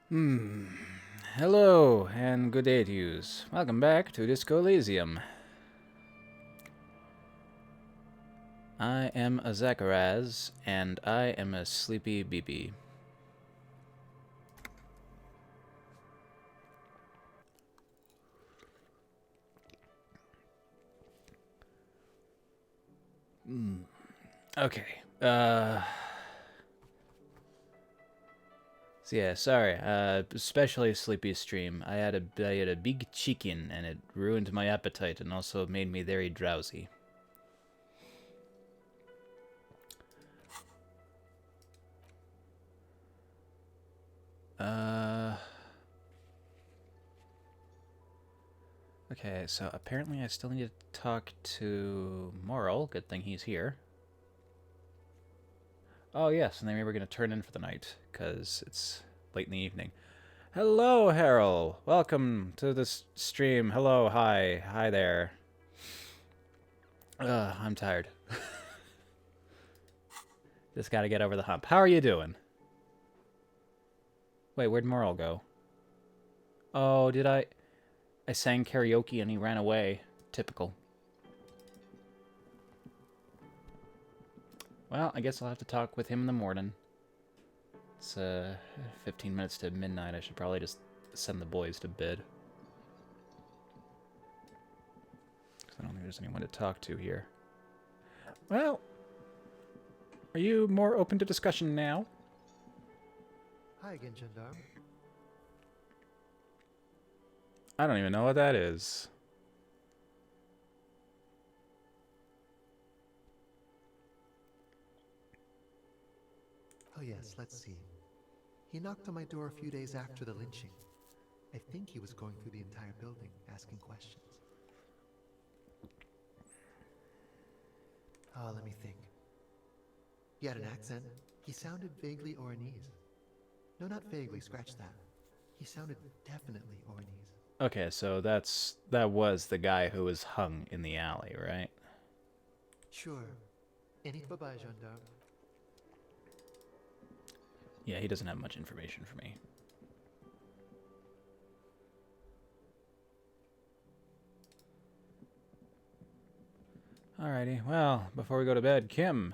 Hmm. Hello, and good day to yous. Welcome back to Disco Elysium. I am a Zacharaz, and I am a sleepy BB. Okay. So yeah, sorry. Especially sleepy stream. I had a big chicken, and it ruined my appetite, and also made me very drowsy. Uh. Okay, so apparently I still need to talk to Moral. Good thing he's here. Oh, yes, and then we were going to turn in for the night, because it's late in the evening. Hello, Harold. Welcome to this stream. Hello, hi. Hi there. I'm tired. Just gotta get over the hump. How are you doing? Wait, where'd Moral go? Oh, did I? I sang karaoke and he ran away. Typical. Well, I guess I'll have to talk with him in the morning. It's 15 minutes to midnight. I should probably just send the boys to bed. I don't think there's anyone to talk to here. Well, are you more open to discussion now? Hi again, Gendarme. I don't even know what that is. Oh yes, let's see. He knocked on my door a few days after the lynching. I think he was going through the entire building, asking questions. Let me think. He had an accent. He sounded vaguely Oranese. No, not vaguely, scratch that. He sounded definitely Oranese. Okay, so that was the guy who was hung in the alley, right? Sure. Any bye-bye, Gendarme. Yeah, he doesn't have much information for me. Alrighty, well, before we go to bed, Kim,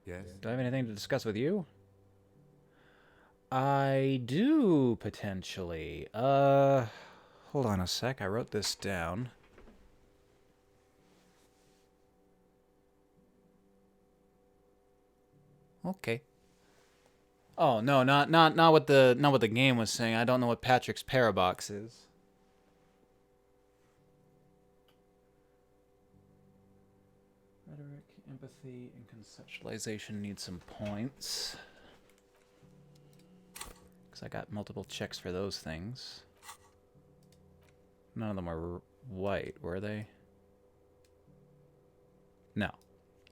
Yes? do I have anything to discuss with you? I do, potentially. Hold on a sec, I wrote this down. Okay. Oh, no, not what the game was saying. I don't know what Patrick's parabox is. Rhetoric, empathy, and conceptualization need some points. Because I got multiple checks for those things. None of them are white, were they? No.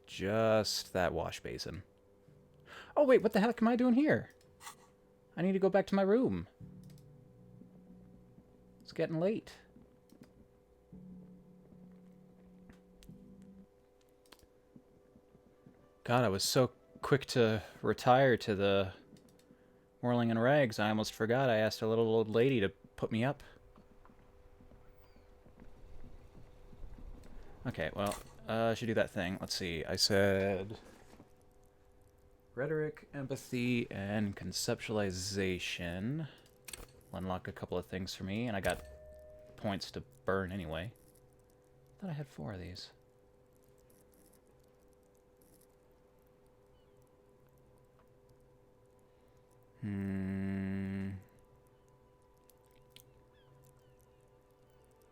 Just that wash basin. Oh, wait, what the heck am I doing here? I need to go back to my room. It's getting late. God, I was so quick to retire to the whirling in rags, I almost forgot I asked a little old lady to put me up. Okay, well, I should do that thing. Let's see. I said rhetoric, empathy, and conceptualization will unlock a couple of things for me, and I got points to burn anyway. I thought I had 4 of these.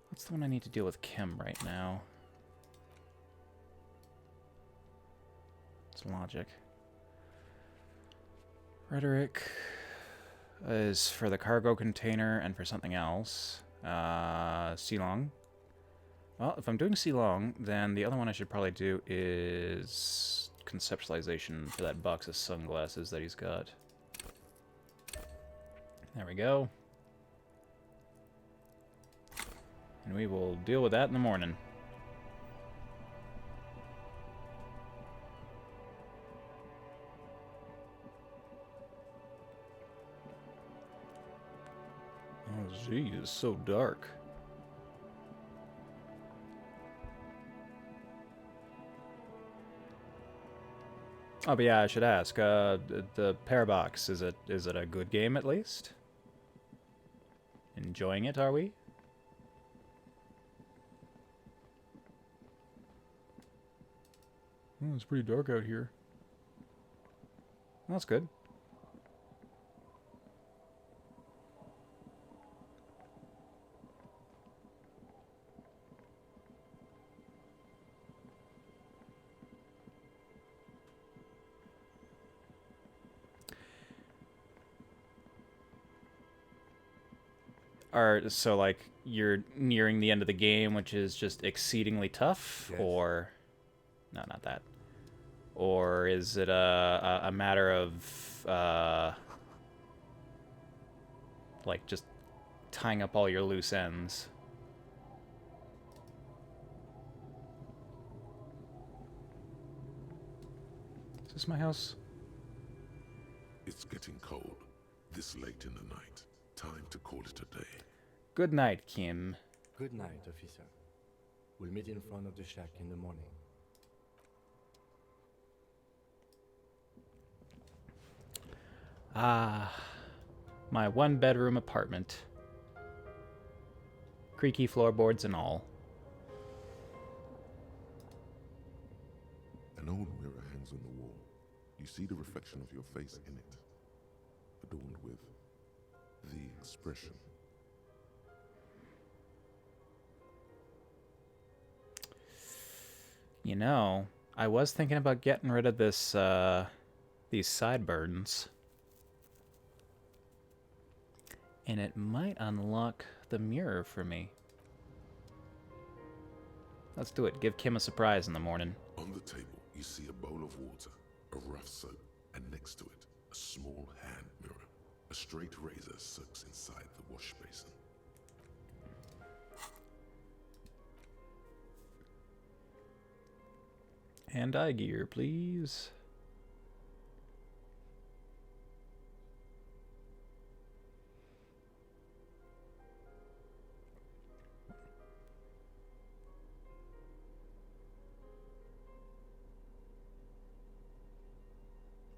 What's the one I need to deal with Kim right now? It's logic. Rhetoric is for the cargo container and for something else. Silong. Well, if I'm doing Silong, then the other one I should probably do is conceptualization for that box of sunglasses that he's got. There we go. And we will deal with that in the morning. Geez, so dark. Oh, but yeah, I should ask. The Parabox, is it a good game at least? Enjoying it, are we? Oh, it's pretty dark out here. Well, that's good. So like you're nearing the end of the game, which is just exceedingly tough, Yes. or no, not that, or is it a matter of like just tying up all your loose ends? Is this my house? It's getting cold, this late in the night. Time to call it a day. Good night, Kim. Good night, officer. We'll meet in front of the shack in the morning. Ah, my one-bedroom apartment. Creaky floorboards and all. An old mirror hangs on the wall. You see the reflection of your face in it, adorned with the expression. You know, I was thinking about getting rid of this, these sideburns. And it might unlock the mirror for me. Let's do it. Give Kim a surprise in the morning. On the table, you see a bowl of water, a rough soap, and next to it, a small hand mirror. A straight razor soaks inside the wash basin. And eye gear, please.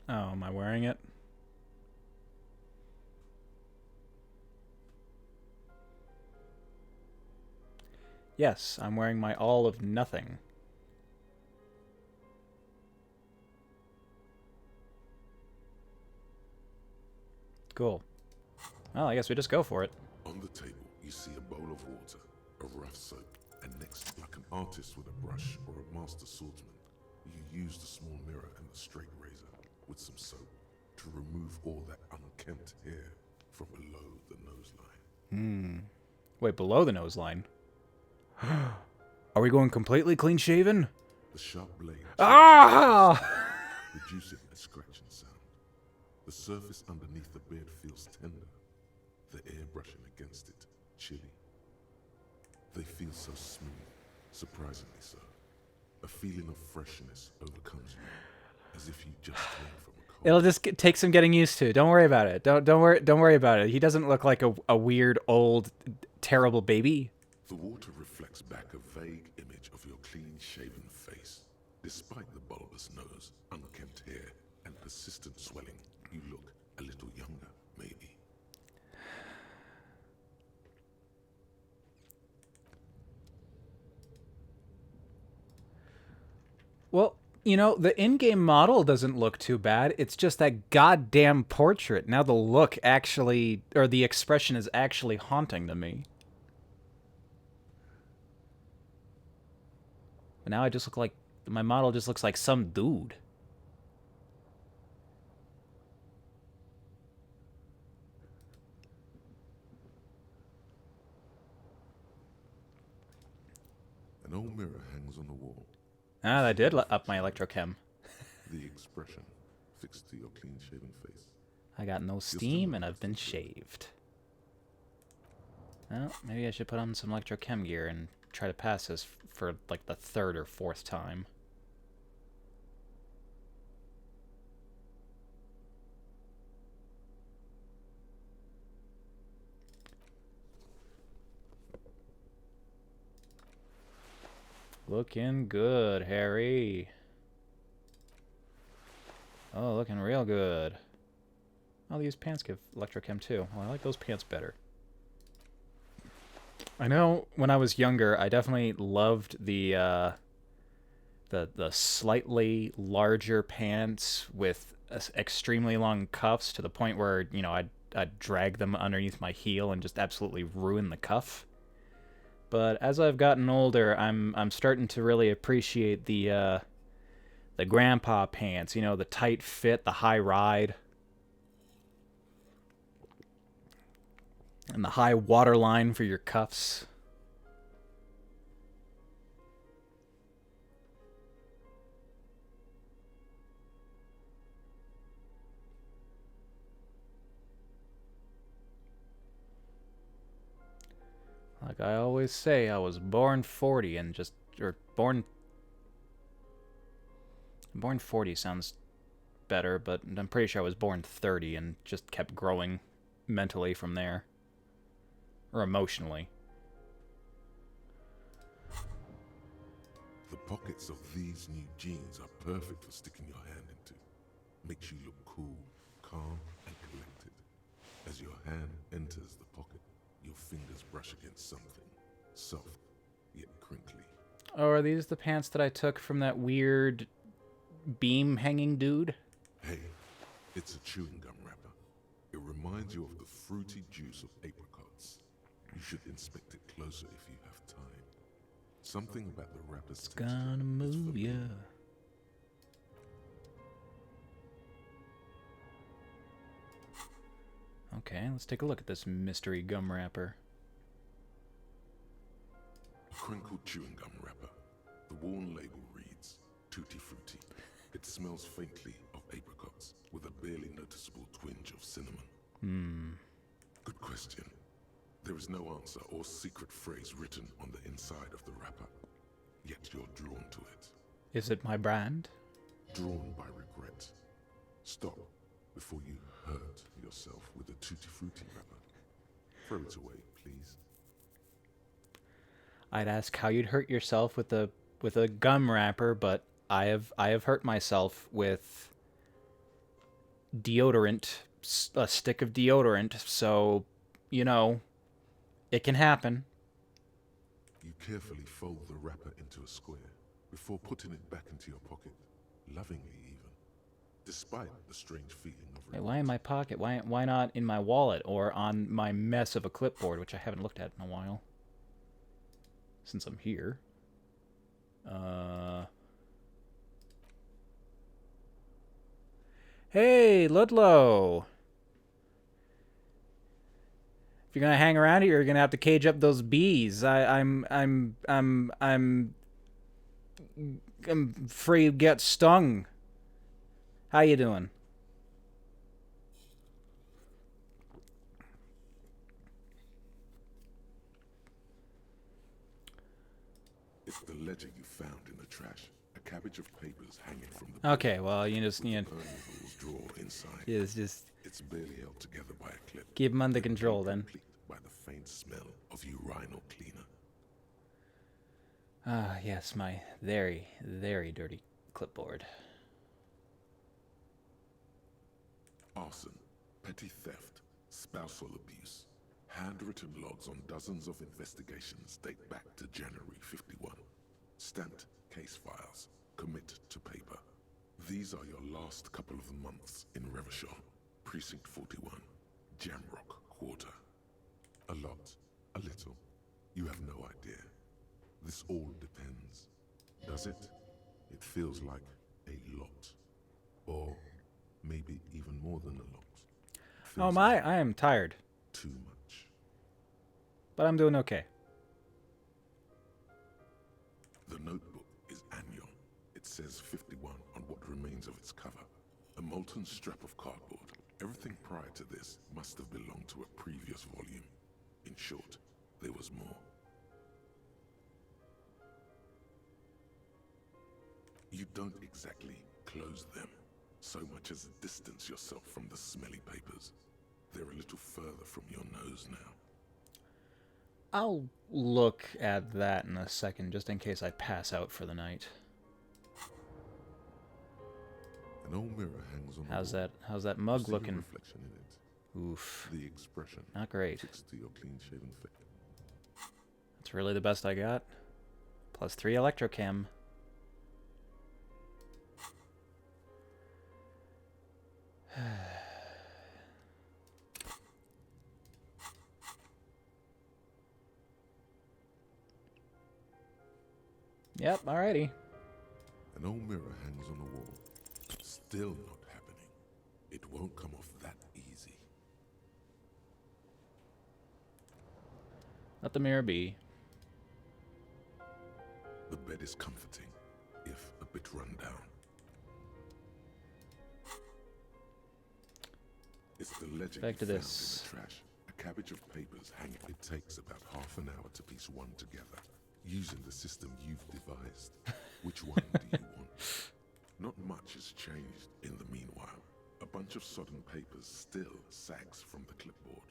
Oh, am I wearing it? Yes, I'm wearing my all of nothing. Cool. Well, I guess we just go for it. On the table, you see a bowl of water, a rough soap, and next, like an artist with a brush or a master swordsman, you use the small mirror and the straight razor with some soap to remove all that unkempt hair from below the noseline. Wait, below the nose line? Are we going completely clean shaven? The sharp blade Ah! reducing a scratching sound. The surface underneath the beard feels tender, the air brushing against it chilly. They feel so smooth, surprisingly so. A feeling of freshness overcomes you, as if you just came from a cold. It'll just take some getting used to. Don't worry about it. Don't worry about it. He doesn't look like a weird old terrible baby. The water reflects back a vague image of your clean-shaven face. Despite the bulbous nose, unkempt hair, and persistent swelling, you look a little younger, maybe. Well, you know, the in-game model doesn't look too bad. It's just that goddamn portrait. Now the look actually, or the expression is actually haunting to me. But now I just look like, my model just looks like some dude. An old mirror hangs on the wall. Ah, that did up my electrochem. The expression fixed to your clean-shaven face. I got no steam and I've been shaved. Well, maybe I should put on some electrochem gear and try to pass this for like the third or fourth time. Looking good, Harry. Oh, looking real good. Oh, these pants give electrochem too. Oh, I like those pants better. I know when I was younger, I definitely loved the slightly larger pants with extremely long cuffs to the point where, you know, I'd drag them underneath my heel and just absolutely ruin the cuff. But as I've gotten older, I'm starting to really appreciate the grandpa pants, you know, the tight fit, the high ride, and the high waterline for your cuffs. Like I always say, I was born 40 and just, or born 40 sounds better, but I'm pretty sure I was born 30 and just kept growing mentally from there. Or emotionally. The pockets of these new jeans are perfect for sticking your hand into. Makes you look cool, calm, and collected. As your hand enters the pocket, your fingers brush against something soft, yet crinkly. Oh, are these the pants that I took from that weird beam hanging dude? Hey, it's a chewing gum wrapper. It reminds you of the fruity juice of apricots. You should inspect it closer if you have time. Something about the wrapper's texture Gonna is move ya. familiar. Okay, let's take a look at this mystery gum wrapper. A crinkled chewing gum wrapper. The worn label reads, Tutti Frutti. It smells faintly of apricots, with a barely noticeable twinge of cinnamon. Good question. There is no answer or secret phrase written on the inside of the wrapper. Yet you're drawn to it. Is it my brand? Drawn by regret. Stop before you hurt yourself with a Tutti Frutti wrapper. Throw it away, please. I'd ask how you'd hurt yourself with a gum wrapper, but I have hurt myself with deodorant, a stick of deodorant, so, you know, it can happen. You carefully fold the wrapper into a square before putting it back into your pocket, lovingly even, despite the strange feeling of Hey, regret. why in my pocket? Why not in my wallet or on my mess of a clipboard, which I haven't looked at in a while since I'm here? Hey, Ludlow. If you're gonna hang around here, you're gonna have to cage up those bees. I'm afraid you get stung. How you doing? It's the ledger you found in the trash. A cabbage of papers hanging from the Okay, well, you just with need the permeables drawer inside. just It's barely held together by a clip. keep them under Then control then. complete by the faint smell of urinal cleaner. Ah, yes, my very, very dirty clipboard. Arson, petty theft, spousal abuse. Handwritten logs on dozens of investigations date back to January 51. Stamped case files, commit to paper. These are your last couple of months in Revachol, Precinct 41, Jamrock Quarter. A lot, a little, you have no idea. This all depends. Does it? It feels like a lot. Or maybe even more than a lot. Oh Feels my, like I am tired, too much. but I'm doing okay. The notebook is annual. It says 51 on what remains of its cover. A molten strap of cardboard. Everything prior to this must have belonged to a previous volume. In short, there was more. You don't exactly close them, so much as distance yourself from the smelly papers. They're a little further from your nose now. I'll look at that in a second, just in case I pass out for the night. An old mirror hangs on the How's wall. how's that You mug see your looking? reflection in it. Oof. The expression Not great. fixed to your clean-shaven face. That's really the best I got. Plus 3 electrochem. Yep, alrighty. An old mirror hangs on the wall. Still not happening. It won't come off that easy. Let the mirror be. The bed is comforting, if a bit run down. It's the legend Back to you found this. in the trash. A cabbage of papers hanging. It takes about half an hour to piece one together, using the system you've devised. Which one do you want? Not much has changed in the meanwhile. A bunch of sodden papers still sags from the clipboard.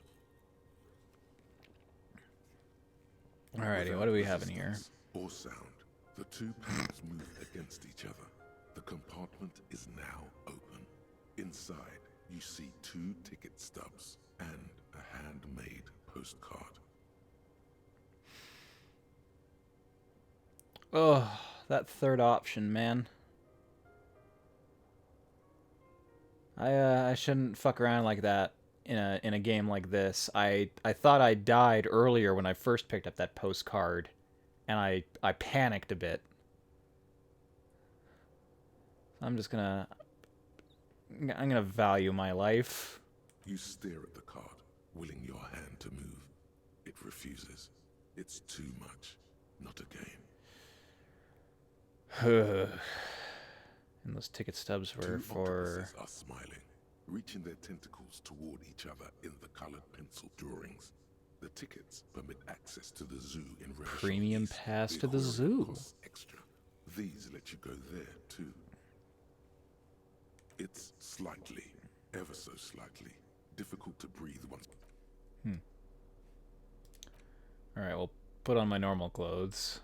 Alrighty, Without what do we have in here? resistance or sound, the two panels move against each other. The compartment is now open. Inside, you see 2 ticket stubs and a handmade postcard. Oh, that third option, man. I shouldn't fuck around like that in a game like this. I thought I died earlier when I first picked up that postcard, and I panicked a bit. I'm gonna value my life. You stare at the card, willing your hand to move. It refuses. It's too much. Not a game. And those ticket stubs were 2 for... octopuses are smiling, reaching their tentacles toward each other in the colored pencil drawings. The tickets permit access to the zoo in Revachol Premium East. pass to the aquarium zoo. costs extra. These let you go there too. It's slightly, ever so slightly, difficult to breathe once. Alright, well, put on my normal clothes.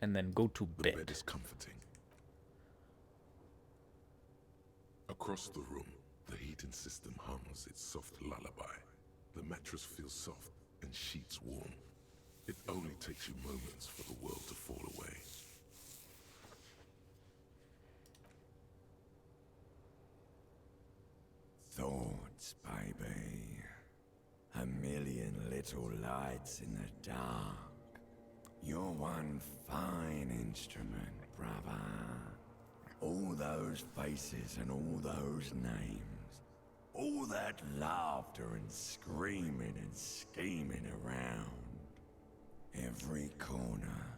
And then go to The bed. bed is comforting. Across the room, the heating system hums its soft lullaby. The mattress feels soft and sheets warm. It only takes you moments for the world to fall away. Thoughts, baby. A million little lights in the dark. You're one fine instrument, brother. All those faces and all those names. All that laughter and screaming and scheming around. Every corner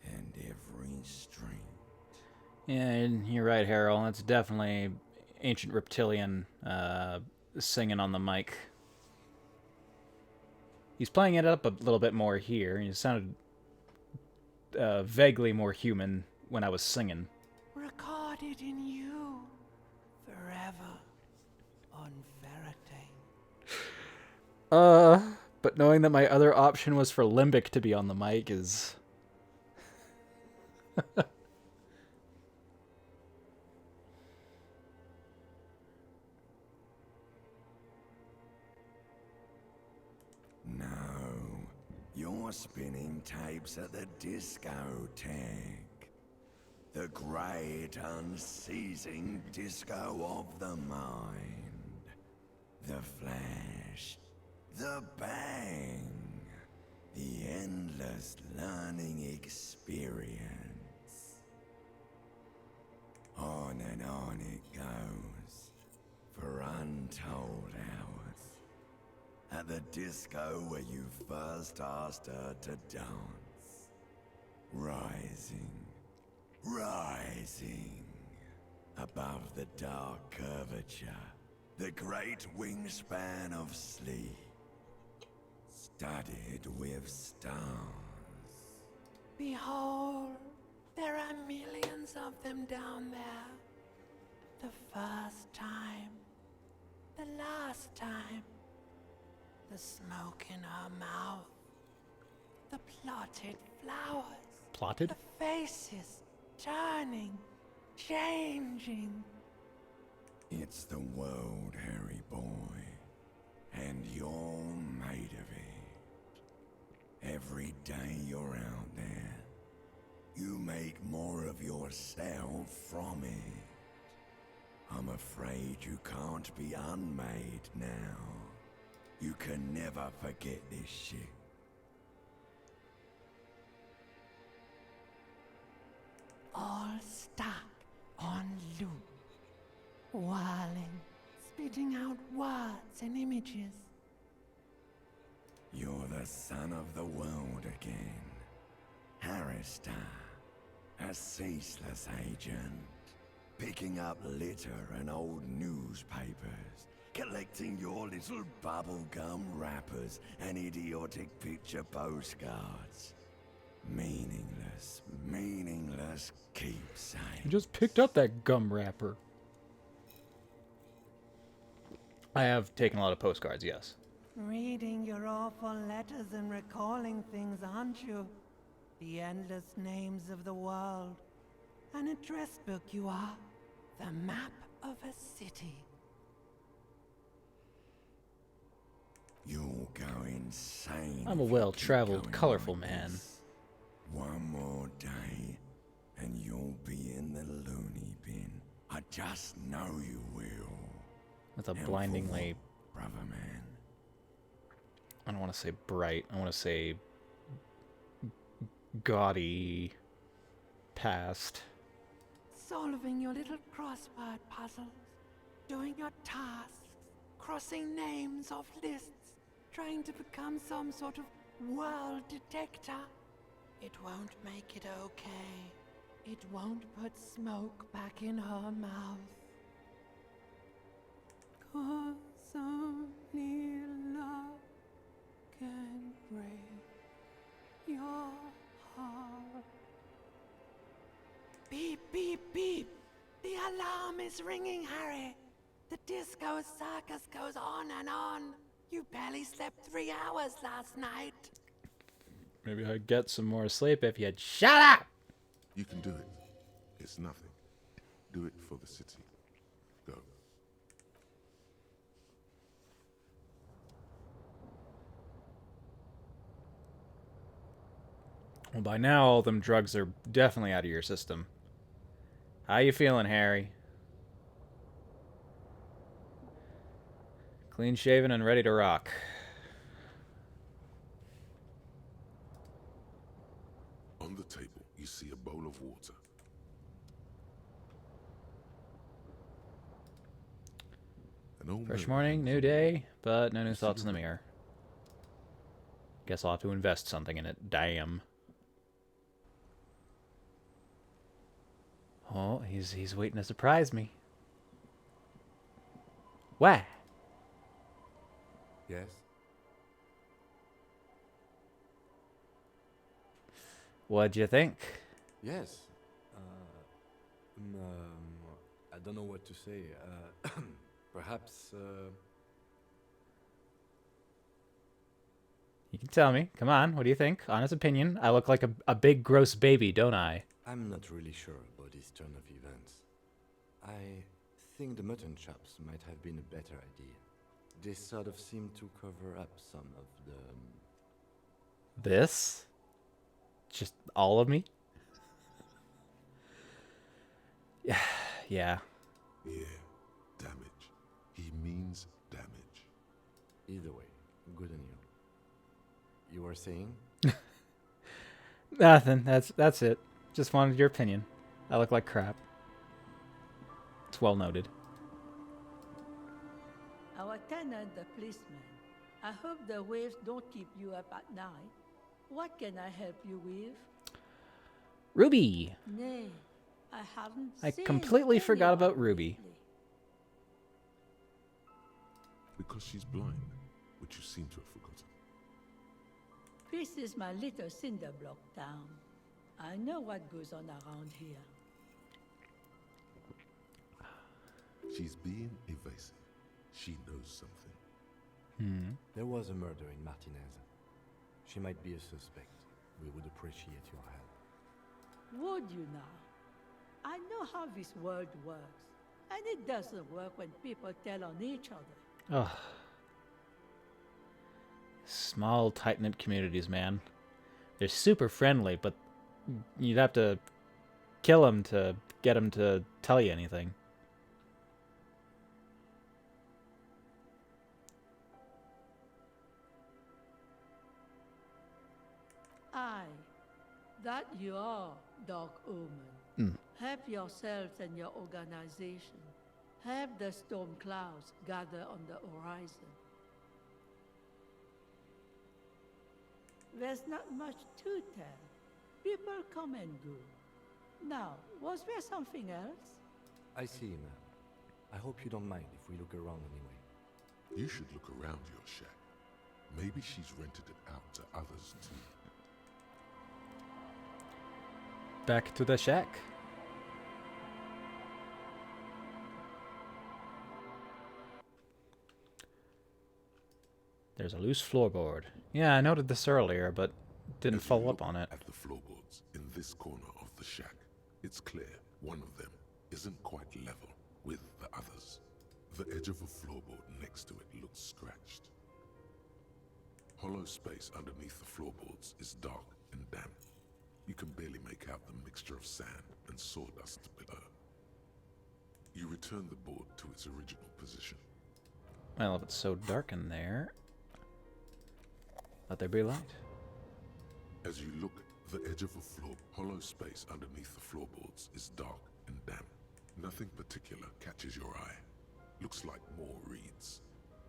and every street. Yeah, you're right, Harold. That's definitely ancient reptilian singing on the mic. He's playing it up a little bit more here. He sounded vaguely more human when I was singing. Recorded in you forever on Verite. But knowing that my other option was for Limbic to be on the mic is... No, you're spinning tapes at the discotheque. The great unceasing disco of the mind. The flash. The bang. The endless learning experience. On and on it goes. For untold hours. At the disco where you first asked her to dance. Rising. Rising. Above the dark curvature. The great wingspan of sleep. Studded with stars. Behold, there are millions of them down there. The first time. The last time. The smoke in her mouth. The plotted flowers. Plotted? The faces turning, changing. It's the world, Harry boy, and you're made of it. Every day you're out there, you make more of yourself from it. I'm afraid you can't be unmade now. You can never forget this shit. All stuck on loop. Whirling, spitting out words and images. You're the son of the world again. Harrister, a ceaseless agent. Picking up litter and old newspapers. Collecting your little bubblegum wrappers and idiotic picture postcards. Meaningless, meaningless keepsakes. You just picked up that gum wrapper. I have taken a lot of postcards, yes. Reading your awful letters and recalling things, aren't you? The endless names of the world. An address book you are. The map of a city. You'll go insane. I'm a if you well-traveled, keep going colorful like man. this. One more day, and you'll be in the loony bin. I just know you will. With a And for blindingly, what, brother man? I don't want to say bright, I want to say gaudy past. Solving your little crossword puzzles. Doing your tasks. Crossing names off lists. Trying to become some sort of world detector. It won't make it okay. It won't put smoke back in her mouth. 'Cause only love can break your heart. Beep, beep, beep. The alarm is ringing, Harry. The disco circus goes on and on. You barely slept 3 hours last night. Maybe I'd get some more sleep if you'd shut up! You can do it. It's nothing. Do it for the city. Go. Well, by now, all them drugs are definitely out of your system. How you feeling, Harry? Clean shaven and ready to rock. On the table, you see a bowl of water. An old Fresh man morning, new day, but no new thoughts in the cigarette. mirror. Guess I'll have to invest something in it. Damn. Oh, he's waiting to surprise me. Why? Yes? What'd you think? Yes. I don't know what to say. Perhaps, You can tell me. Come on, what do you think? Honest opinion. I look like a big gross baby, don't I? I'm not really sure about this turn of events. I think the mutton chops might have been a better idea. They sort of seem to cover up some of the... This? Just all of me? Yeah. Yeah, damage. He means damage. Either way, good on you. You were saying? Nothing. That's it. Just wanted your opinion. I look like crap. It's well noted. Our tenant, the policeman. I hope the waves don't keep you up at night. What can I help you with? Ruby! Nay, I haven't I seen completely forgot about anyone Ruby. lately. Because she's blind, which you seem to have forgotten. This is my little cinder block town. I know what goes on around here. She's being evasive. She knows something. There was a murder in Martinez. She might be a suspect. We would appreciate your help. Would you now? I know how this world works, and it doesn't work when people tell on each other. Ugh. Small, tight-knit communities, man. They're super friendly, but you'd have to kill them to get them to tell you anything. Aye, that you are, Dark Omen. Help yourselves and your organization. Have the storm clouds gather on the horizon. There's not much to tell. People come and go. Now, was there something else? I see, ma'am. I hope you don't mind if we look around anyway. You should look around your shack. Maybe she's rented it out to others too. Back to the shack. There's a loose floorboard. Yeah, I noted this earlier, but didn't As you follow up look on it. At the floorboards in this corner of the shack, it's clear one of them isn't quite level with the others. The edge of a floorboard next to it looks scratched. Hollow space underneath the floorboards is dark and damp. You can barely make out the mixture of sand and sawdust below. You return the board to its original position. Well, if it's so dark in there, let there be light. As you look, the edge of a hollow space underneath the floorboards is dark and damp. Nothing particular catches your eye. Looks like more reeds.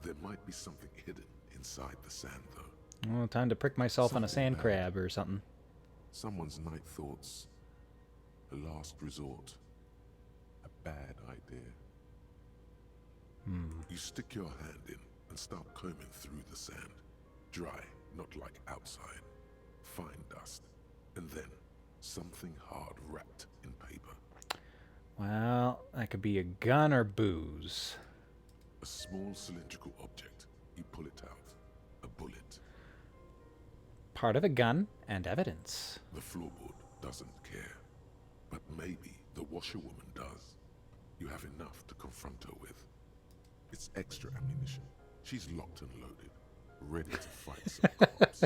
There might be something hidden inside the sand, though. Well, time to prick myself on a Something sand bad. crab or something. Someone's night thoughts. A last resort. A bad idea. You stick your hand in and start combing through the sand. Dry, not like outside. Fine dust. And then something hard wrapped in paper. Well, that could be a gun or booze. A small cylindrical object. You pull it out. A bullet. Part of a gun and evidence. The floorboard doesn't care. But maybe the washerwoman does. You have enough to confront her with. It's extra ammunition. She's locked and loaded. Ready to fight some cops.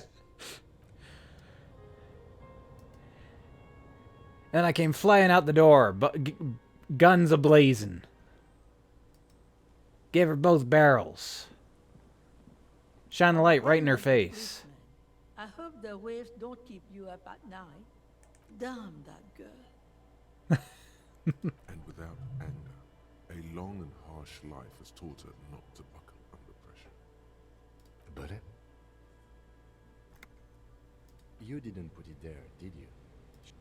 And I came flying out the door, guns ablazing. Gave her both barrels. Shine the light right in her face. I hope the waves don't keep you up at night. Damn that girl. And without anger, a long and harsh life has taught her not to buckle under pressure. But you didn't put it there, did you?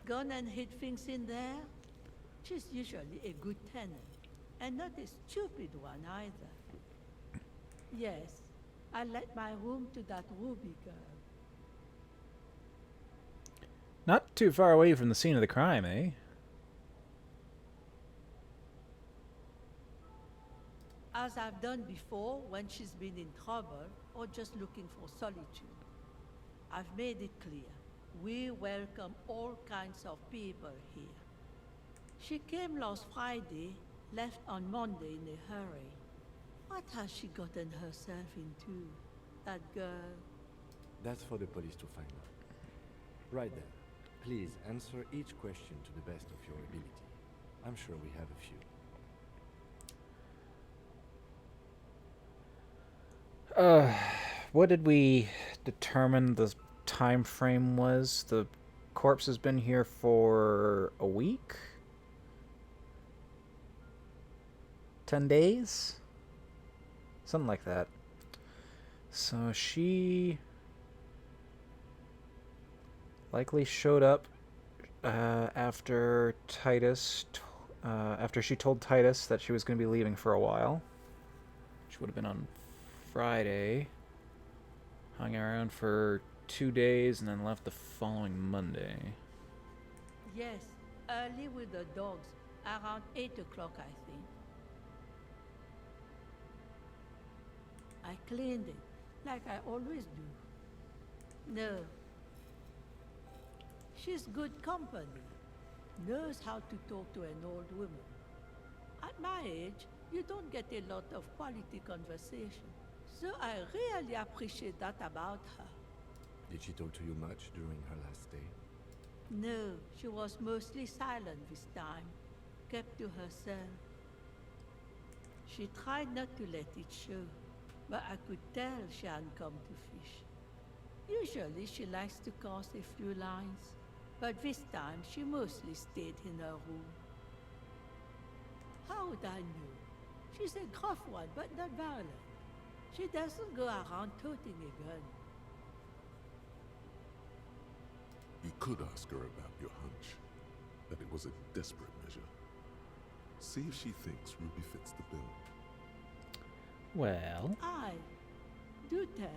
Gone and hid things in there? She's usually a good tenant, and not a stupid one either. Yes, I let my room to that Ruby girl. Not too far away from the scene of the crime, eh? As I've done before when she's been in trouble or just looking for solitude. I've made it clear. We welcome all kinds of people here. She came last Friday, left on Monday in a hurry. What has she gotten herself into, that girl? That's for the police to find out. Right then. Please answer each question to the best of your ability. I'm sure we have a few. What did we determine the time frame was? The corpse has been here for a week? 10 days? Something like that. So she likely showed up after after she told Titus that she was going to be leaving for a while, which would have been on Friday. Hung around for 2 days and then left the following Monday. Yes, early with the dogs, around 8 o'clock, I think. I cleaned it, like I always do. No. She's good company. Knows how to talk to an old woman. At my age, you don't get a lot of quality conversation. So I really appreciate that about her. Did she talk to you much during her last day? No, she was mostly silent this time, kept to herself. She tried not to let it show, but I could tell she hadn't come to fish. Usually she likes to cast a few lines, but this time she mostly stayed in her room. How would I know? She's a gruff one, but not violent. She doesn't go around toting a gun. You could ask her about your hunch, that it was a desperate measure. See if she thinks Ruby fits the bill. Well, Do tell.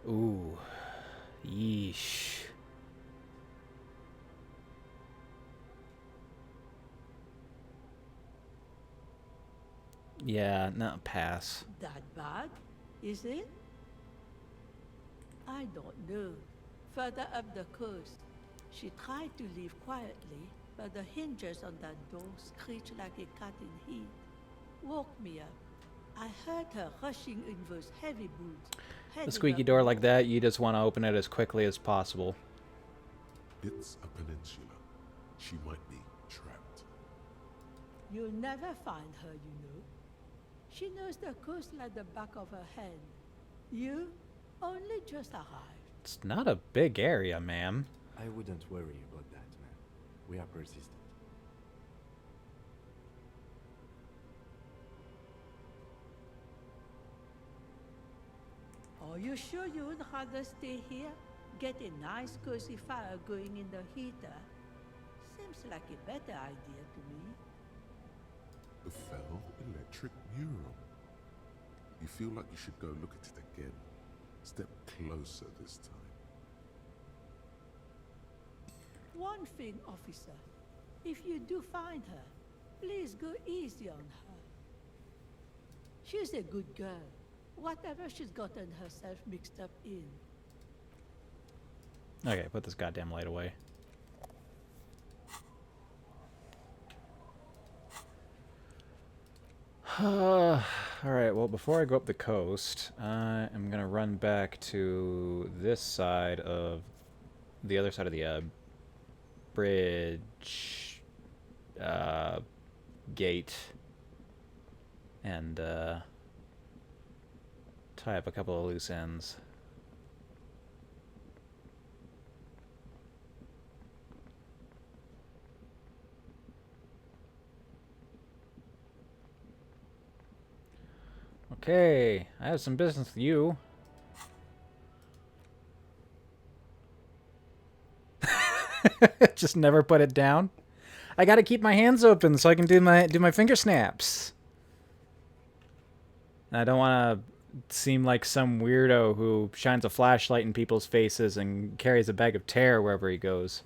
ooh, yeesh. Yeah, no, pass. That bad, is it? I don't know. Further up the coast, she tried to leave quietly, but the hinges on that door screeched like a cat in heat. Woke me up. I heard her rushing in those heavy boots. The heading squeaky up door the like that, you just want to open it as quickly as possible. It's a peninsula. She might be trapped. You'll never find her, you know. She knows the coast like the back of her hand. You only just arrived. It's not a big area, ma'am. I wouldn't worry about that, man. We are persistent. Are you sure you would rather stay here? Get a nice cozy fire going in the heater? Seems like a better idea to me. The fell electric mural. You feel like you should go look at it again. Step closer this time. One thing, officer. If you do find her, please go easy on her. She's a good girl. Whatever she's gotten herself mixed up in. Okay, put this goddamn light away. Alright, well, before I go up the coast, I'm gonna run back to this side of the other side of the bridge gate and tie up a couple of loose ends. Okay, I have some business with you. Just never put it down. I gotta keep my hands open so I can do my finger snaps. And I don't want to seem like some weirdo who shines a flashlight in people's faces and carries a bag of tear wherever he goes.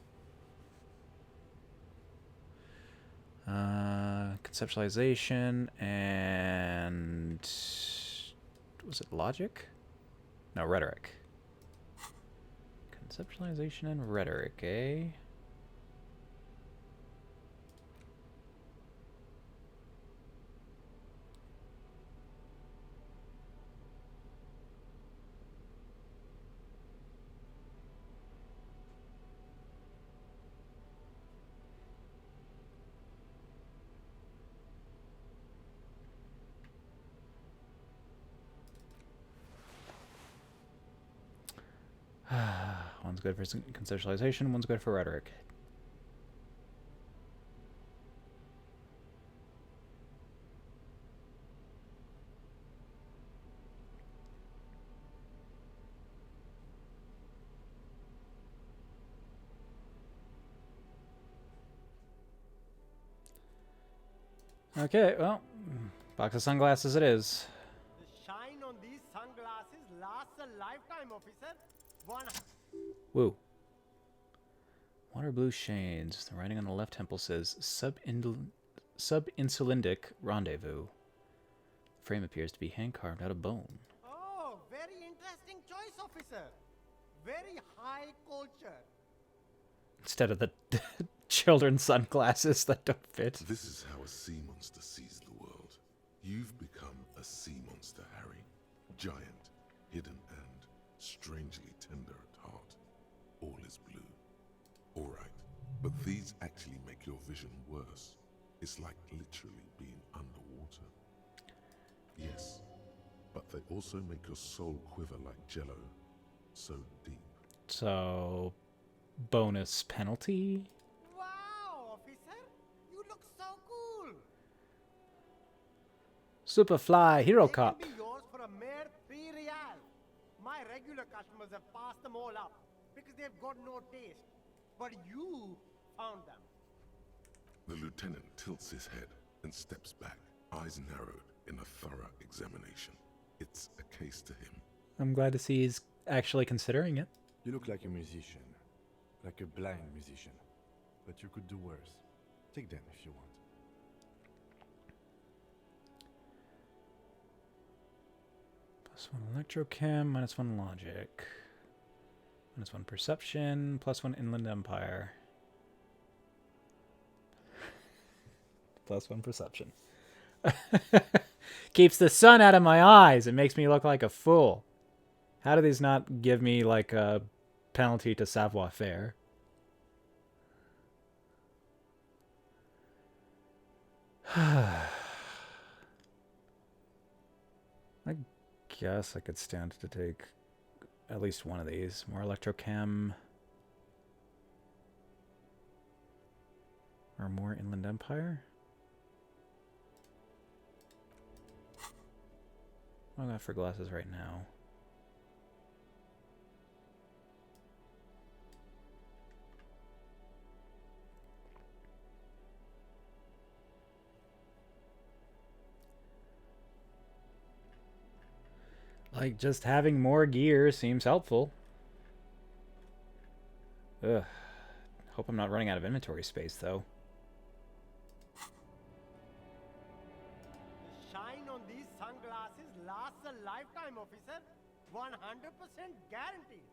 Conceptualization and... was it logic? No, rhetoric. Conceptualization and rhetoric, eh? One's good for conceptualization, one's good for rhetoric. Okay, well, box of sunglasses it is. The shine on these sunglasses lasts a lifetime, officer. Woo. Water blue shades. The writing on the left temple says sub-insulindic rendezvous. The frame appears to be hand-carved out of bone. Oh, very interesting choice, officer. Very high culture. Instead of the children's sunglasses that don't fit. This is how a sea monster sees the world. You've become a sea monster, Harry. Giant, hidden, and strangely tender at heart. All is blue. All right, but these actually make your vision worse. It's like literally being underwater. Yes, but they also make your soul quiver like jello. So deep. So, bonus penalty? Wow, officer. You look so cool. Superfly Hero They Cup. can be yours for a mere 3 real. My regular customers have passed them all up because they've got no taste. But you found them. The lieutenant tilts his head and steps back, eyes narrowed in a thorough examination. It's a case to him. I'm glad to see he's actually considering it. You look like a musician. Like a blind musician. But you could do worse. Take them if you want. +1 electrochem, -1 logic. -1 perception, +1 inland empire. +1 perception. Keeps the sun out of my eyes. It makes me look like a fool. How do these not give me like a penalty to savoir faire? I guess I could stand to take at least one of these. More electrochem. Or more inland empire. What do I got for glasses right now? Like, just having more gear seems helpful. Ugh. Hope I'm not running out of inventory space, though. The shine on these sunglasses lasts a lifetime, officer. 100% guaranteed.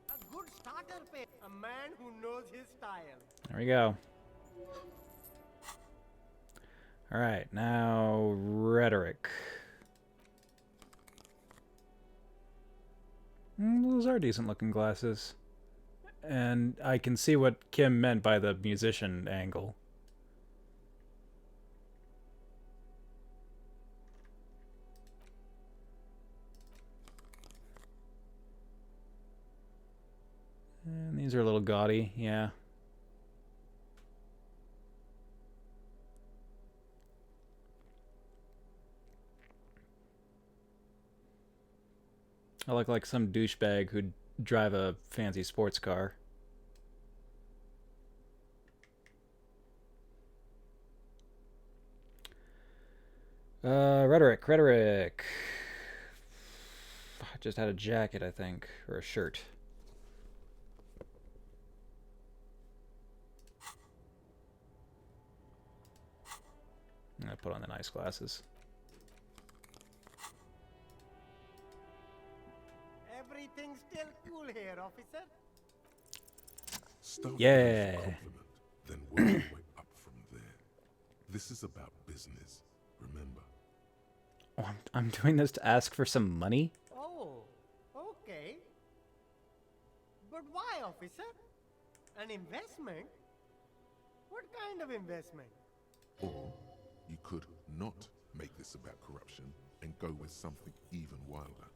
A good starter pair. A man who knows his style. There we go. Alright, now rhetoric. Those are decent looking glasses. And I can see what Kim meant by the musician angle. And these are a little gaudy, yeah. I look like some douchebag who'd drive a fancy sports car. Rhetoric. I just had a jacket, I think, or a shirt. I'm gonna put on the nice glasses. Everything's still cool here, officer. Start Yeah. with a compliment, then work your way up from there. This is about business, remember. Oh, I'm doing this to ask for some money? Oh, okay. But why, officer? An investment? What kind of investment? Or you could not make this about corruption and go with something even wilder.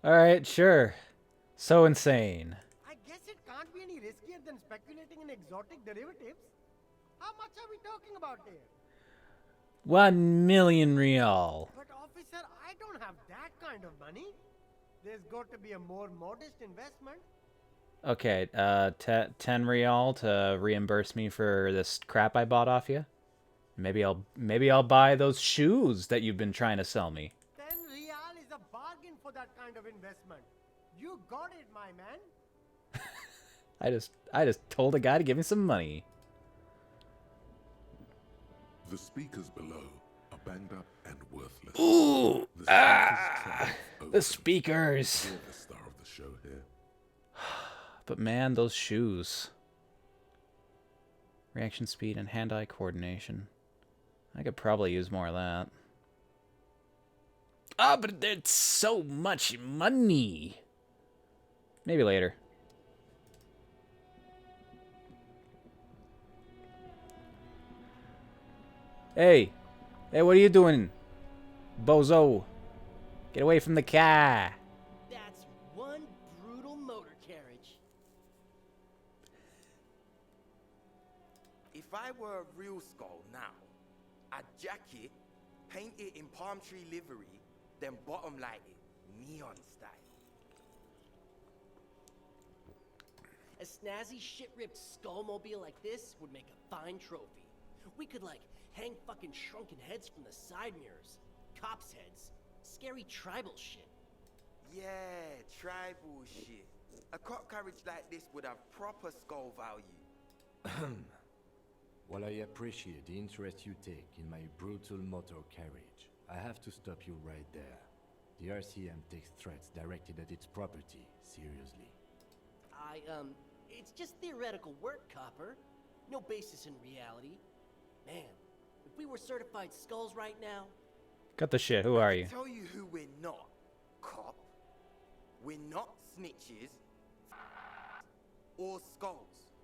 Alright, sure. So insane. I guess it can't be any riskier than speculating in exotic derivatives. How much are we talking about here? 1 million real. But officer, I don't have that kind of money. There's got to be a more modest investment. Okay, 10 real to reimburse me for this crap I bought off you. Maybe I'll buy those shoes that you've been trying to sell me. 10 real is a bargain for that kind of investment. You got it, my man. I just told a guy to give me some money. The speakers below are banged up and worthless. Ooh, The speakers triumph over the them. speakers. You're the star of the show here. But man, those shoes. Reaction speed and hand-eye coordination. I could probably use more of that. Ah, but it's so much money. Maybe later. Hey, what are you doing, bozo? Get away from the car. That's one brutal motor carriage. If I were a real skull now, I'd jack it, paint it in palm tree livery, then bottom light it, neon style. A snazzy shit-ripped skullmobile like this would make a fine trophy. We could, like, hang fucking shrunken heads from the side mirrors. Cops' heads. Scary tribal shit. Yeah, tribal shit. A cop carriage like this would have proper skull value. While I appreciate the interest you take in my brutal motor carriage, I have to stop you right there. The RCM takes threats directed at its property seriously. It's just theoretical work, Copper. No basis in reality. Man, if we were certified skulls right now... Cut the shit. Who are you? Tell you who we're not, cop. We're not snitches or skulls.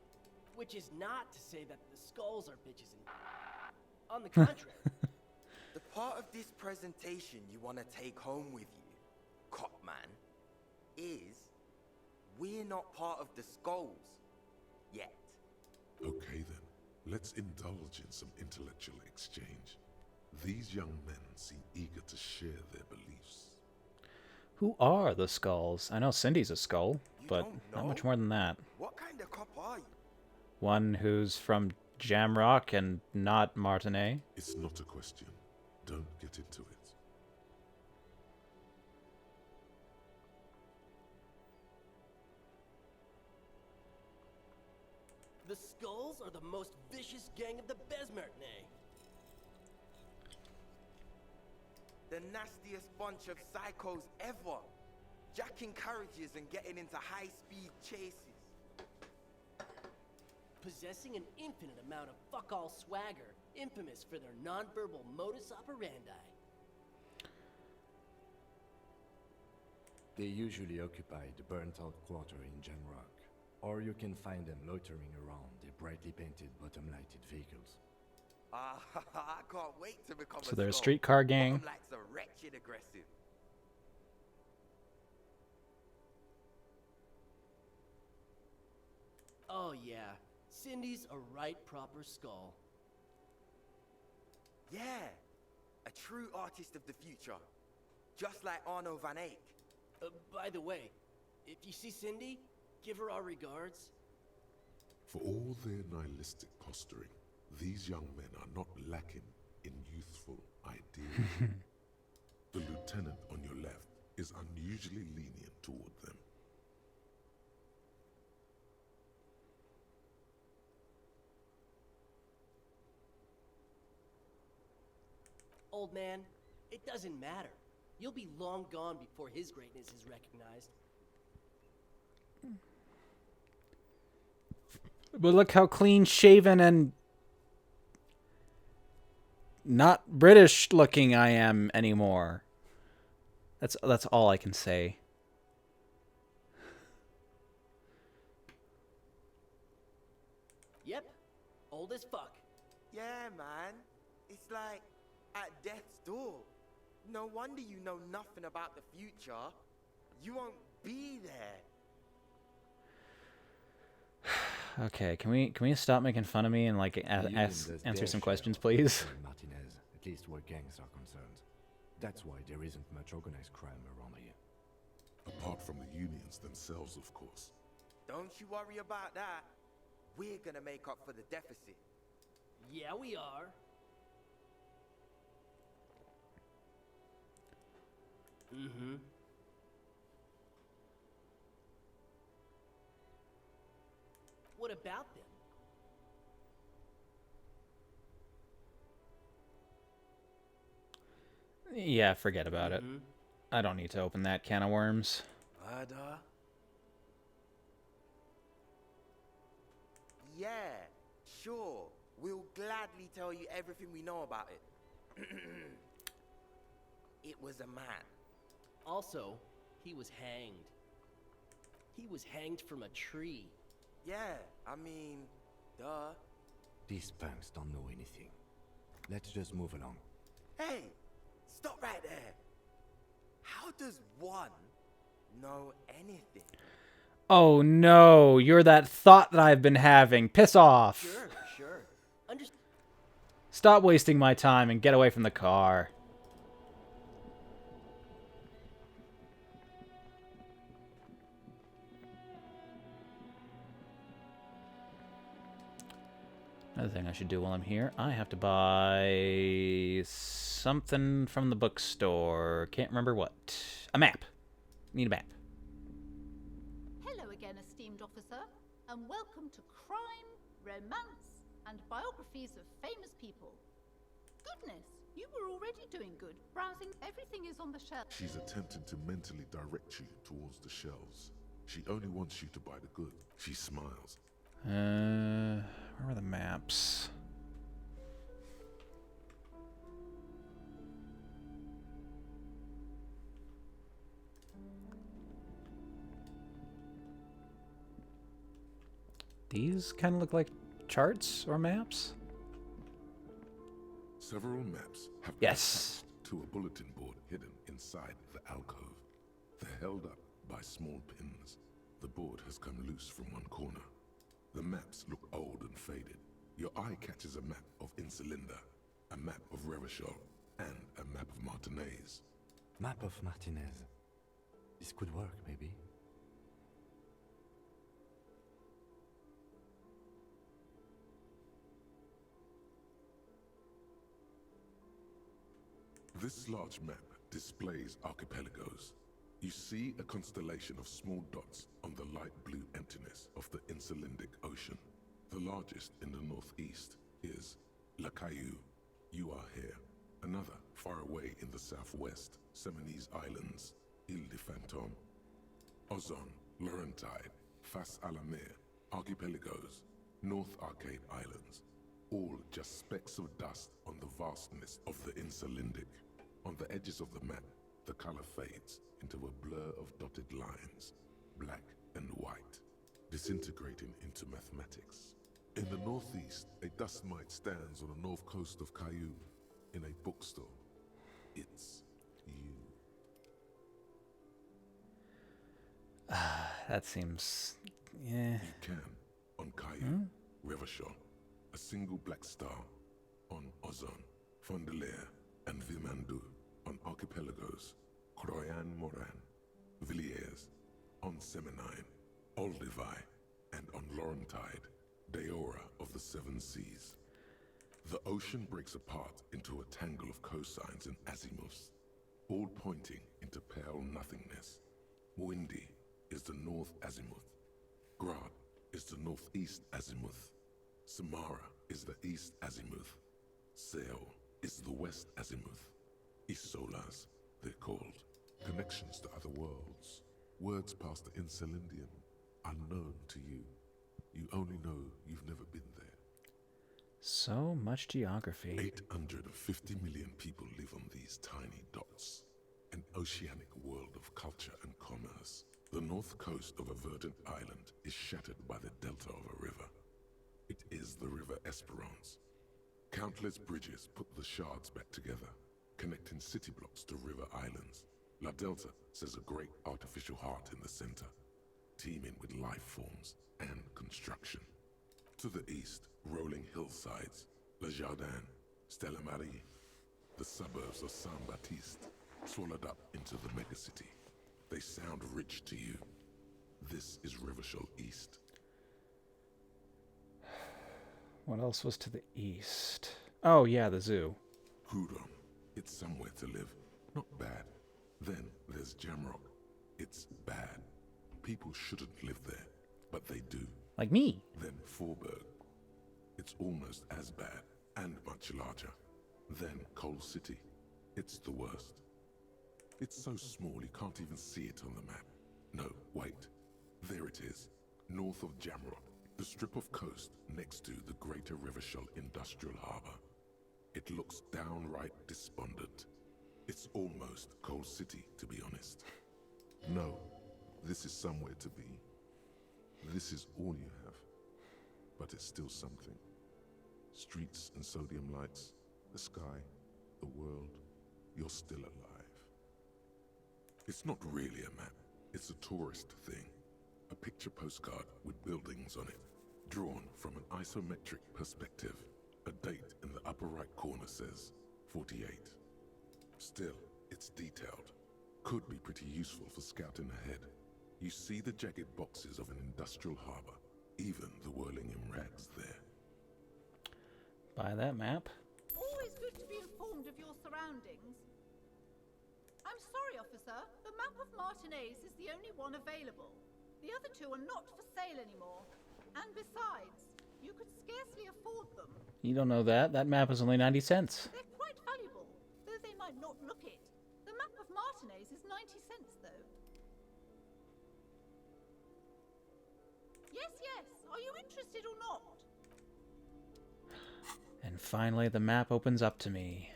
Which is not to say that the skulls are bitches and... On the contrary. The part of this presentation you want to take home with you, cop man, is we're not part of the skulls yet. Okay then, let's indulge in some intellectual exchange. These young men seem eager to share their beliefs. Who are the skulls? I know Cindy's a skull, You but don't not know? much more than that. What kind of cop are you? One who's from Jamrock and not Martinet. It's not a question. Don't get into it. The skulls are the most vicious gang of the Besmertnay. The nastiest bunch of psychos ever. Jacking carriages and getting into high-speed chases. Possessing an infinite amount of fuck-all swagger, infamous for their nonverbal modus operandi. They usually occupy the burnt-out quarter in Jamrock, or you can find them loitering around their brightly painted bottom-lighted vehicles. Ah, I can't wait to become So a they're a skull. streetcar gang. Bottom lights are wretched aggressive. Oh yeah, Cindy's a right proper skull. Yeah, a true artist of the future. Just like Arno van Eyck. By the way, if you see Cindy, give her our regards. For all their nihilistic posturing, these young men are not lacking in youthful ideals. The lieutenant on your left is unusually lenient toward them. Old man, it doesn't matter. You'll be long gone before his greatness is recognized. But look how clean shaven and not British looking I am anymore. That's all I can say. Yep, old as fuck. Yeah, man. It's like at death's door. No wonder you know nothing about the future. You won't be there. Okay, can we stop making fun of me and like The Union does answer their some share questions, of please? killing Martinez, at least where gangs are concerned. That's why there isn't much organized crime around here. Apart from the unions themselves, of course. Don't you worry about that. We're gonna make up for the deficit. Yeah, we are. Mm-hmm. What about them? Yeah, forget about it. I don't need to open that can of worms. Radar? Yeah, sure. We'll gladly tell you everything we know about it. It was a man. Also, he was hanged. He was hanged from a tree. Yeah, I mean, duh. These punks don't know anything. Let's just move along. Hey, stop right there. How does one know anything? Oh no, you're that thought that I've been having. Piss off. Sure. Stop wasting my time and get away from the car. Another thing I should do while I'm here, I have to buy something from the bookstore. Can't remember what. A map. Need a map. Hello again, esteemed officer, and welcome to Crime, Romance, and Biographies of Famous People. Goodness, you were already doing good. Browsing, everything is on the shelf. She's attempting to mentally direct you towards the shelves. She only wants you to buy the good. She smiles. Where are the maps? These kind of look like charts or maps. Several maps have Yes. been attached to a bulletin board hidden inside the alcove. They're held up by small pins. The board has come loose from one corner. The maps look old and faded. Your eye catches a map of Insulinda, a map of Revachol, and a map of Martinez. Map of Martinez. This could work, maybe. This large map displays archipelagos. You see a constellation of small dots on the light blue emptiness of the Insulindic Ocean. The largest in the northeast is La Caillou. You are here. Another far away in the southwest, Seminese Islands, Ile de Fantôme. Ozon, Laurentide, Fas a la Mer, Archipelagos, North Arcade Islands. All just specks of dust on the vastness of the Insulindic. On the edges of the map, the color fades into a blur of dotted lines, black and white, disintegrating into mathematics. In the northeast, a dust mite stands on the north coast of Caillou in a bookstore. It's you. That seems... yeah. You can, on Caillou, Revachol, a single black star, on Ozon, Fondelier, and Vilmandu, on Archipelagos, Croyan Moran, Villiers, on Seminine, Olduvai, and on Laurentide, Deora of the Seven Seas. The ocean breaks apart into a tangle of cosines and azimuths, all pointing into pale nothingness. Windy is the north azimuth. Grad is the northeast azimuth. Samara is the east azimuth. Seol is the west azimuth. Isolas, they're called. Connections to other worlds. Words past the Insulindian, unknown to you. You only know you've never been there. So much geography. 850 million people live on these tiny dots. An oceanic world of culture and commerce. The north coast of a verdant island is shattered by the delta of a river. It is the River Esperance. Countless bridges put the shards back together, connecting city blocks to river islands. La Delta says a great artificial heart in the center, teeming with life forms and construction. To the east, rolling hillsides, Le Jardin, Stella Marie, the suburbs of Saint-Baptiste, swallowed up into the megacity. They sound rich to you. This is Rivershell East. What else was to the east? Oh, yeah, the zoo. Hudon. It's somewhere to live. Not bad. Then there's Jamrock. It's bad. People shouldn't live there, but they do. Like me. Then Forberg. It's almost as bad, and much larger. Then Coal City. It's the worst. It's so small you can't even see it on the map. No, wait. There it is. North of Jamrock. The strip of coast next to the Greater Rivershell Industrial Harbour. It looks downright despondent. It's almost Coal City, to be honest. No, this is somewhere to be. This is all you have. But it's still something. Streets and sodium lights, the sky, the world. You're still alive. It's not really a map. It's a tourist thing. A picture postcard with buildings on it, drawn from an isometric perspective. A date in the upper right corner says 48. Still, it's detailed. Could be pretty useful for scouting ahead. You see the jagged boxes of an industrial harbor, even the Whirlingham Rags there. Buy that map. Always good to be informed of your surroundings. I'm sorry, officer. The map of Martinez is the only one available. The other two are not for sale anymore. And besides, you could scarcely afford them. You don't know that. That map is only 90 cents. They're quite valuable, though they might not look it. The map of Martinez is 90 cents, though. Yes, yes. Are you interested or not? And finally, the map opens up to me.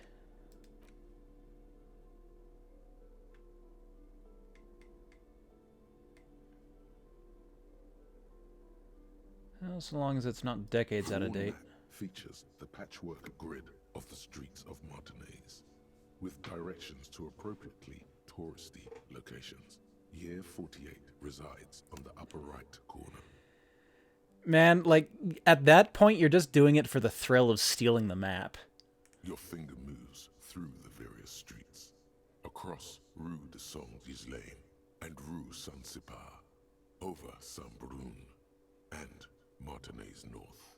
Well, so long as it's not decades out of date. Features the patchwork grid of the streets of Martinez, with directions to appropriately touristy locations. Year 48 resides on the upper right corner. Man, like, at that point, you're just doing it for the thrill of stealing the map. Your finger moves through the various streets, across Rue de Saint-Ghislain and Rue Saint-Sipar, over Saint-Brun and Martinez North.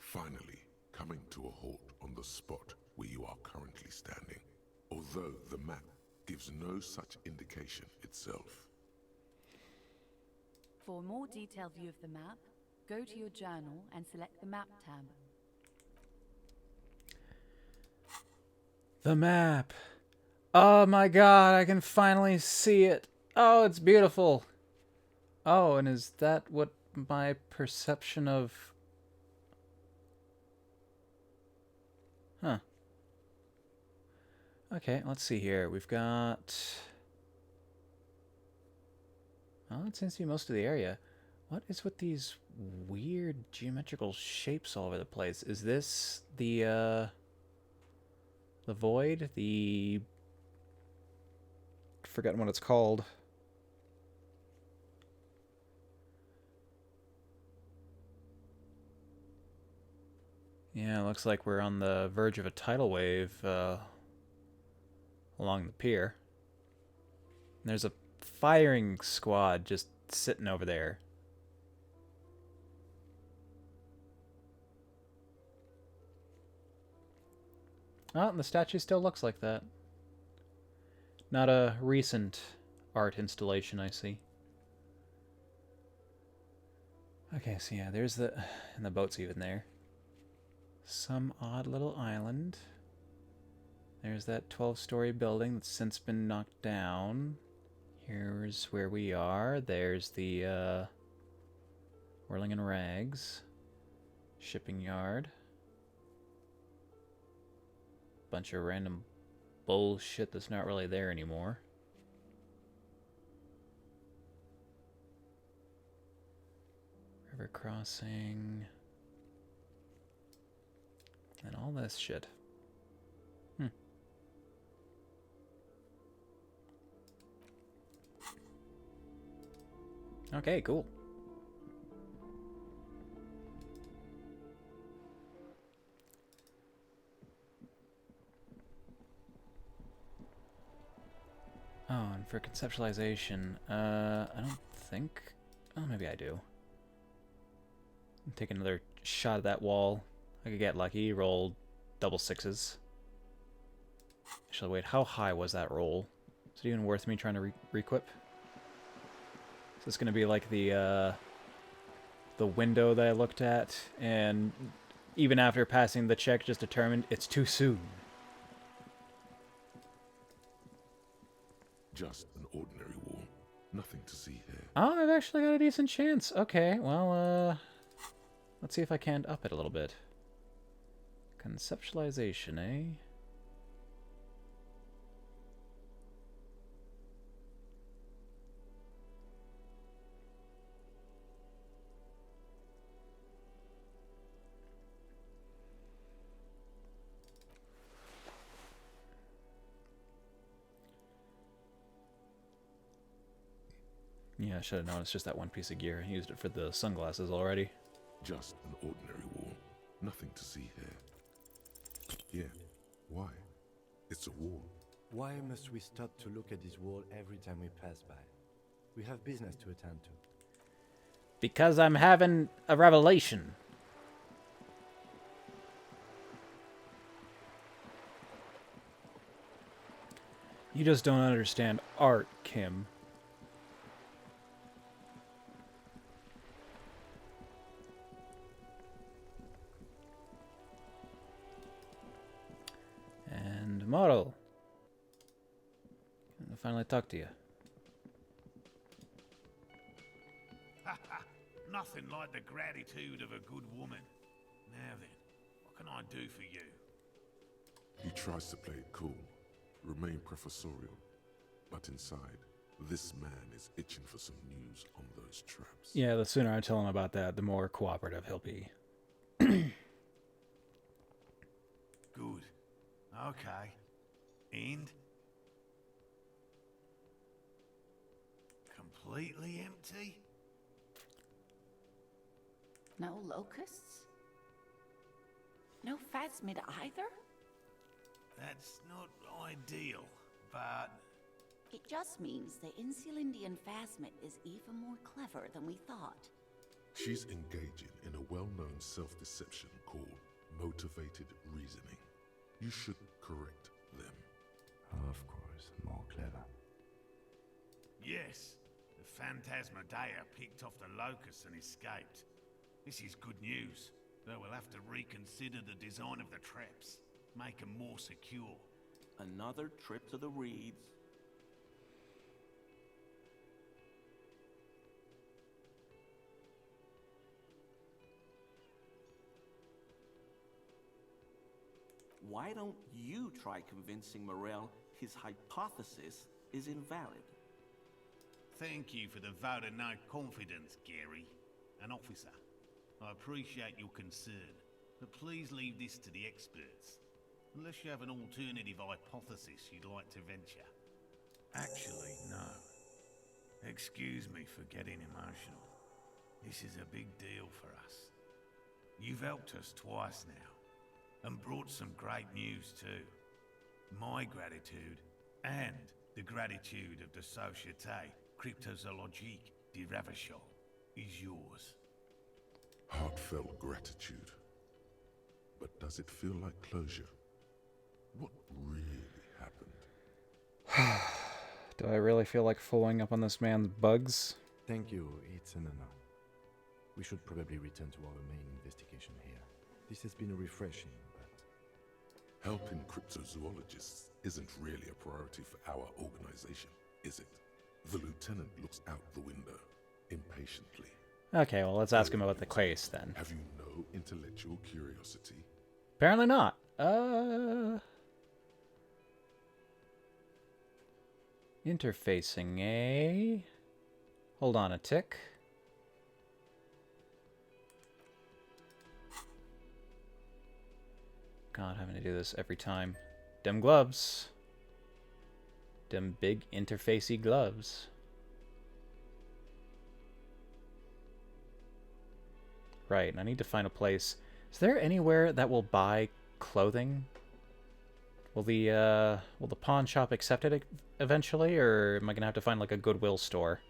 Finally, coming to a halt on the spot where you are currently standing, although the map gives no such indication itself. For a more detailed view of the map, go to your journal and select the map tab. The map. Oh my god, I can finally see it. Oh, it's beautiful. Oh, and is that what my perception of... Huh. Okay, let's see here. We've got... Oh, it seems to be most of the area. What is with these weird geometrical shapes all over the place? Is this the void? The... Forgotten what it's called. Yeah, it looks like we're on the verge of a tidal wave along the pier. And there's a firing squad just sitting over there. Oh, and the statue still looks like that. Not a recent art installation, I see. Okay, so yeah, there's the... And the boat's even there. Some odd little island. There's that 12-story building that's since been knocked down. Here's where we are. There's the Whirling Rags shipping yard. Bunch of random bullshit that's not really there anymore. River crossing. And all this shit. Okay, cool. Oh, and for conceptualization, I don't think Oh, maybe I do. Take another shot at that wall. I could get lucky, roll double sixes. Actually, wait, how high was that roll? Is it even worth me trying to re-equip? Is this going to be like the window that I looked at, and even after passing the check, just determined it's too soon? Just an ordinary wall. Nothing to see here. Oh, I've actually got a decent chance. Okay, well, let's see if I can't up it a little bit. Conceptualization, eh? Yeah, I should have known. It's just that one piece of gear. I used it for the sunglasses already. Just an ordinary wall. Nothing to see here. Yeah. Why? It's a wall. Why must we stop to look at this wall every time we pass by? We have business to attend to. Because I'm having a revelation. You just don't understand art, Kim. And model. I'll finally talk to you. Nothing like the gratitude of a good woman. Now then, what can I do for you? He tries to play it cool, remain professorial, but inside, this man is itching for some news on those traps. Yeah, the sooner I tell him about that, the more cooperative he'll be. Good. Okay. And? Completely empty? No locusts? No phasmid either? That's not ideal, but... It just means the Insulindian phasmid is even more clever than we thought. She's engaging in a well-known self-deception called motivated reasoning. You should correct them. Of course, more clever. Yes, the Phantasmadeia picked off the locusts and escaped. This is good news, though we'll have to reconsider the design of the traps. Make them more secure. Another trip to the reeds. Why don't you try convincing Morel his hypothesis is invalid? Thank you for the vote of no confidence, Gary. An officer. I appreciate your concern, but please leave this to the experts. Unless you have an alternative hypothesis you'd like to venture. Actually, no. Excuse me for getting emotional. This is a big deal for us. You've helped us twice now, and brought some great news too. My gratitude, and the gratitude of the Société Cryptozoologique de Ravachol, is yours. Heartfelt gratitude. But does it feel like closure? What really happened? Do I really feel like following up on this man's bugs? Thank you, it's an honor. We should probably return to our main investigation here. This has been refreshing, but... Helping cryptozoologists isn't really a priority for our organization, is it? The lieutenant looks out the window, impatiently. Okay, well, let's ask him about the case then. Have you no intellectual curiosity? Apparently not. Interfacing, eh? Hold on a tick. God, having to do this every time. Dem gloves. Dem big interfacey gloves. Right, and I need to find a place. Is there anywhere that will buy clothing? Will the pawn shop accept it eventually, or am I gonna have to find like a Goodwill store?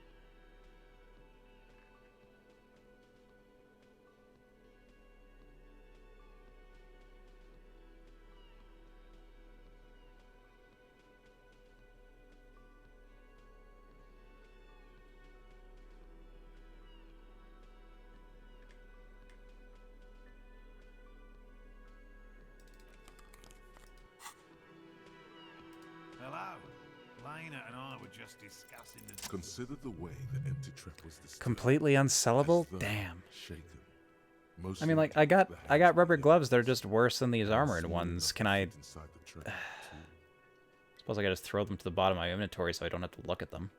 just discussing the... Consider the way the empty trap was disturbed. Completely unsellable? As though Damn. shaken. I mean, like, I got rubber gloves that are just worse than these armored ones. Can I... Suppose I gotta just throw them to the bottom of my inventory so I don't have to look at them.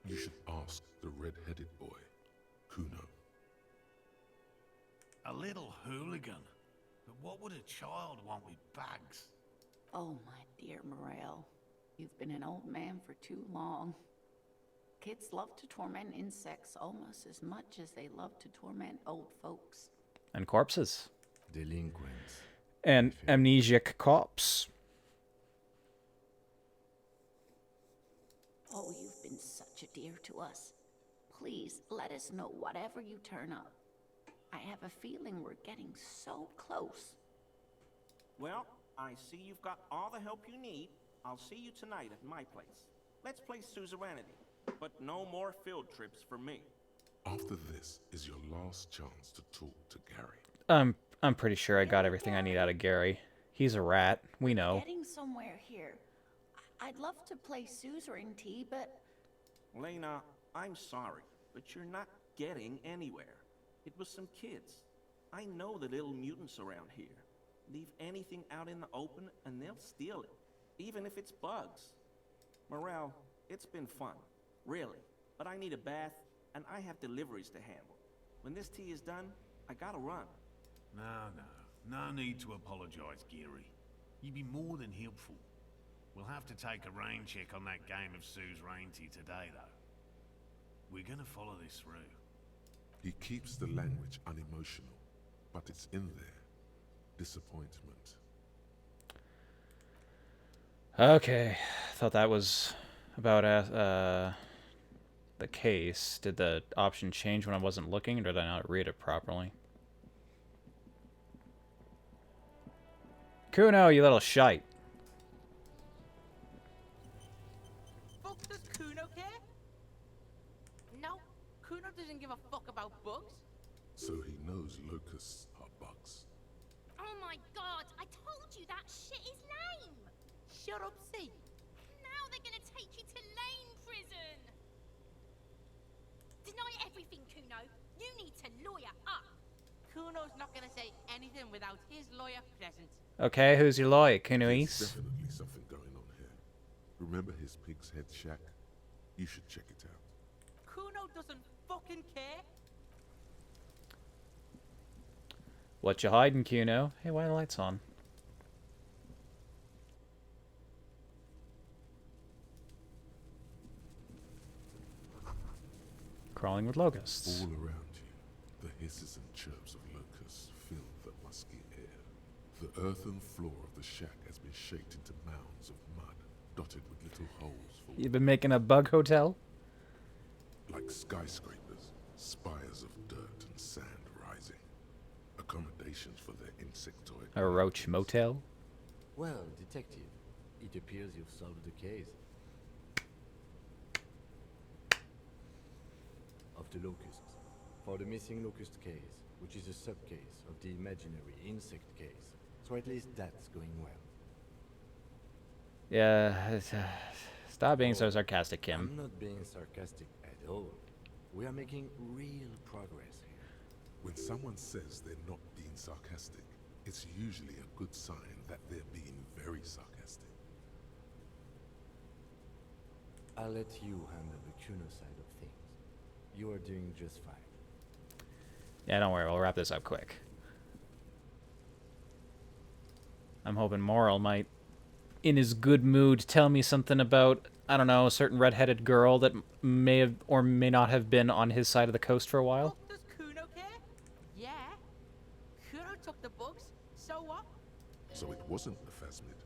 You should ask the red-headed boy, Kuno. A little hooligan. But what would a child want with bags? Oh, my dear Morel. You've been an old man for too long. Kids love to torment insects almost as much as they love to torment old folks. And corpses. Delinquents. And amnesiac cops. Oh, you've been such a dear to us. Please, let us know whatever you turn up. I have a feeling we're getting so close. Well, I see you've got all the help you need. I'll see you tonight at my place. Let's play suzerainty, but no more field trips for me. After this is your last chance to talk to Gary. I'm pretty sure I got everything I need out of Gary. He's a rat. We know. Getting somewhere here. I'd love to play suzerainty, but... Lena, I'm sorry, but you're not getting anywhere. It was some kids. I know the little mutants around here. Leave anything out in the open and they'll steal it, even if it's bugs. Morel, it's been fun, really, but I need a bath and I have deliveries to handle. When this tea is done, I gotta run. No need to apologize, Geary. You'd be more than helpful. We'll have to take a rain check on that game of suzerainty today, though. We're gonna follow this through. He keeps the language unemotional, but it's in there. Disappointment. Okay. Thought that was about the case. Did the option change when I wasn't looking, or did I not read it properly? Kuno, you little shite. Fuck, does Kuno care? No, Kuno doesn't give a fuck about bugs. So he knows locusts are bugs. Oh my god, I told you that shit is lame! Shut up, C. Now they're gonna take you to lane prison! Deny everything, Kuno. You need to lawyer up. Kuno's not gonna say anything without his lawyer present. Okay, who's your lawyer, There's Kunois? definitely something going on here. Remember his pig's head shack? You should check it out. Kuno doesn't fucking care. What you hiding, Kuno? Hey, why are the lights on? Crawling with locusts. All around you, the hisses and chirps of locusts fill the musky air. The earthen floor of the shack has been shaped into mounds of mud, dotted with little holes for You've been making a bug hotel? like skyscrapers, spires of dirt and sand rising. Accommodations for their insectoid. A roach motel? Well, detective, it appears you've solved the case. Of the locusts. For the missing locust case, which is a sub-case of the imaginary insect case. So at least that's going well. Yeah, stop being so sarcastic, Kim. I'm not being sarcastic at all. We are making real progress here. When someone says they're not being sarcastic, it's usually a good sign that they're being very sarcastic. I'll let you handle the Kuno side of things. You are doing just fine. Yeah, don't worry, we'll wrap this up quick. I'm hoping Moral might, in his good mood, tell me something about, I don't know, a certain red-headed girl that may have or may not have been on his side of the coast for a while. Does Kuno care? Yeah. Kuno took the bugs, so what? So it wasn't a phasmid.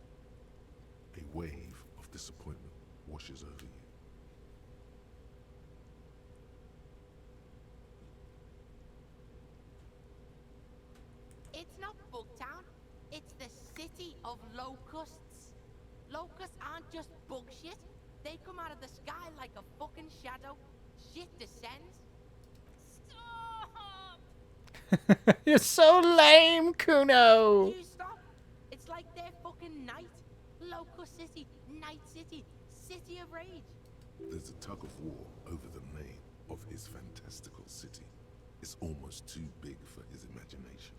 A wave of disappointment washes over you. It's not Bugtown. It's the city of locusts. Locusts aren't just bug shit. They come out of the sky like a fucking shadow. Shit descends. Stop! You're so lame, Kuno! You stop. It's like they're fucking night. Locust City, Night City, City of Rage. There's a tug of war over the name of his fantastical city. It's almost too big for his imagination.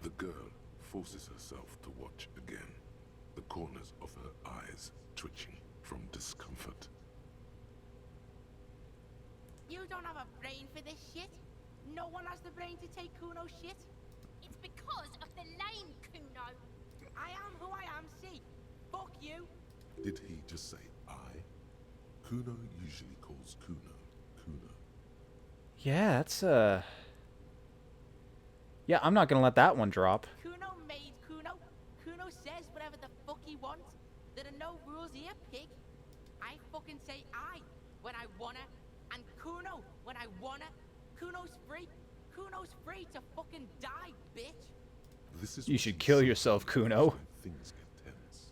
The girl forces herself to watch again, the corners of her eyes twitching from discomfort. You don't have a brain for this shit. No one has the brain to take Kuno's shit. It's because of the lame, Kuno. I am who I am, see? Fuck you. Did he just say I? Kuno usually calls Kuno, Kuno. Yeah, that's, Yeah, I'm not gonna let that one drop. Kuno made Kuno. Kuno says whatever the fuck he wants. There are no rules here, pig. I fucking say I when I wanna, and Kuno when I wanna. Kuno's free. Kuno's free to fucking die, bitch. This is You should kill yourself, Kuno. Things get tense.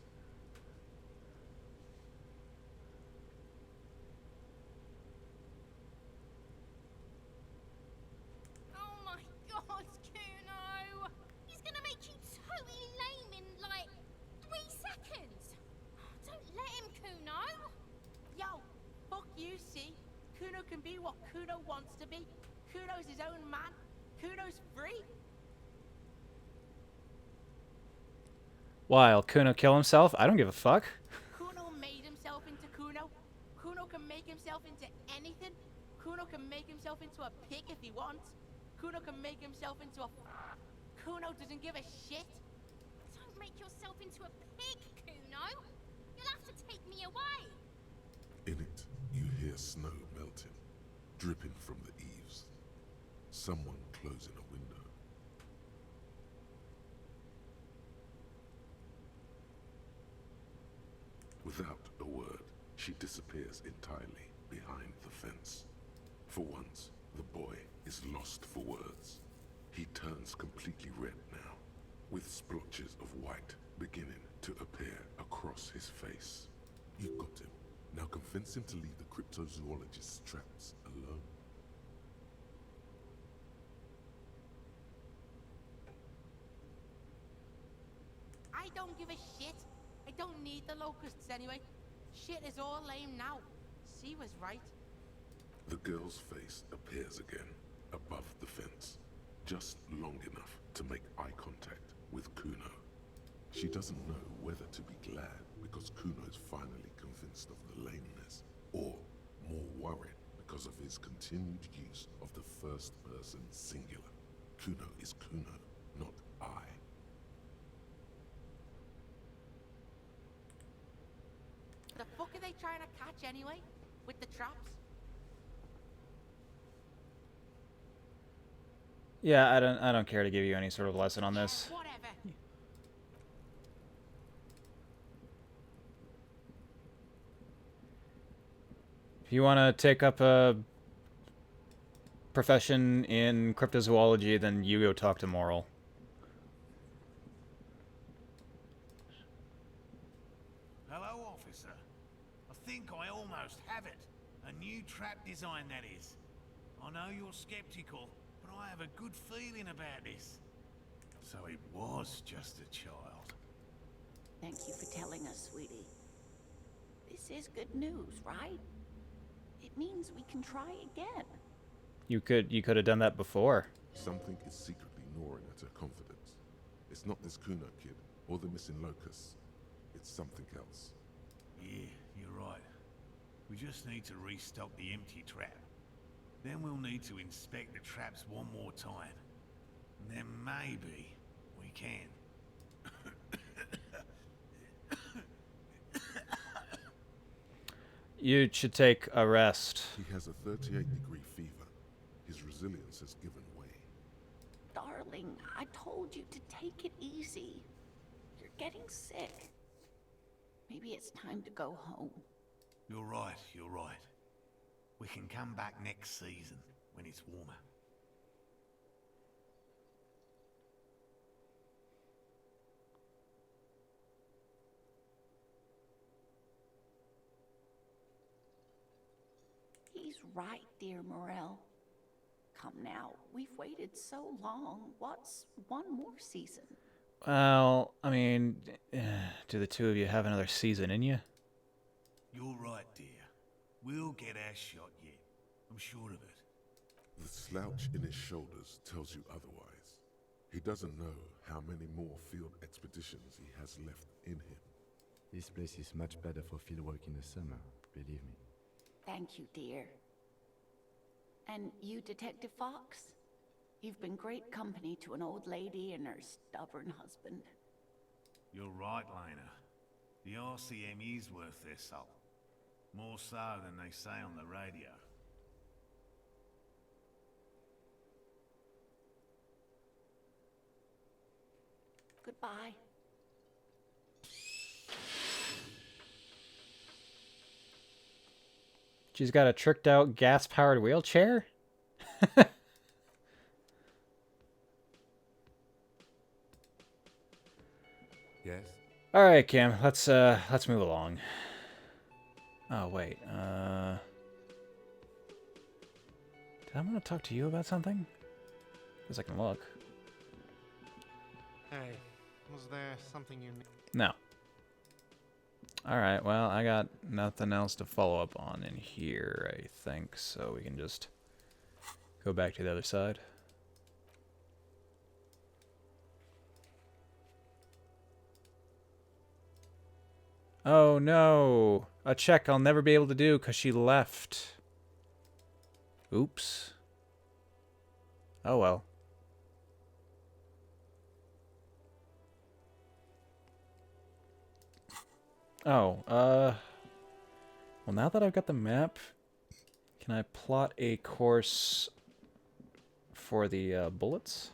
Oh my god, Kuno! He's gonna make you totally lame in like 3 seconds. Don't let him, Kuno. Yo, fuck you, see? Kuno can be what Kuno wants to be. Kuno's his own man. Kuno's free. Why'll Kuno kill himself? I don't give a fuck. Kuno made himself into Kuno. Kuno can make himself into anything. Kuno can make himself into a pig if he wants. Kuno can make himself into a... Kuno doesn't give a shit. Don't make yourself into a pig, Kuno. You'll have to take me away. In it, you hear snow melting, dripping from the eaves. Someone closing a window. Without a word, she disappears entirely behind the fence. For once, the boy is lost for words. He turns completely red now, with splotches of white beginning to appear across his face. You got him. Now convince him to leave the cryptozoologist's traps alone. I don't give a shit. I don't need the locusts anyway. Shit is all lame now. C was right. The girl's face appears again, above the fence, just long enough to make eye contact with Kuno. She doesn't know whether to be glad because Kuno is finally convinced of the lameness, or more worried because of his continued use of the first person singular. Kuno is Kuno, not I. The fuck are they trying to catch anyway? With the traps? Yeah, I don't care to give you any sort of lesson on this. Whatever. If you want to take up a profession in cryptozoology, then you go talk to Moral. Hello, officer. I think I almost have it. A new trap design, that is. I know you're skeptical, but I have a good feeling about this. So it was just a child. Thank you for telling us, sweetie. This is good news, right? It means we can try again. You could have done that before. Something is secretly gnawing at her confidence. It's not this Kuno kid, or the missing locusts. It's something else. Yeah, you're right. We just need to restock the empty trap. Then we'll need to inspect the traps one more time. And then maybe we can. You should take a rest. He has a 38-degree fever. His resilience has given way. Darling, I told you to take it easy. You're getting sick. Maybe it's time to go home. You're right, you're right. We can come back next season, when it's warmer. He's right, dear Morel. Come now, we've waited so long. What's one more season? Well, I mean, do the two of you have another season in you? You're right, dear. We'll get our shot yet. I'm sure of it. The slouch in his shoulders tells you otherwise. He doesn't know how many more field expeditions he has left in him. This place is much better for fieldwork in the summer, believe me. Thank you, dear. And you, Detective Fox? You've been great company to an old lady and her stubborn husband. You're right, Lena. The RCM is worth their salt. More so than they say on the radio. Goodbye. She's got a tricked out gas-powered wheelchair? Yes? Alright, Cam, let's move along. Oh, wait, did I want to talk to you about something? Because I can look. Hey, was there something you need? No. Alright, well, I got nothing else to follow up on in here, I think, so we can just go back to the other side. Oh no! A check I'll never be able to do because she left. Oops. Oh well. Oh, well, now that I've got the map, can I plot a course for the bullets?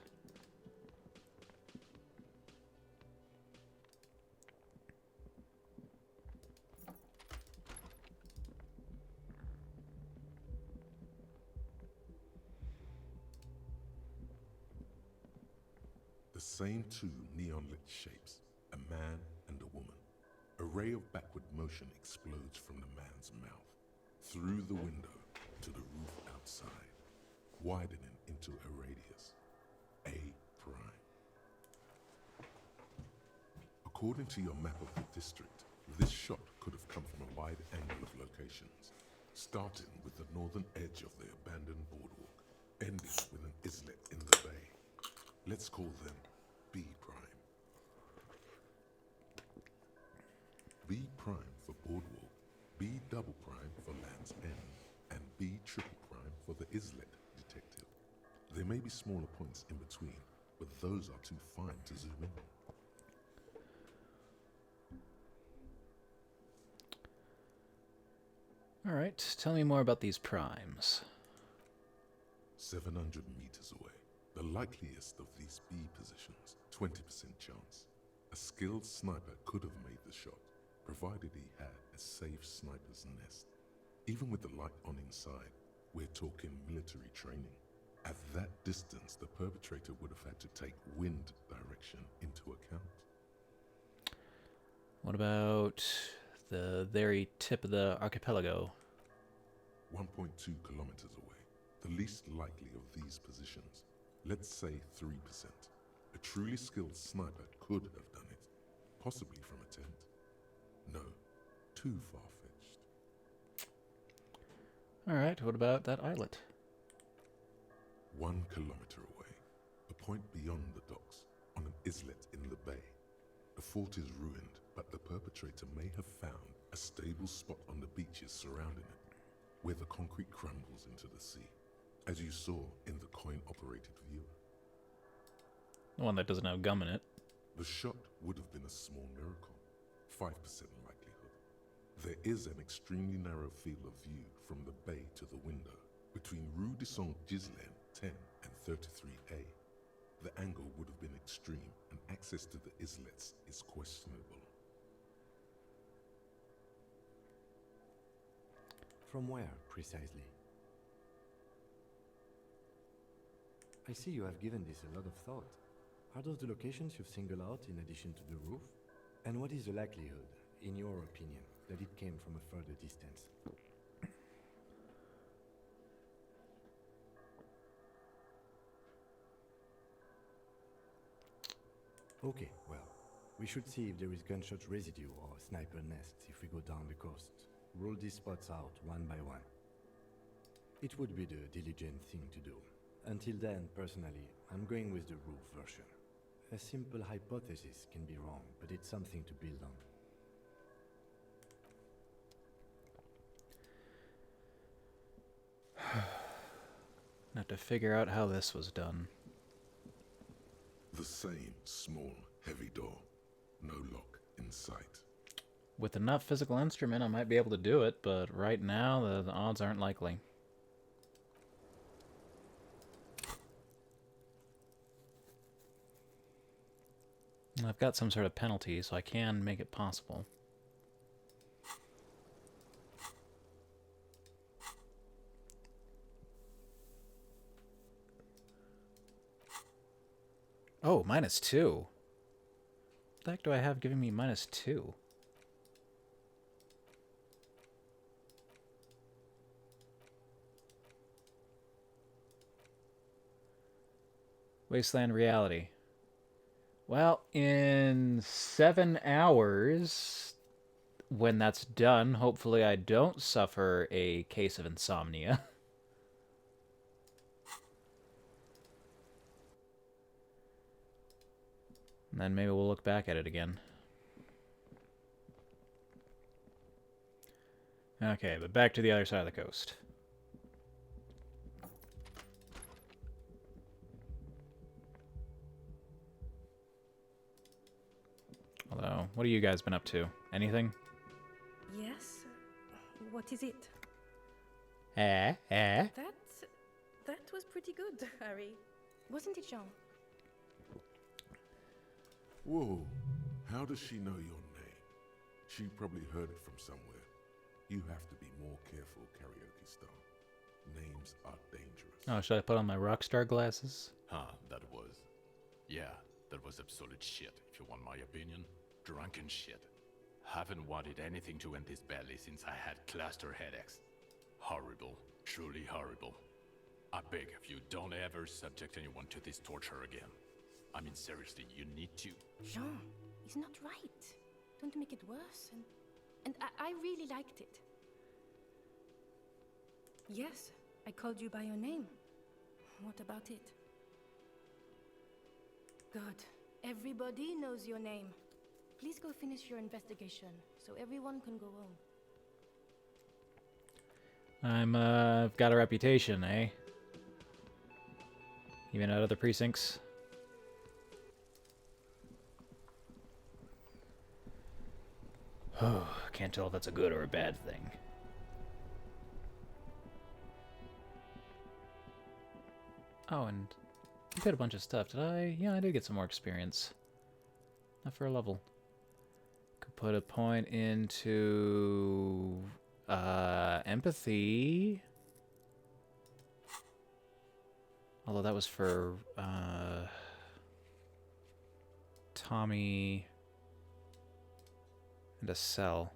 The same two neon-lit shapes, a man and a woman. A ray of backward motion explodes from the man's mouth, through the window to the roof outside, widening into a radius. A prime. According to your map of the district, this shot could have come from a wide angle of locations, starting with the northern edge of the abandoned boardwalk, ending with an islet in the bay. Let's call them B prime. B prime for boardwalk, B double prime for Land's End, and B triple prime for the islet detective. There may be smaller points in between, but those are too fine to zoom in. Alright, tell me more about these primes. 700 meters away. The likeliest of these B positions, 20% chance. A skilled sniper could have made the shot, provided he had a safe sniper's nest. Even with the light on inside, we're talking military training. At that distance, the perpetrator would have had to take wind direction into account. What about the very tip of the archipelago? 1.2 kilometers away. The least likely of these positions. Let's say 3%. A truly skilled sniper could have done it, possibly from a tent. No, too far-fetched. Alright, what about that islet? 1 kilometer away, a point beyond the docks, on an islet in the bay. The fort is ruined, but the perpetrator may have found a stable spot on the beaches surrounding it, where the concrete crumbles into the sea, as you saw in the coin-operated viewer. The one that doesn't have gum in it. The shot would have been a small miracle, 5% likelihood. There is an extremely narrow field of view from the bay to the window, between Rue de Saint-Ghislain 10 and 33A. The angle would have been extreme, and access to the islets is questionable. From where, precisely? I see you have given this a lot of thought. Are those the locations you've singled out in addition to the roof? And what is the likelihood, in your opinion, that it came from a further distance? Okay, well, we should see if there is gunshot residue or sniper nests if we go down the coast. Roll these spots out one by one. It would be the diligent thing to do. Until then, personally, I'm going with the roof version. A simple hypothesis can be wrong, but it's something to build on. Have to figure out how this was done. The same small, heavy door. No lock in sight. With enough physical instrument, I might be able to do it, but right now, the odds aren't likely. I've got some sort of penalty, so I can make it possible. Oh, -2. What the heck do I have giving me -2? Wasteland Reality. Well, in 7 hours, when that's done, hopefully I don't suffer a case of insomnia. And then maybe we'll look back at it again. Okay, but back to the other side of the coast. Although, what have you guys been up to? Anything? Yes? What is it? Eh? That was pretty good, Harry. Wasn't it, Jean? Whoa, how does she know your name? She probably heard it from somewhere. You have to be more careful, karaoke star. Names are dangerous. Oh, should I put on my rockstar glasses? Yeah, that was absolute shit, if you want my opinion. Drunken shit. Haven't wanted anything to end this badly since I had cluster headaches. Horrible. Truly horrible. I beg of you, don't ever subject anyone to this torture again. I mean, seriously, you need to. Jean, it's not right. Don't make it worse. And I really liked it. Yes, I called you by your name. What about it? Good. Everybody knows your name. Please go finish your investigation, so everyone can go home. I've got a reputation, eh? Even at other precincts. Oh, can't tell if that's a good or a bad thing. Oh, and I did a bunch of stuff. Did I? Yeah, I did get some more experience. Not for a level. Could put a point into empathy. Although that was for Tommy and a cell.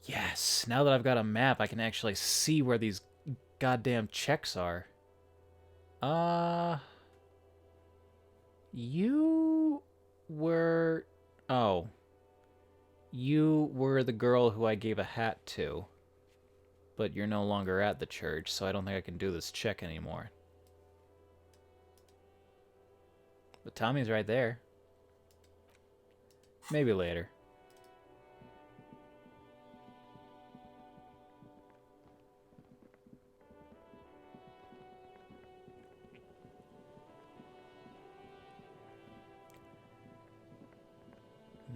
Yes, now that I've got a map, I can actually see where these goddamn checks are. You were... Oh. You were the girl who I gave a hat to. But you're no longer at the church, so I don't think I can do this check anymore. But Tommy's right there. Maybe later.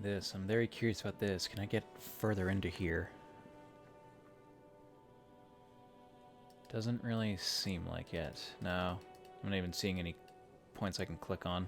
This, I'm very curious about this. Can I get further into here? Doesn't really seem like it. No, I'm not even seeing any points I can click on.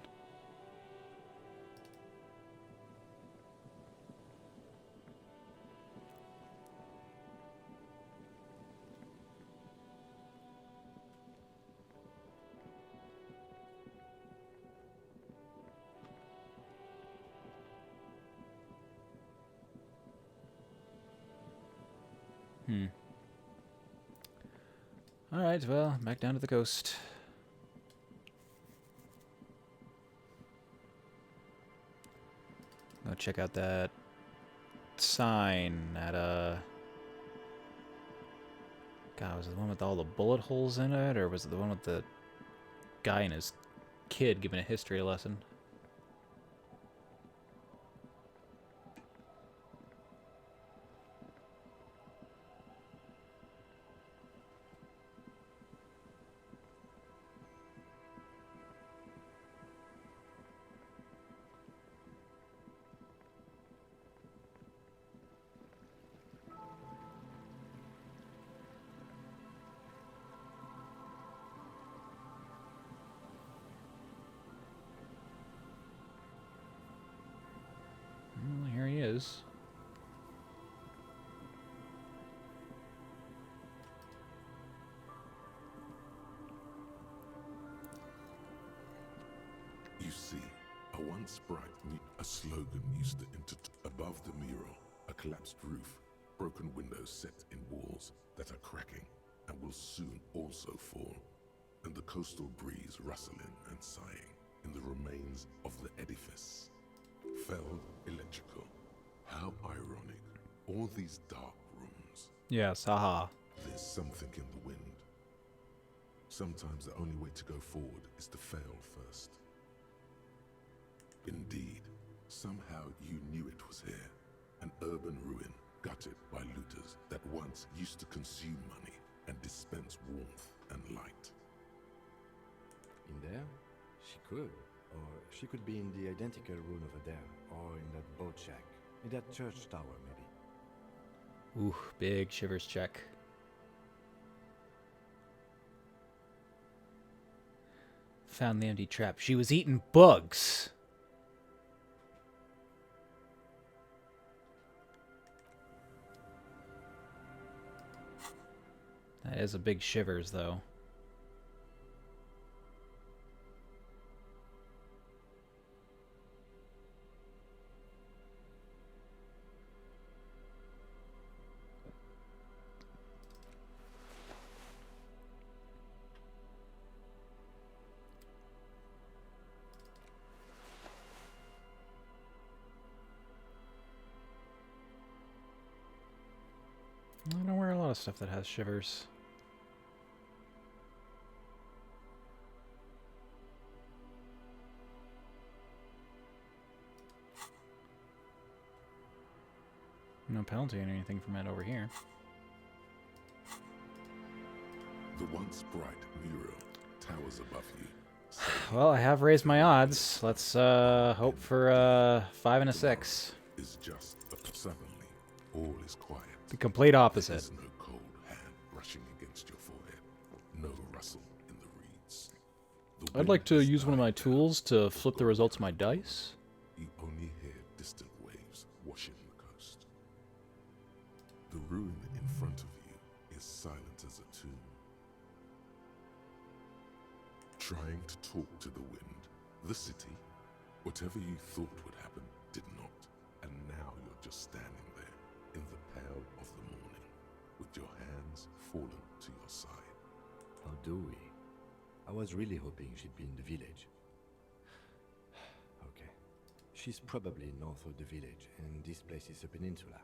Alright, well, back down to the coast. check out that sign at God, was it the one with all the bullet holes in it, or was it the one with the guy and his kid giving a history lesson? Well, here he is. You see, a once bright, a slogan used to above the mural, a collapsed roof, broken windows set in walls that are cracking and will soon also fall, and the coastal breeze rustling and sighing in the remains of the edifice. Fell electrical. How ironic. All these dark rooms. Yes, haha. There's something in the wind. Sometimes the only way to go forward is to fail first. Indeed, somehow you knew it was here. An urban ruin gutted by looters that once used to consume money and dispense warmth and light. In there? She could. Or she could be in the identical room over there, or in that boat shack, in that church tower, maybe. Ooh, big shivers check. Found the empty trap. She was eating bugs. That is a big shivers, though. I don't wear a lot of stuff that has shivers. No penalty or anything from it over here. The once bright mural towers above you. Well, I have raised my odds. Let's hope for a 5 and a 6. Is just suddenly all is quiet. The complete opposite. There is no cold hand brushing against your forehead. No rustle in the reeds. I'd like to use one of my tools to flip the results of my dice. You only hear distant waves washing the coast. The ruin in front of you is silent as a tomb. Trying to talk to the wind, the city, whatever you thought would happen did not. And now you're just standing there in the pale of the morning with your hands fallen to your side. How do we? I was really hoping she'd be in the village. Okay. She's probably north of the village, and this place is a peninsula.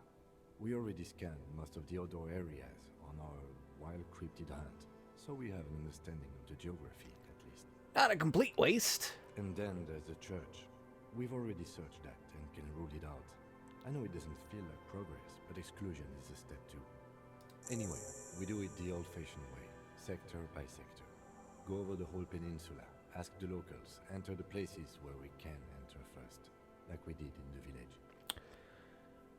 We already scanned most of the outdoor areas on our wild cryptid hunt, so we have an understanding of the geography, at least. Not a complete waste. And then there's the church. We've already searched that and can rule it out. I know it doesn't feel like progress, but exclusion is a step too. Anyway, we do it the old-fashioned way, sector by sector. Go over the whole peninsula, ask the locals, enter the places where we can enter first, like we did in the village.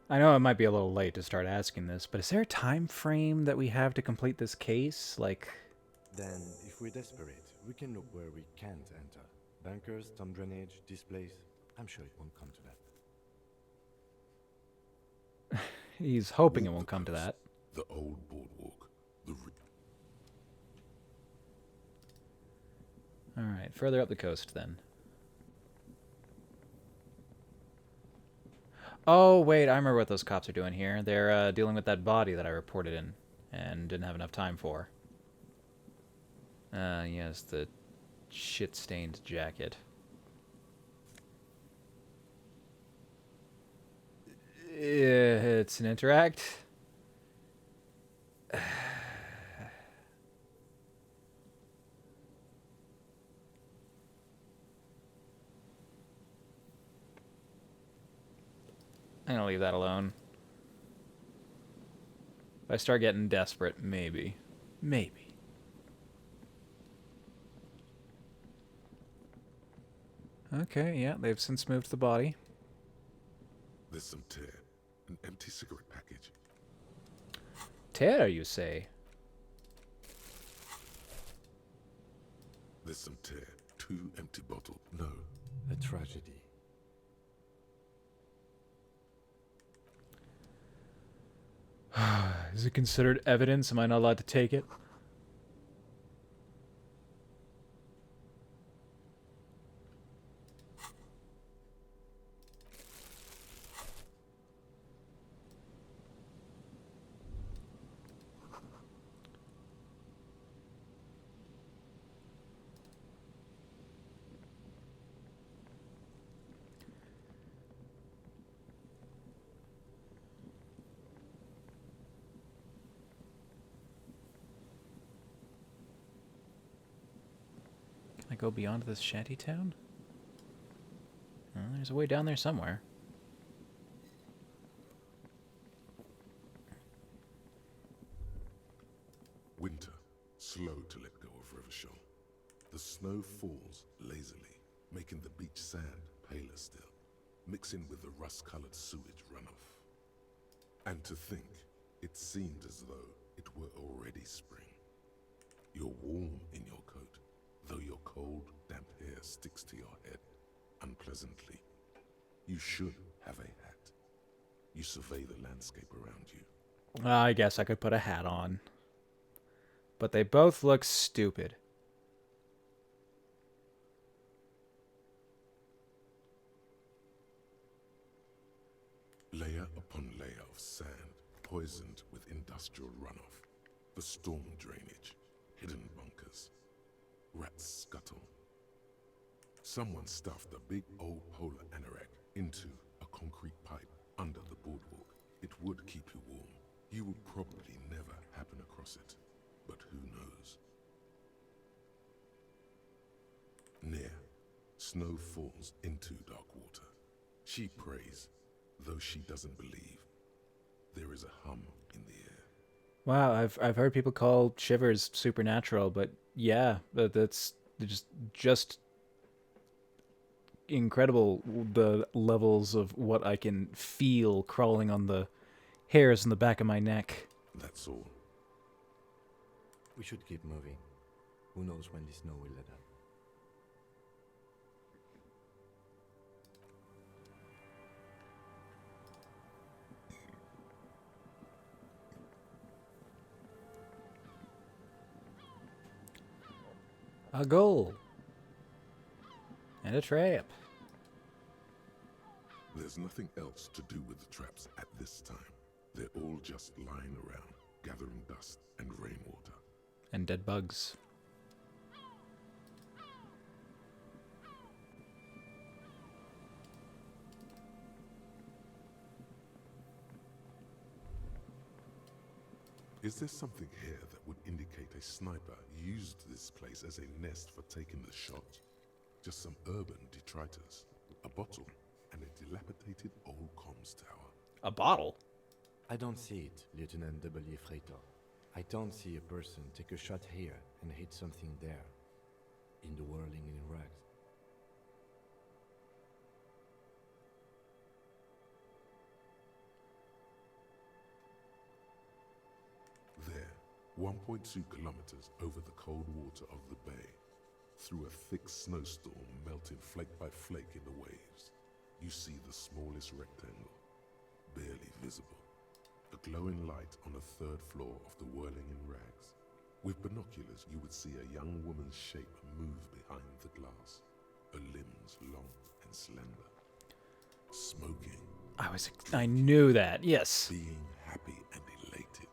I know it might be a little late to start asking this, but is there a time frame that we have to complete this case? Like... Then, if we're desperate, we can look where we can't enter. Bunkers, storm drainage, this place. I'm sure it won't come to that. He's hoping it won't come to that. The old boardwalk. Alright, further up the coast then. Oh, wait, I remember what those cops are doing here. They're dealing with that body that I reported in and didn't have enough time for. Yes, the shit-stained jacket. it's an interact. I'm gonna leave that alone. If I start getting desperate, maybe. Maybe. Okay, yeah, they've since moved the body. There's some tear. An empty cigarette package. Tear, you say? There's some tear. 2 empty bottles. No. A tragedy. Is it considered evidence? Am I not allowed to take it? Can I go beyond this shanty town? Well, there's a way down there somewhere. Winter, slow to let go of Rivershore. The snow falls lazily, making the beach sand paler still, mixing with the rust-colored sewage runoff. And to think, it seemed as though it were already spring. You're warm in your coat, though your cold, damp hair sticks to your head unpleasantly. You should have a hat. You survey the landscape around you. I guess I could put a hat on. But they both look stupid. Layer upon layer of sand, poisoned with industrial runoff, the storm drainage, hidden bunkers, rats scuttle. Someone stuffed a big old polar anorak into a concrete pipe under the boardwalk. It would keep you warm. You would probably never happen across it, but who knows? Near, snow falls into dark water. She prays, though she doesn't believe. There is a hum in the air. Wow, I've heard people call shivers supernatural, but yeah, that's just incredible, the levels of what I can feel crawling on the hairs in the back of my neck. That's all. We should keep moving. Who knows when the snow will let up. A goal. And a trap. There's nothing else to do with the traps at this time. They're all just lying around, gathering dust and rainwater. And dead bugs. Is there something here that would indicate a sniper used this place as a nest for taking the shot? Just some urban detritus, a bottle, and a dilapidated old comms tower. A bottle? I don't see it, Lieutenant W. Freighter. I don't see a person take a shot here and hit something there, in the whirling in rags. There, 1.2 kilometers over the cold water of the bay, through a thick snowstorm melting flake by flake in the waves, you see the smallest rectangle, barely visible. A glowing light on the third floor of the whirling in rags. With binoculars, you would see a young woman's shape move behind the glass, her limbs long and slender. Smoking. I knew that, yes. Being happy and elated.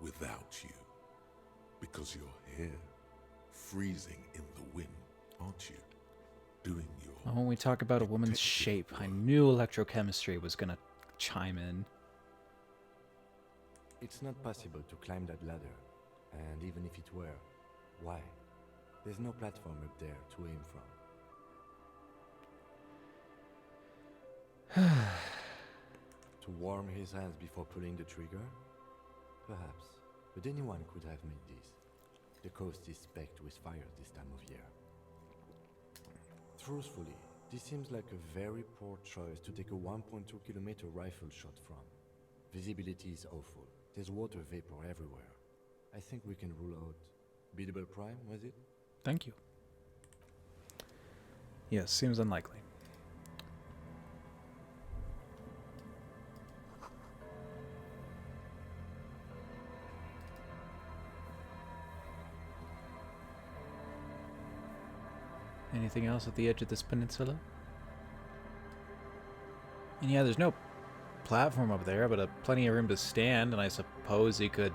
Without you. Because you're here, freezing in the wind, aren't you? Doing your... When we talk about a woman's shape, I knew electrochemistry was gonna chime in. It's not possible to climb that ladder. And even if it were, why? There's no platform up there to aim from. To warm his hands before pulling the trigger? Perhaps. But anyone could have made this. The coast is specked with fire this time of year. Truthfully, this seems like a very poor choice to take a 1.2-kilometer rifle shot from. Visibility is awful. There's water vapor everywhere. I think we can rule out Biddable Prime, was it? Thank you. Yes, seems unlikely. Anything else at the edge of this peninsula? And yeah, there's no platform up there, but plenty of room to stand, and I suppose you could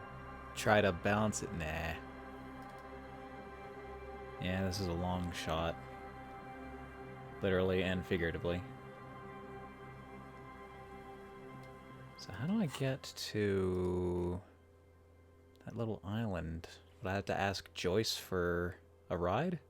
try to balance it. Nah. Yeah, this is a long shot. Literally and figuratively. So how do I get to that little island? Would I have to ask Joyce for a ride?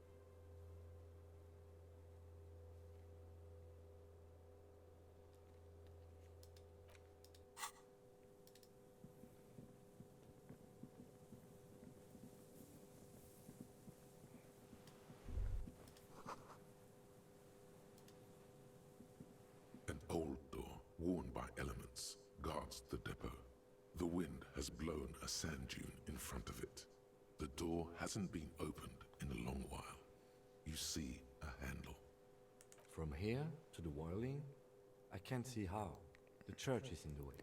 An old door, worn by elements, guards the depot. The wind has blown a sand dune in front of it. The door hasn't been opened in a long while. You see a handle. From here to the whirling, I can't see how. The church is in the way.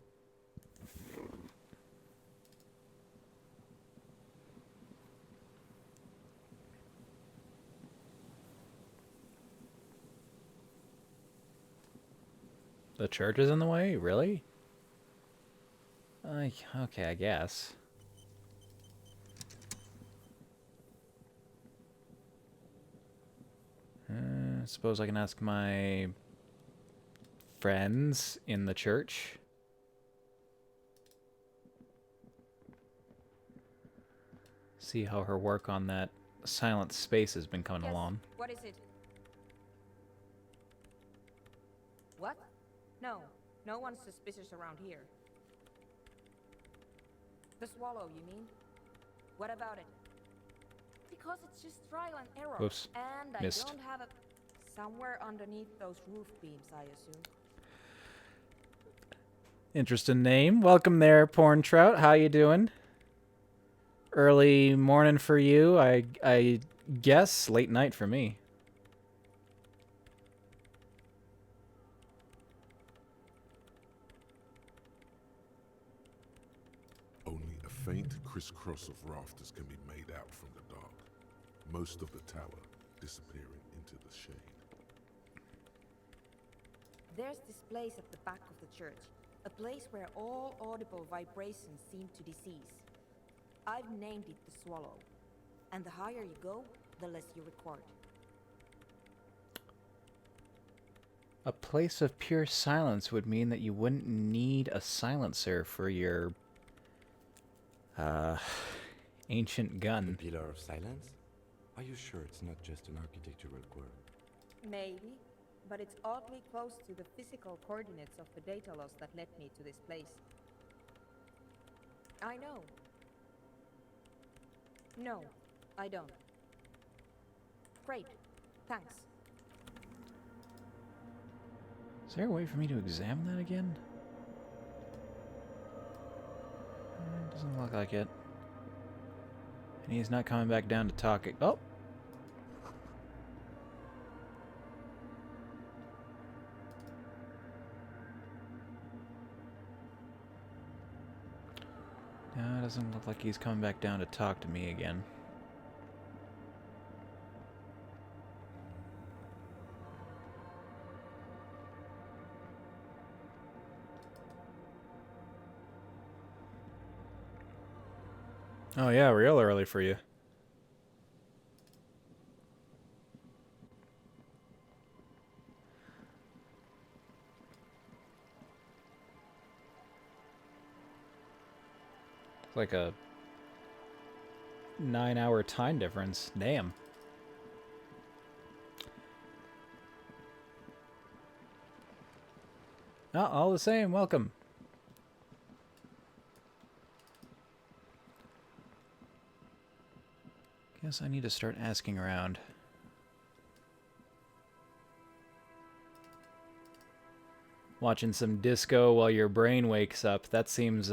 The church is in the way? Really? Okay, I guess. Suppose I can ask my friends in the church. See how her work on that silent space has been coming along. What is it? What? No, no one's suspicious around here. The swallow, you mean? What about it? Because it's just trial and error. Oops. And I Missed. don't have a... Somewhere underneath those roof beams, I assume. Interesting name. Welcome there, Porn Trout. How you doing? Early morning for you, I guess. Late night for me. Only a faint crisscross of rafters can be made out from the dark. Most of the tower disappearing into the shade. There's this place at the back of the church. A place where all audible vibrations seem to decease. I've named it the Swallow. And the higher you go, the less you record. A place of pure silence would mean that you wouldn't need a silencer for your ancient gun. The Pillar of Silence? Are you sure it's not just an architectural quirk? Maybe, but it's oddly close to the physical coordinates of the data loss that led me to this place. I know. No, I don't. Great, thanks. Is there a way for me to examine that again? Doesn't look like it. And he's not coming back down to talk. Oh! No, it doesn't look like he's coming back down to talk to me again. Oh yeah, real early for you. Like a 9-hour time difference. Damn. Oh, all the same, welcome. Guess I need to start asking around. Watching some disco while your brain wakes up. That seems,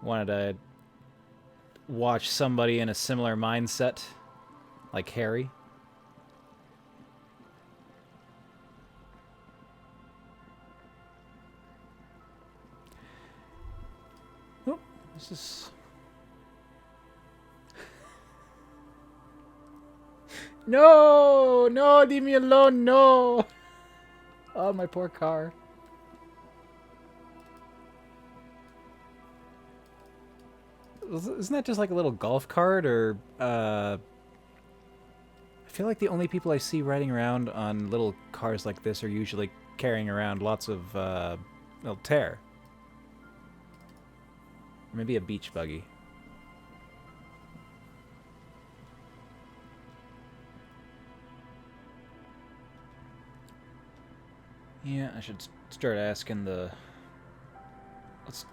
wanted to watch somebody in a similar mindset, like Harry. Oh, this is... No! No, leave me alone, no! Oh, my poor car. Isn't that just like a little golf cart, or, I feel like the only people I see riding around on little cars like this are usually carrying around lots of, well, tear. Maybe a beach buggy. Yeah, I should start asking the...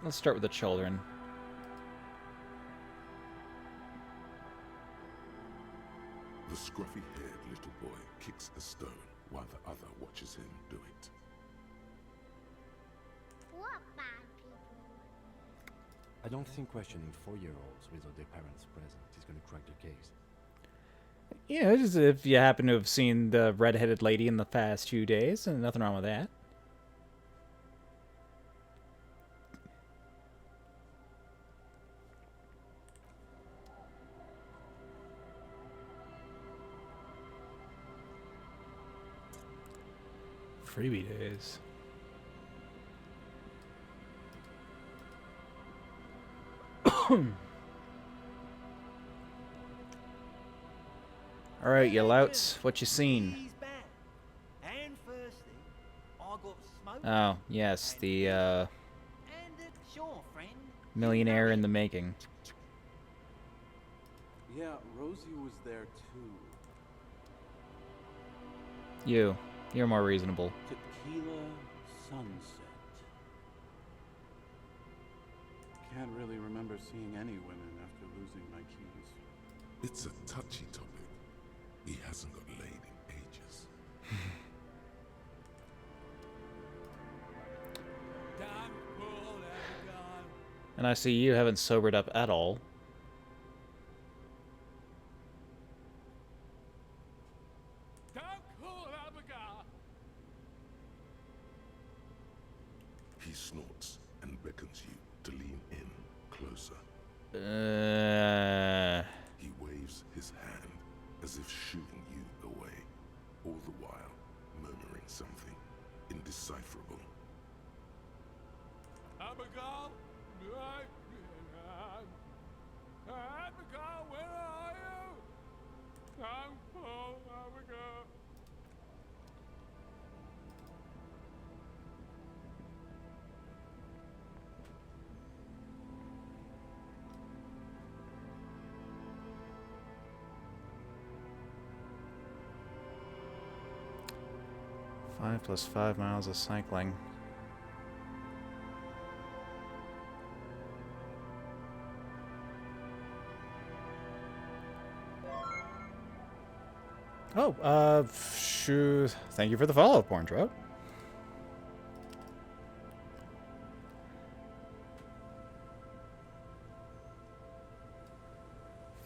Let's start with the children. The scruffy-haired little boy kicks a stone while the other watches him do it. What bad people? I don't think questioning 4-year-olds without their parents present is going to crack the case. Yeah, just if you happen to have seen the red-headed lady in the past few days, and nothing wrong with that. Freebie days. Alright, you louts, what you seen? Oh, yes, the, millionaire in the making. Yeah, Rosie was there too. You're more reasonable. Tequila sunset. Can't really remember seeing any women after losing my keys. It's a touchy topic. He hasn't got laid in ages. And I see you haven't sobered up at all. He snorts and beckons you to lean in closer. He waves his hand as if shooing you away, all the while murmuring something indecipherable. Abigail? Abigail, where are you? I'm Paul, Abigail. +5 miles of cycling. Oh, thank you for the follow-up, Orange Road.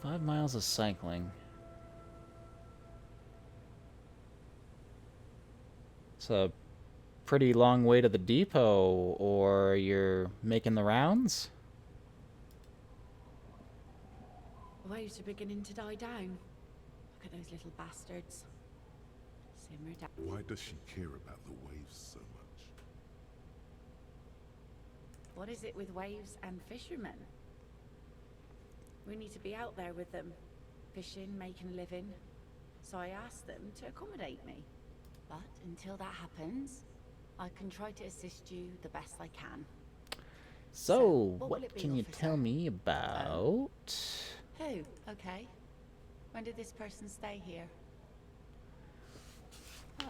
Five miles of cycling. It's a pretty long way to the depot, or you're making the rounds? The waves are beginning to die down. Look at those little bastards. Simmer down. Why does she care about the waves so much? What is it with waves and fishermen? We need to be out there with them, fishing, making a living. So I asked them to accommodate me. But until that happens, I can try to assist you the best I can. So, what what will it be, can you officer? tell me about... Who? Okay. When did this person stay here? Oh.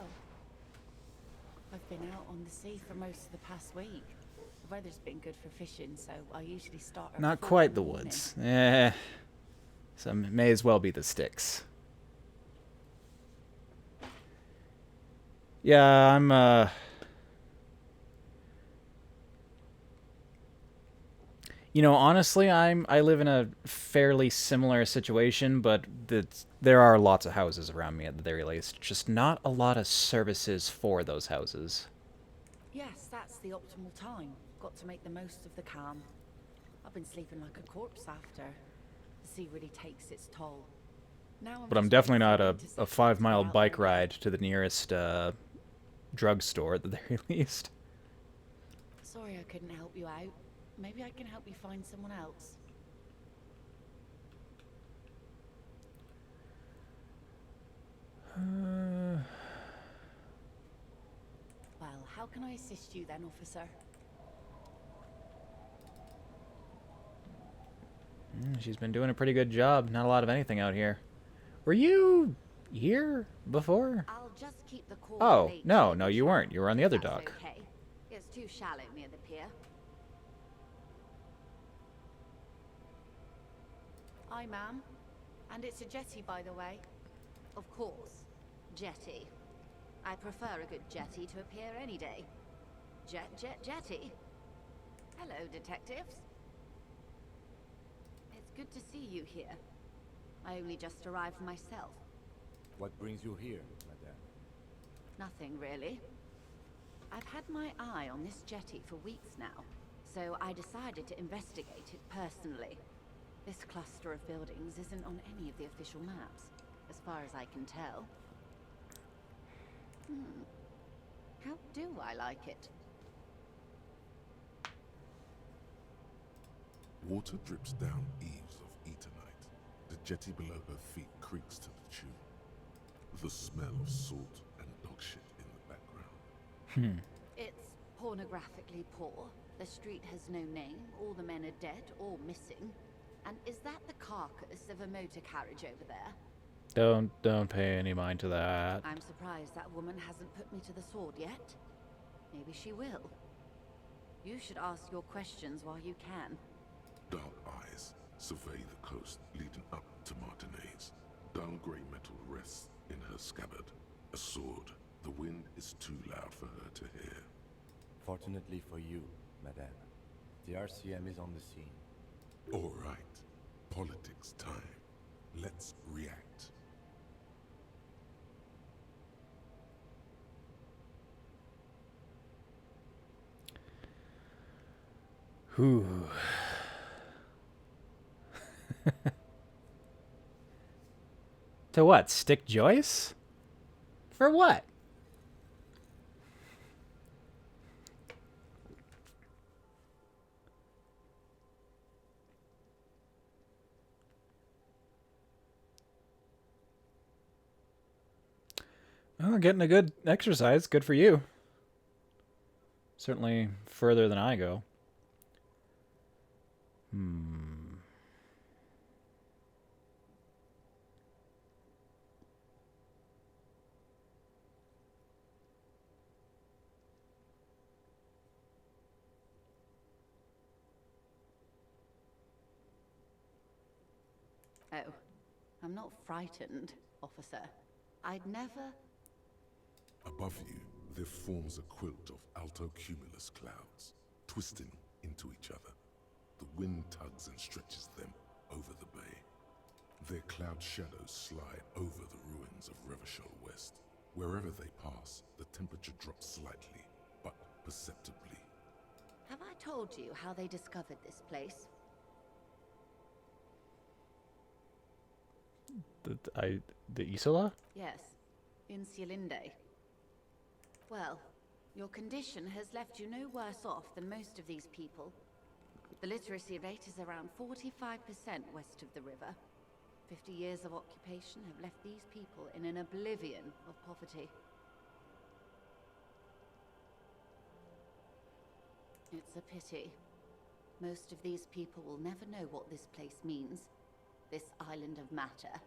I've been out on the sea for most of the past week. The weather's been good for fishing, so I usually start at Not 4 quite in the morning. woods. So it may as well be the sticks. Yeah, I'm, You know, honestly, I live in a fairly similar situation, but there are lots of houses around me at the very least. Just not a lot of services for those houses. Yes, that's the optimal time. Got to make the most of the calm. I've been sleeping like a corpse after. The sea really takes its toll. Now But I'm just definitely waiting not for a wind to settle to 5-mile get out bike there again. ride to the nearest drugstore at the very least. Sorry I couldn't help you out. Maybe I can help you find someone else. Well, how can I assist you then, officer? She's been doing a pretty good job. Not a lot of anything out here. Were you here before? I'll just keep the call Oh, late no, to no, the you weren't. You were on the if other that's dock. Okay. It's too shallow near the pier. Aye, ma'am. And it's a jetty, by the way. Of course. Jetty. I prefer a good jetty to a pier any day. Jetty. Hello, detectives. It's good to see you here. I only just arrived myself. What brings you here, madame? Nothing, really. I've had my eye on this jetty for weeks now, so I decided to investigate it personally. This cluster of buildings isn't on any of the official maps, as far as I can tell. How do I like it? Water drips down eaves of Eternite. The jetty below her feet creaks to the tune. The smell of salt and dog shit in the background. It's pornographically poor. The street has no name. All the men are dead or missing. And is that the carcass of a motor carriage over there? Don't pay any mind to that. I'm surprised that woman hasn't put me to the sword yet. Maybe she will. You should ask your questions while you can. Dark eyes survey the coast leading up to Martinez. Dull grey metal rests in her scabbard. A sword. The wind is too loud for her to hear. Fortunately for you, madame, the RCM is on the scene. All right. Politics time. Let's react. Whew. To what? Stick Joyce? For what? Oh, getting a good exercise. Good for you. Certainly further than I go. Oh, I'm not frightened, officer. I'd never... Above you, there forms a quilt of altocumulus clouds, twisting into each other. The wind tugs and stretches them over the bay. Their cloud shadows slide over the ruins of Revachol West. Wherever they pass, the temperature drops slightly, but perceptibly. Have I told you how they discovered this place? The Isola? Yes, in Cielinde. Well, your condition has left you no worse off than most of these people. The literacy rate is around 45% west of the river. 50 years of occupation have left these people in an oblivion of poverty. It's a pity. Most of these people will never know what this place means, this island of matter,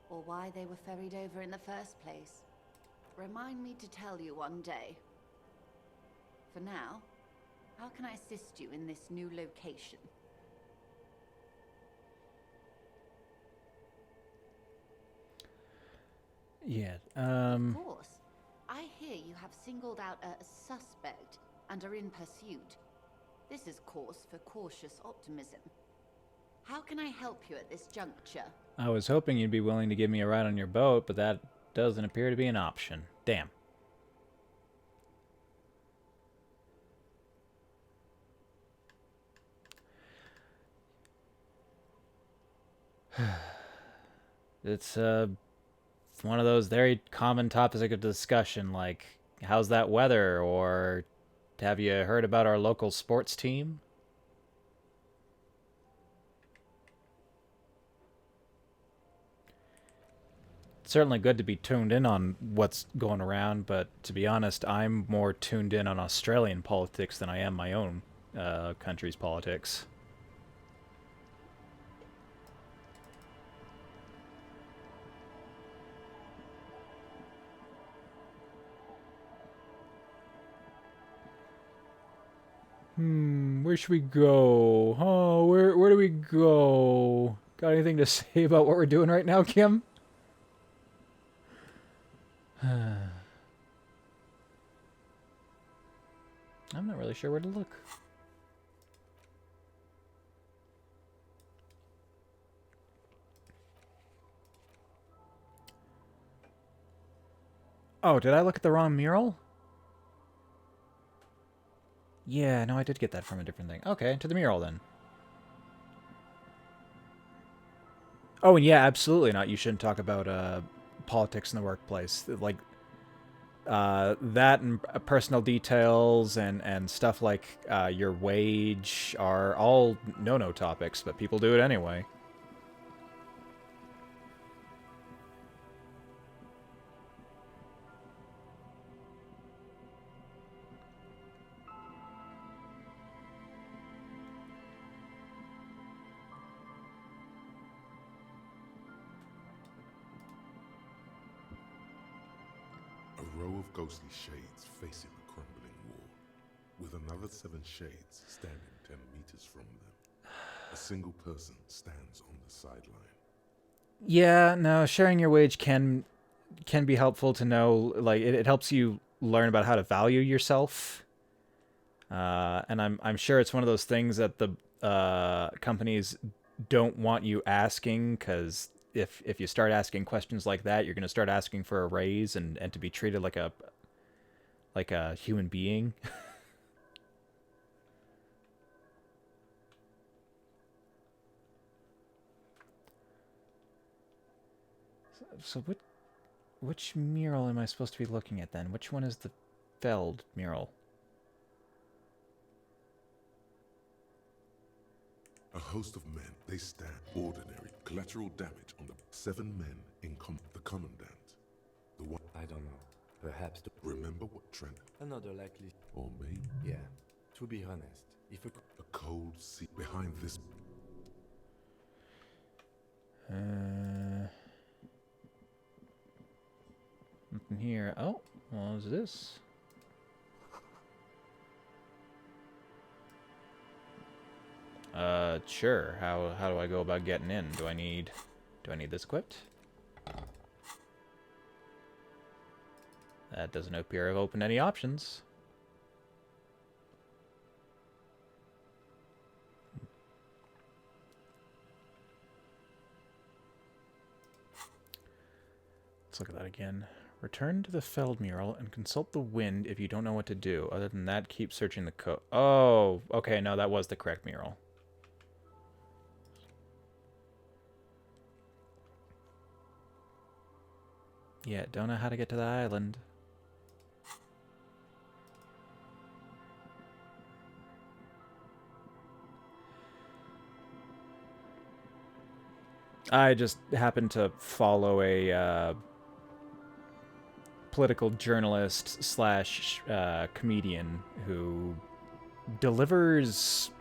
or why they were ferried over in the first place. Remind me to tell you one day. For now, how can I assist you in this new location? Yeah, Of course. I hear you have singled out a suspect and are in pursuit. This is cause for cautious optimism. How can I help you at this juncture? I was hoping you'd be willing to give me a ride on your boat, but that doesn't appear to be an option. Damn. It's one of those very common topics of discussion, like, how's that weather, or have you heard about our local sports team? It's certainly good to be tuned in on what's going around, but to be honest, I'm more tuned in on Australian politics than I am my own country's politics. Where should we go? Oh, where do we go? Got anything to say about what we're doing right now, Kim? I'm not really sure where to look. Oh, did I look at the wrong mural? Yeah, no, I did get that from a different thing. Okay, to the mural then. Oh, and yeah, absolutely not. You shouldn't talk about politics in the workplace. Like, that and personal details and stuff like your wage are all no-no topics, but people do it anyway. A row of ghostly shades facing a crumbling wall, with another 7 shades standing 10 meters from them. A single person stands on the sideline. Yeah, no, sharing your wage can be helpful to know. Like, it helps you learn about how to value yourself. And I'm sure it's one of those things that the companies don't want you asking, because if you start asking questions like that, you're going to start asking for a raise and to be treated like a human being. So which mural am I supposed to be looking at then? Which one is the Feld mural? A host of men, they stand ordinary. Collateral damage on the 7 men in the commandant. The one... I don't know. Perhaps the... Remember what Trent... Another likely... Or maybe... Yeah. To be honest, if a cold sea behind this... Nothing here. Oh, what is this? Sure. How do I go about getting in? Do I need this equipped? That doesn't appear to have opened any options. Let's look at that again. Return to the Feld mural and consult the wind if you don't know what to do. Other than that, keep searching the code. Oh, okay, no, that was the correct mural. Yeah, don't know how to get to the island. I just happened to follow a political journalist slash comedian who delivers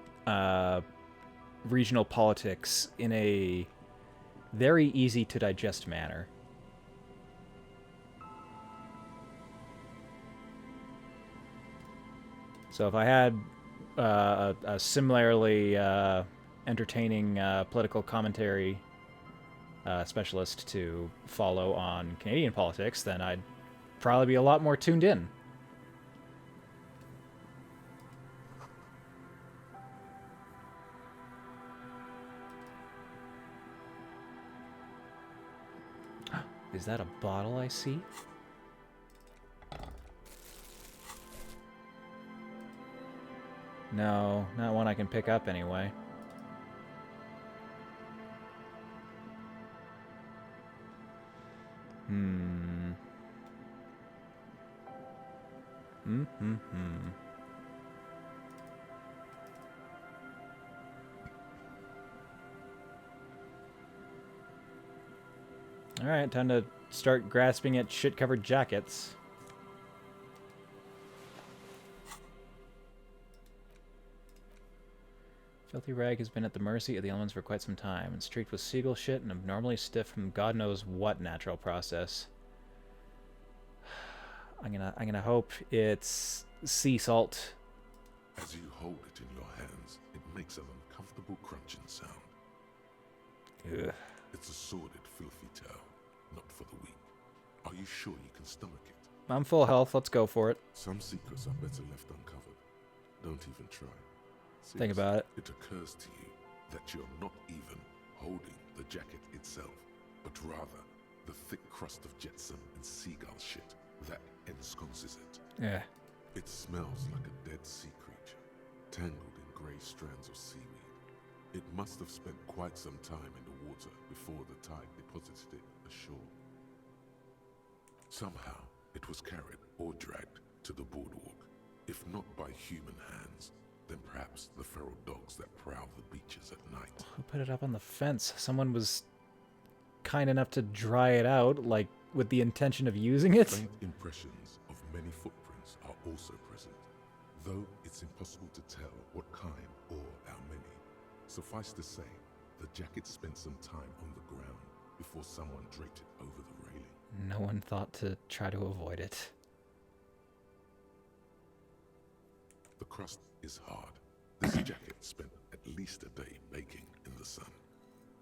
regional politics in a very easy to digest manner. So if I had a similarly entertaining political commentary specialist to follow on Canadian politics, then I'd probably be a lot more tuned in. Is that a bottle I see? No, not one I can pick up anyway. Alright, time to start grasping at shit-covered jackets. Filthy Rag has been at the mercy of the elements for quite some time, and streaked with seagull shit and abnormally stiff from God knows what natural process. I'm gonna hope it's sea salt. As you hold it in your hands, it makes an uncomfortable crunching sound. Ugh. It's a sordid, filthy tale, not for the weak. Are you sure you can stomach it? I'm full health, let's go for it. Some secrets are better left uncovered. Don't even try. Think about it. It occurs to you that you're not even holding the jacket itself, but rather the thick crust of jetsam and seagull shit that ensconces it. Yeah. It smells like a dead sea creature, tangled in grey strands of seaweed. It must have spent quite some time in the water before the tide deposited it ashore. Somehow, it was carried or dragged to the boardwalk, if not by human hands, then perhaps the feral dogs that prowl the beaches at night. Who put it up on the fence? Someone was kind enough to dry it out, like, with the intention of using it? Faint impressions of many footprints are also present, though it's impossible to tell what kind or how many. Suffice to say, the jacket spent some time on the ground before someone draped it over the railing. No one thought to try to avoid it. The crust is hard. This jacket spent at least a day baking in the sun.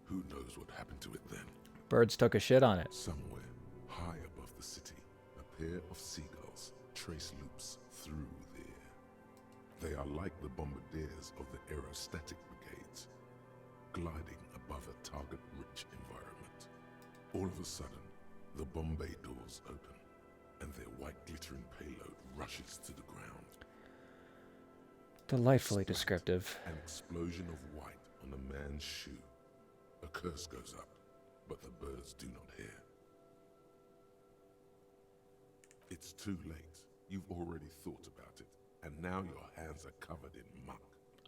Who knows what happened to it then? Birds took a shit on it. Somewhere, high above the city, a pair of seagulls trace loops through there. They are like the bombardiers of the aerostatic brigades, gliding above a target-rich environment. All of a sudden, the bomb bay doors open, and their white glittering payload rushes to the ground. Delightfully descriptive. An explosion of white on a man's shoe. A curse goes up, but the birds do not hear. It's too late. You've already thought about it, and now your hands are covered in muck.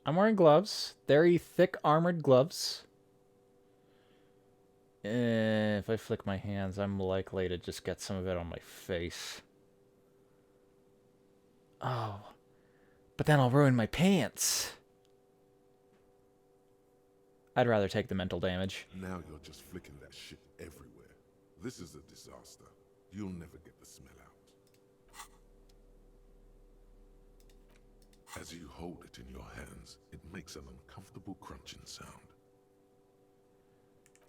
I'm wearing gloves. Very thick armored gloves. If I flick my hands, I'm likely to just get some of it on my face. Oh. But then I'll ruin my pants. I'd rather take the mental damage. Now you're just flicking that shit everywhere. This is a disaster. You'll never get the smell out. As you hold it in your hands, it makes an uncomfortable crunching sound.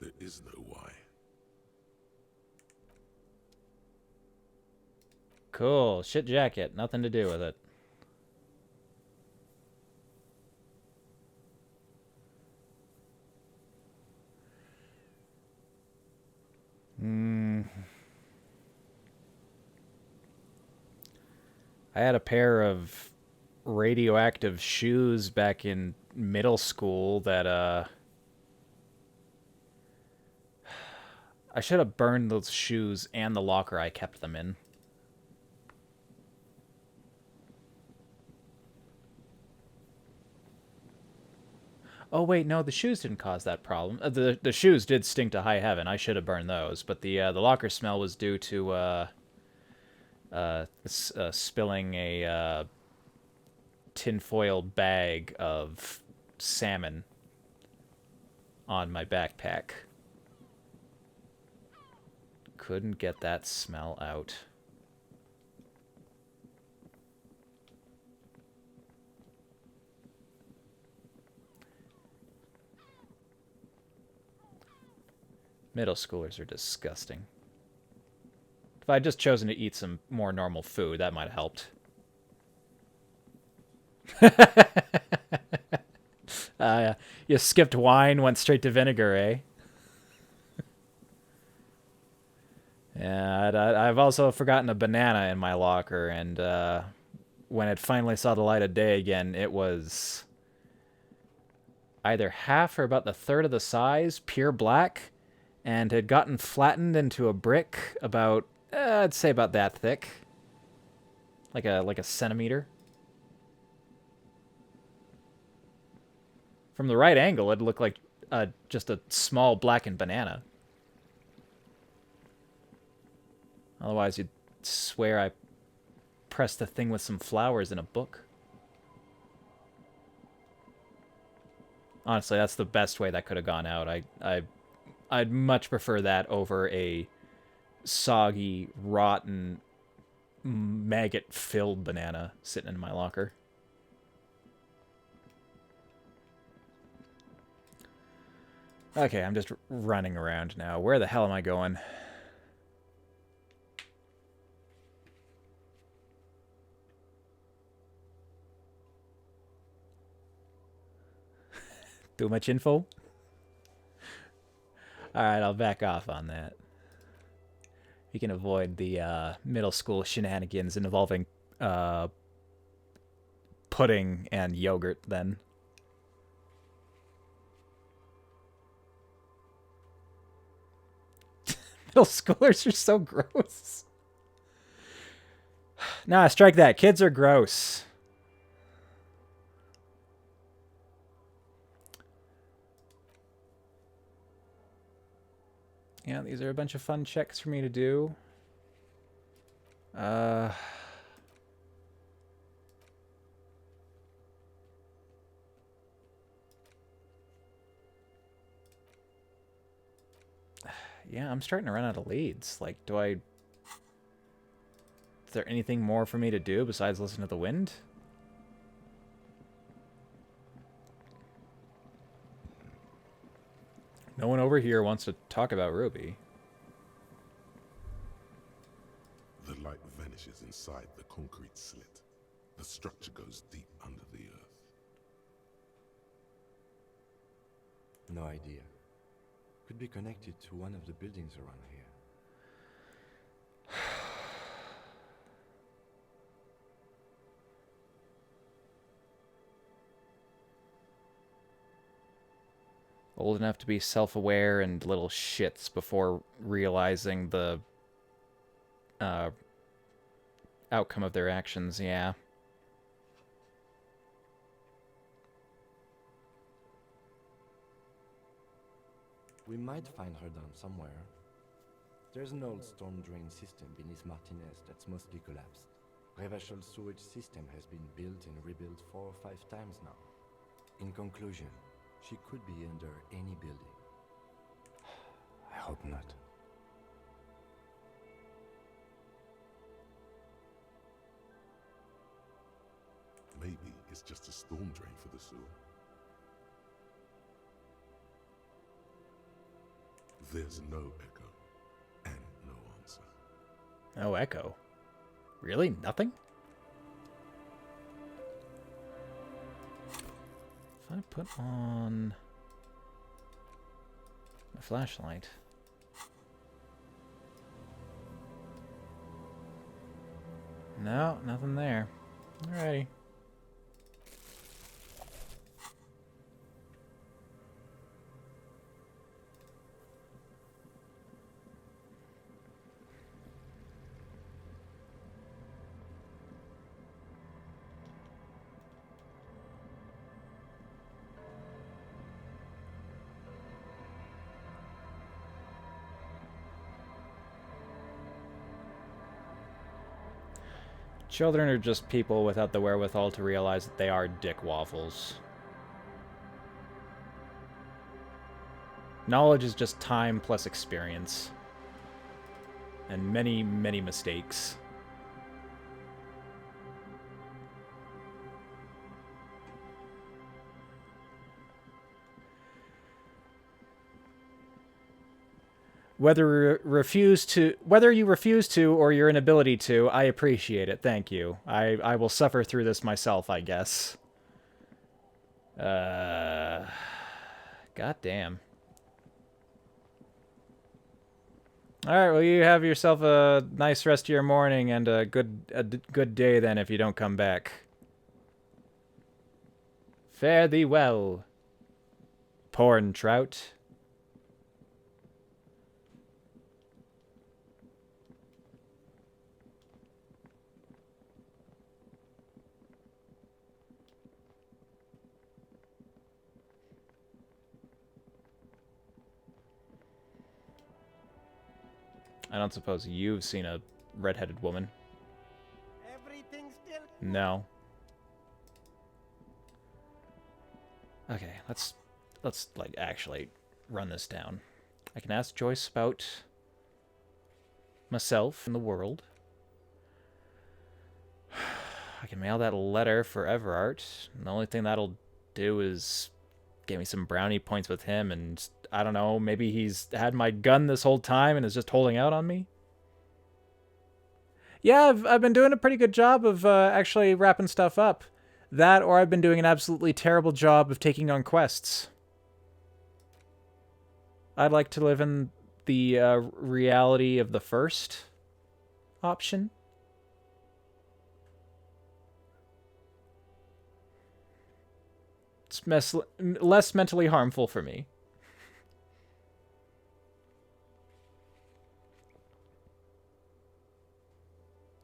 There is no why. Cool. Shit jacket. Nothing to do with it. I had a pair of radioactive shoes back in middle school that, I should have burned those shoes and the locker I kept them in. Oh wait, no, the shoes didn't cause that problem. The shoes did stink to high heaven. I should have burned those, but the locker smell was due to spilling a tinfoil bag of salmon on my backpack. Couldn't get that smell out. Middle schoolers are disgusting. If I'd just chosen to eat some more normal food, that might have helped. You skipped wine, went straight to vinegar, eh? Yeah, I've also forgotten a banana in my locker, and when it finally saw the light of day again, it was either half or about the third of the size, pure black, and had gotten flattened into a brick about, I'd say about that thick. Like a centimeter. From the right angle, it'd look like just a small blackened banana. Otherwise, you'd swear I pressed the thing with some flowers in a book. Honestly, that's the best way that could have gone out. I'd much prefer that over a soggy, rotten, maggot-filled banana sitting in my locker. Okay, I'm just running around now. Where the hell am I going? Too much info? Alright, I'll back off on that. You can avoid the middle school shenanigans involving pudding and yogurt then. Middle schoolers are so gross. Nah, strike that. Kids are gross. Yeah, these are a bunch of fun checks for me to do. Yeah, I'm starting to run out of leads. Like, is there anything more for me to do besides listen to the wind? No one over here wants to talk about Ruby. The light vanishes inside the concrete slit. The structure goes deep under the earth. No idea. Could be connected to one of the buildings around here. Old enough to be self-aware and little shits before realizing the outcome of their actions, yeah. We might find her down somewhere. There's an old storm drain system beneath Martinez that's mostly collapsed. Revachol sewage system has been built and rebuilt 4 or 5 times now. In conclusion, she could be under any building. I hope not. Maybe it's just a storm drain for the sewer. There's no echo and no answer. No echo? Really? Nothing? If I put on my flashlight. No, nothing there. Alrighty. Children are just people without the wherewithal to realize that they are dick waffles. Knowledge is just time plus experience. And many, many mistakes. Whether you refuse to or your inability to, I appreciate it. Thank you. I will suffer through this myself, I guess. God damn. Alright, well, you have yourself a nice rest of your morning and a good day then if you don't come back. Fare thee well, porn trout. I don't suppose you've seen a red-headed woman. Everything still... No. Okay, let's like actually run this down. I can ask Joyce about myself and the world. I can mail that letter for Everart. And the only thing that'll do is get me some brownie points with him, and I don't know, maybe he's had my gun this whole time and is just holding out on me? Yeah, I've been doing a pretty good job of actually wrapping stuff up. That, or I've been doing an absolutely terrible job of taking on quests. I'd like to live in the reality of the first option. It's less mentally harmful for me.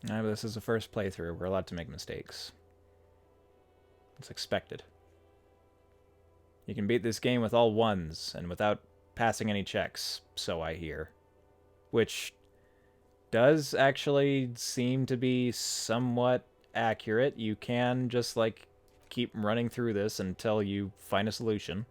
But this is the first playthrough. We're allowed to make mistakes. It's expected. You can beat this game with all ones and without passing any checks, so I hear. Which does actually seem to be somewhat accurate. You can just, like, keep running through this until you find a solution.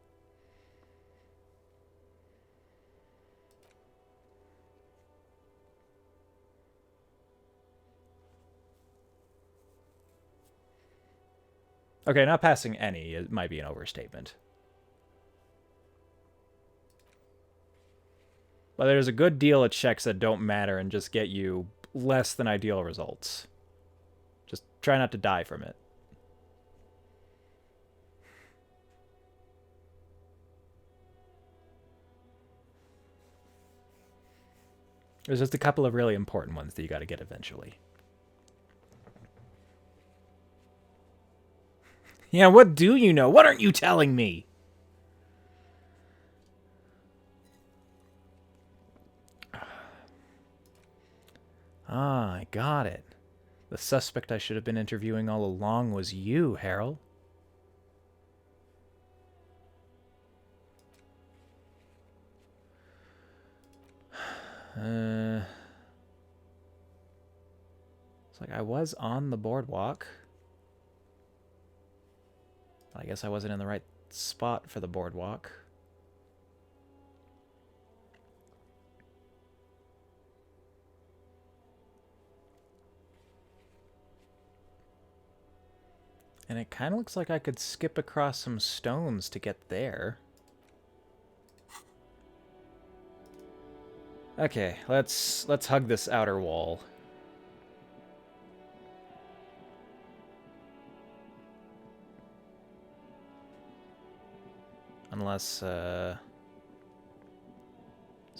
Okay, not passing any, it might be an overstatement. But there's a good deal of checks that don't matter and just get you less than ideal results. Just try not to die from it. There's just a couple of really important ones that you gotta get eventually. Yeah, what do you know? What aren't you telling me? Ah, I got it. The suspect I should have been interviewing all along was you, Harold. It's like I was on the boardwalk. I guess I wasn't in the right spot for the boardwalk. And it kind of looks like I could skip across some stones to get there. Okay, let's hug this outer wall. Unless, is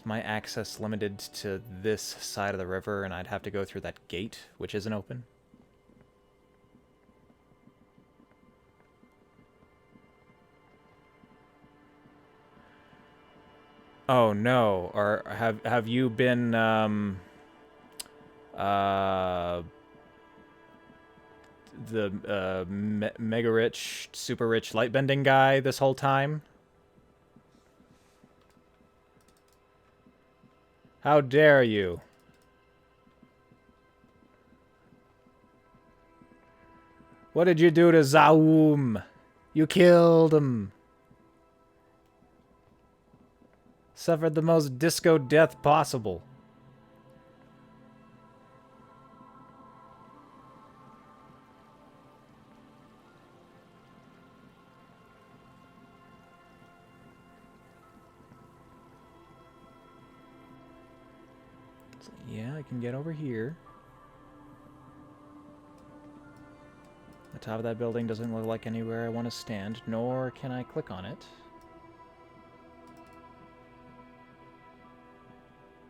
my access limited to this side of the river and I'd have to go through that gate, which isn't open? Oh no, or have you been, the mega rich, super rich lightbending guy this whole time? How dare you? What did you do to Zaum? You killed him. Suffered the most disco death possible. So, yeah, I can get over here. The top of that building doesn't look like anywhere I want to stand, nor can I click on it.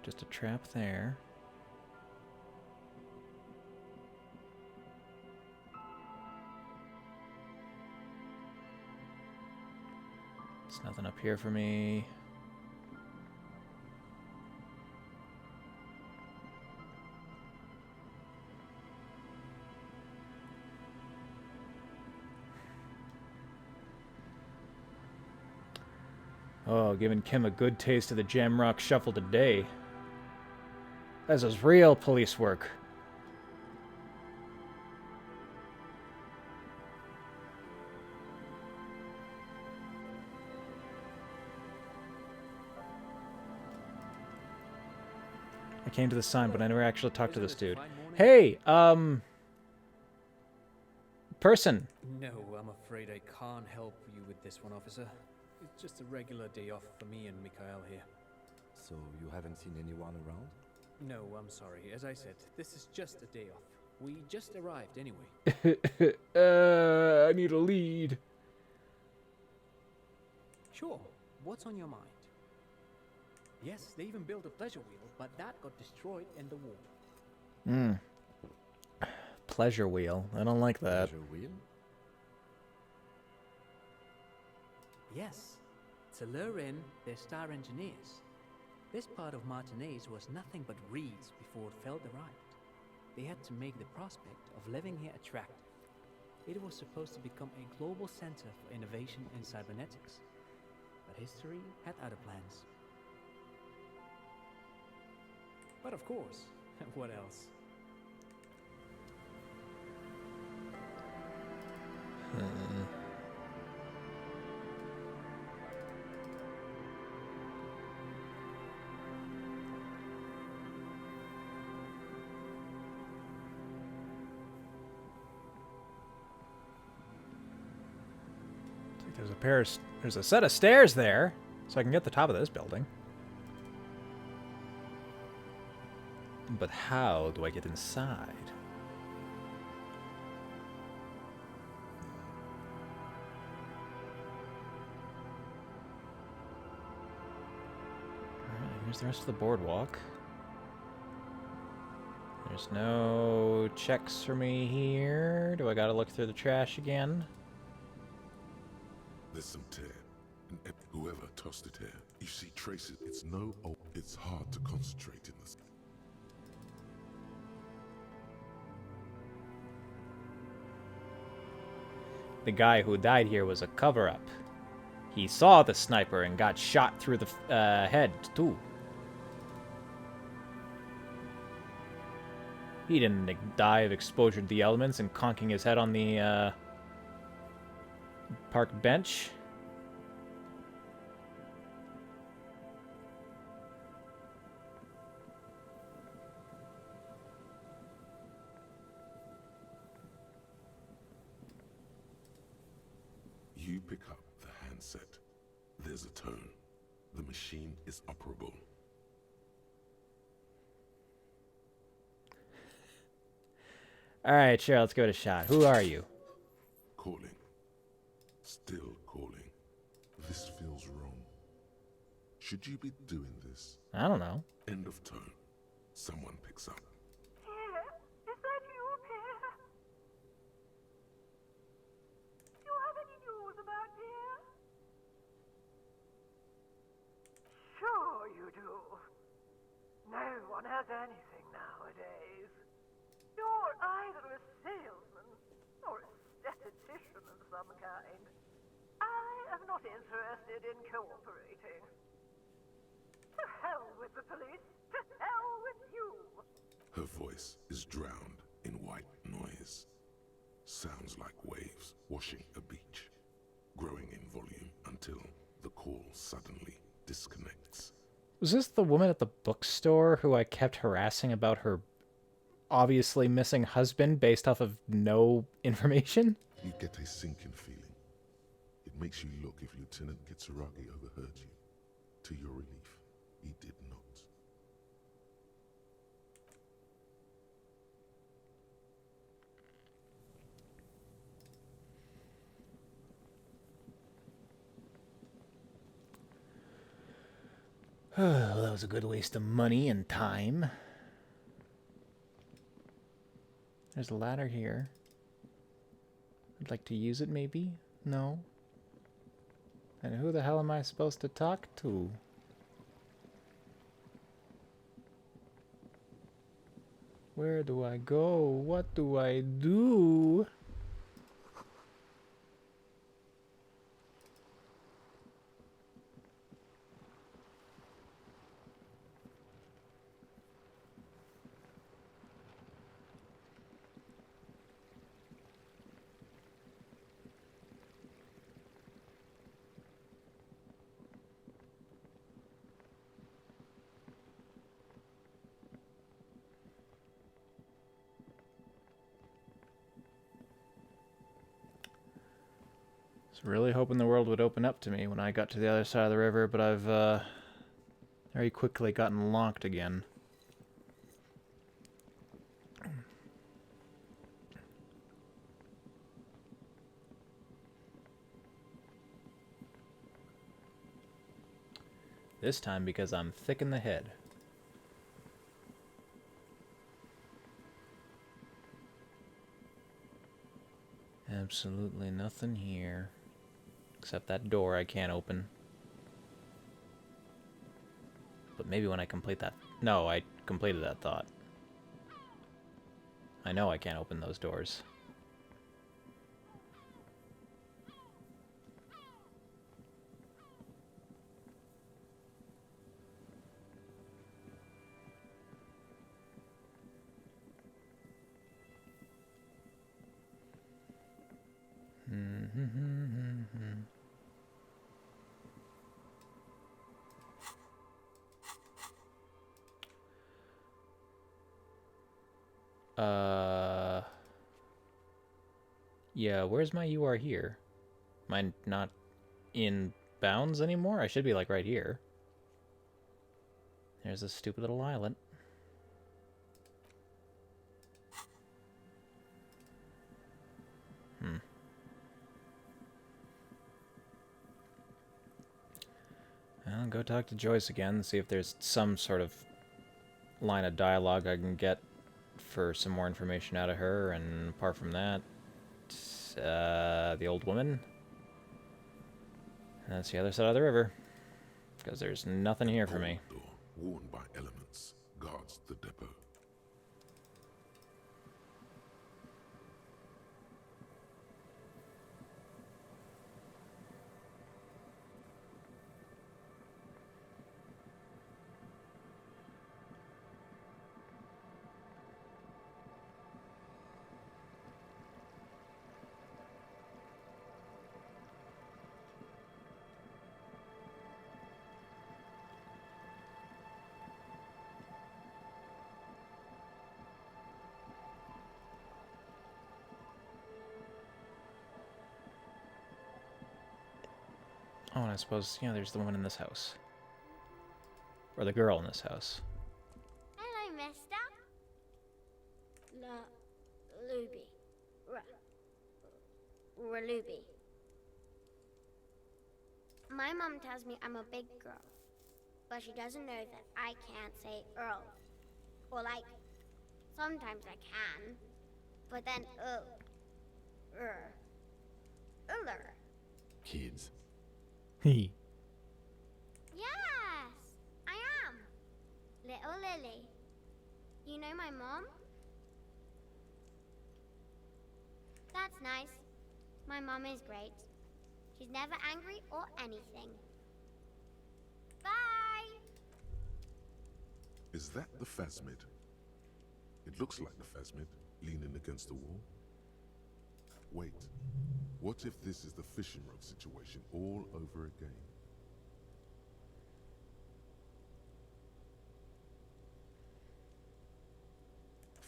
Just a trap there. There's nothing up here for me. Oh, giving Kim a good taste of the Jamrock Shuffle today. This is real police work. I came to the sign, but I never actually talked to this dude. Hey, person. No, I'm afraid I can't help you with this one, officer. It's just a regular day off for me and Mikhail here. So you haven't seen anyone around? No, I'm sorry. As I said, this is just a day off. We just arrived anyway. I need a lead. Sure. What's on your mind? Yes, they even built a pleasure wheel, but that got destroyed in the war. Pleasure wheel. I don't like that. Pleasure wheel? Yes. To lure in their star engineers. This part of Martinez was nothing but reeds before Feld arrived. They had to make the prospect of living here attractive. It was supposed to become a global center for innovation in cybernetics. But history had other plans. But of course, what else? There's a set of stairs there, so I can get to the top of this building. But how do I get inside? Alright, here's the rest of the boardwalk. There's no checks for me here. Do I gotta look through the trash again? There's some tear. And whoever tossed it here, you see traces. It's no. Oh, it's hard to concentrate in this. The guy who died here was a cover-up. He saw the sniper and got shot through the head, too. He didn't die of exposure to the elements and conking his head on the park bench. You pick up the handset. There's a tone. The machine is operable. Alright, sure, let's give it a shot. Who are you? Calling. Still calling. This feels wrong. Should you be doing this? I don't know. End of tone. Someone picks up. Dear, is that you, dear? Do you have any news about dear? Sure you do. No one has anything nowadays. You're either a salesman or a statistician of some kind. I am not interested in cooperating. To hell with the police. To hell with you. Her voice is drowned in white noise. Sounds like waves washing a beach, growing in volume until the call suddenly disconnects. Was this the woman at the bookstore who I kept harassing about her obviously missing husband based off of no information? You get a sinking feeling. It makes you look if Lieutenant Kitsuragi overheard you. To your relief, he did not. Well, that was a good waste of money and time. There's a ladder here. I'd like to use it, maybe? No? And who the hell am I supposed to talk to? Where do I go? What do I do? I was really hoping the world would open up to me when I got to the other side of the river, but I've very quickly gotten locked again. This time because I'm thick in the head. Absolutely nothing here. Except that door I can't open. But maybe when I complete that... No, I completed that thought. I know I can't open those doors. Yeah, where's my "you are here"? Am I not in bounds anymore? I should be, like, right here. There's a stupid little island. I'll go talk to Joyce again, see if there's some sort of line of dialogue I can get for some more information out of her, and apart from that, the old woman. That's the other side of the river, because there's nothing here for me. Door, worn by elements, guards the depot. Oh, and I suppose, you know, there's the woman in this house. Or the girl in this house. Hello, mister. Luby. Raluby. My mom tells me I'm a big girl, but she doesn't know that I can't say Earl. Or like, sometimes I can, but then Uller. Kids. Hee. Yes, I am. Little Lily. You know my mom? That's nice. My mom is great. She's never angry or anything. Bye! Is that the phasmid? It looks like the phasmid, leaning against the wall. Wait, what if this is the fishing rod situation all over again?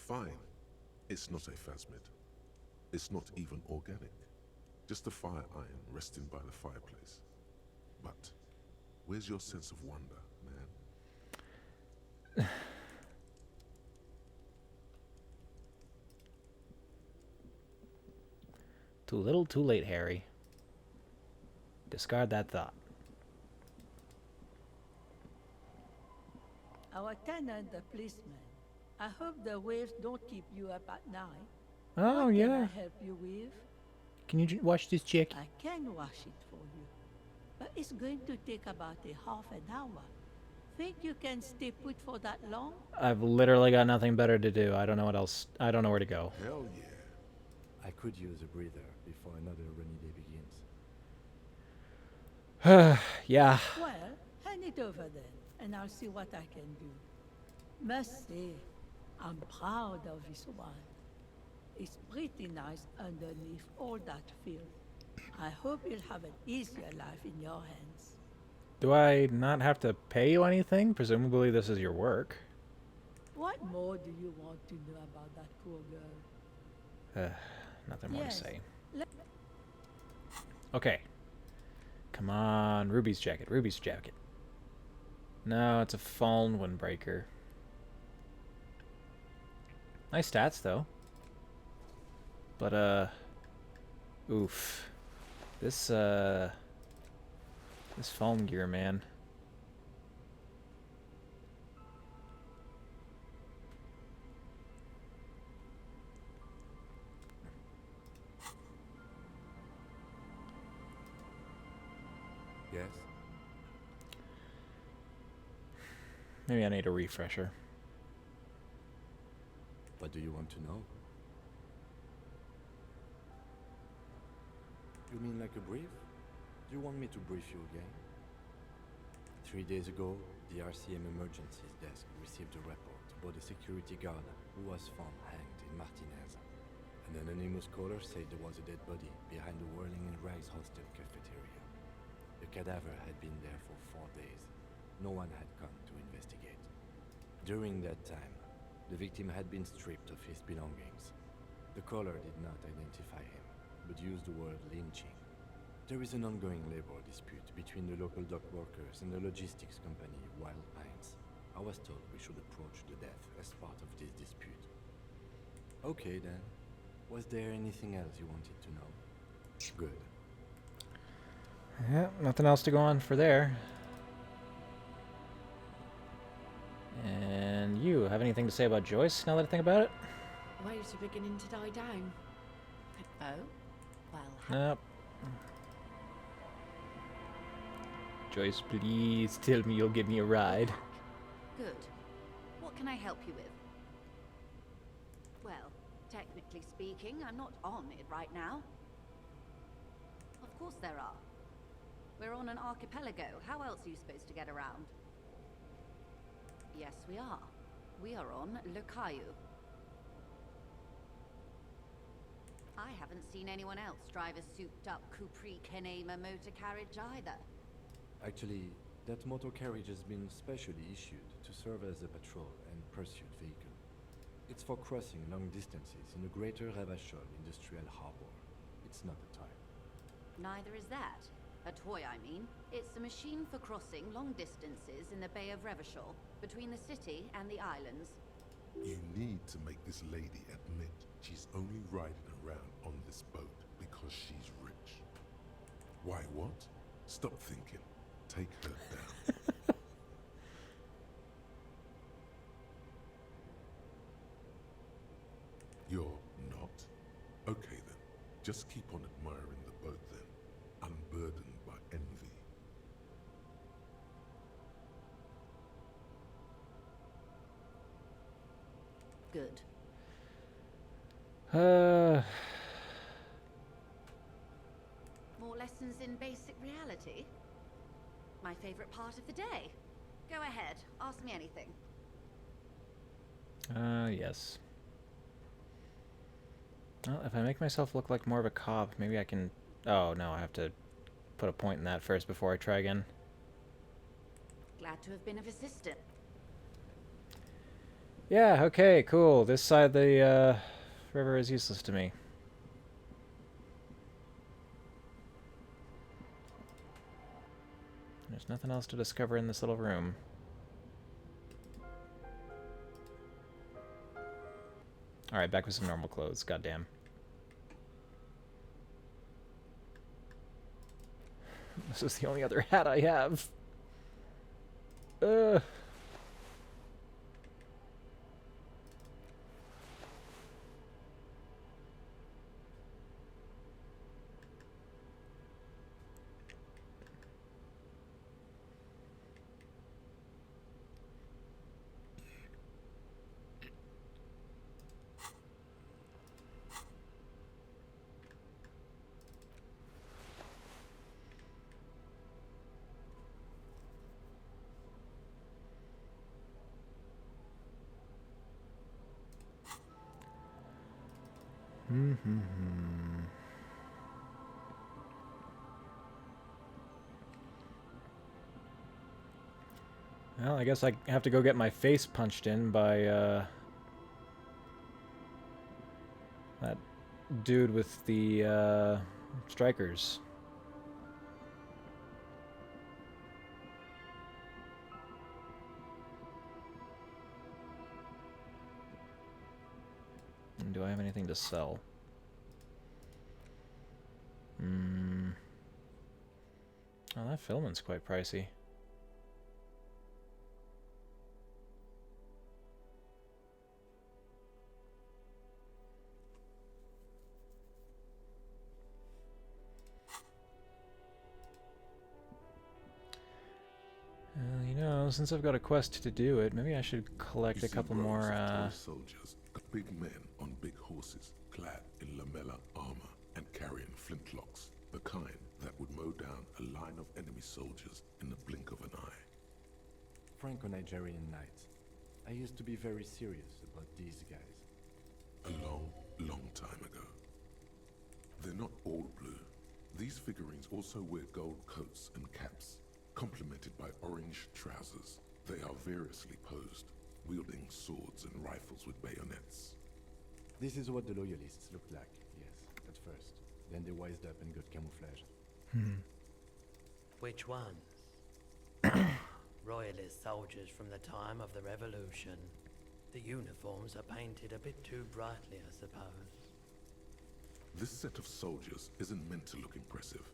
Fine. It's not a phasmid. It's not even organic. Just a fire iron resting by the fireplace. But where's your sense of wonder, man? Too little, too late, Harry. Discard that thought. Our tenant, the policeman. I hope the waves don't keep you up at night. Oh, what yeah. Can I help you with? Can you wash this chick? I can wash it for you. But it's going to take about a half an hour. Think you can stay put for that long? I've literally got nothing better to do. I don't know what else. I don't know where to go. Hell yeah. I could use a breather before another rainy day begins. Yeah. Well, hand it over then, and I'll see what I can do. Must say, I'm proud of this one. It's pretty nice underneath all that filth. I hope you'll have an easier life in your hands. Do I not have to pay you anything? Presumably this is your work. What more do you want to know about that poor girl? Nothing more to Yes, say. Okay. Come on, Ruby's jacket, Ruby's jacket. No, it's a fallen windbreaker. Nice stats, though. But, oof. This foam gear, man. Yes? Maybe I need a refresher. What do you want to know? You mean like a brief? Do you want me to brief you again? 3 days ago, the RCM emergencies desk received a report about a security guard who was found hanged in Martinez. An anonymous caller said there was a dead body behind the Whirling in Rags hostel cafeteria. The cadaver had been there for 4 days. No one had come to investigate. During that time, the victim had been stripped of his belongings. The caller did not identify him, but used the word lynching. There is an ongoing labor dispute between the local dock workers and the logistics company Wild Pines. I was told we should approach the death as part of this dispute. Okay then. Was there anything else you wanted to know? Good. Yeah, nothing else to go on for there. And you have anything to say about Joyce now that I think about it? Waves are beginning to die down. Oh? Well, Nope. Joyce, please tell me you'll give me a ride. Good. What can I help you with? Well, technically speaking, I'm not on it right now. Of course there are. We're on an archipelago. How else are you supposed to get around? Yes, we are. We are on Le Caillou. I haven't seen anyone else drive a souped-up Capri Kenema motor carriage either. Actually, that motor carriage has been specially issued to serve as a patrol and pursuit vehicle. It's for crossing long distances in the greater Ravachol industrial harbor. It's not a toy. Neither is that. A toy, I mean. It's a machine for crossing long distances in the Bay of Revachol, between the city and the islands. You need to make this lady admit she's only riding around on this boat because she's rich. Why what? Stop thinking. Take her down. You're not? Okay then. Just keep on admiring the boat then, unburdened by envy. Good. More lessons in basic reality? My favorite part of the day. Go ahead, ask me anything. Yes. Well, if I make myself look like more of a cop, maybe I can... Oh, no, I have to put a point in that first before I try again. Glad to have been of assistance. Yeah, okay, cool. This side of the river is useless to me. There's nothing else to discover in this little room. Alright, back with some normal clothes, goddamn. This is the only other hat I have. Ugh. Well, I guess I have to go get my face punched in by, that dude with the, strikers. And do I have anything to sell? Oh, that filament's quite pricey. You know, since I've got a quest to do it, maybe I should collect a couple more, soldiers, big men on big horses, clad in lamella armor and carrying flintlocks, the kind that would mow down a line of enemy soldiers in the blink of an eye. Franco-Nigerian knights. I used to be very serious about these guys. A long, long time ago. They're not all blue. These figurines also wear gold coats and caps, complemented by orange trousers. They are variously posed, wielding swords and rifles with bayonets. This is what the loyalists looked like, yes, at first. Then they wised up and got camouflage. Which ones? Royalist soldiers from the time of the Revolution. The uniforms are painted a bit too brightly, I suppose. This set of soldiers isn't meant to look impressive.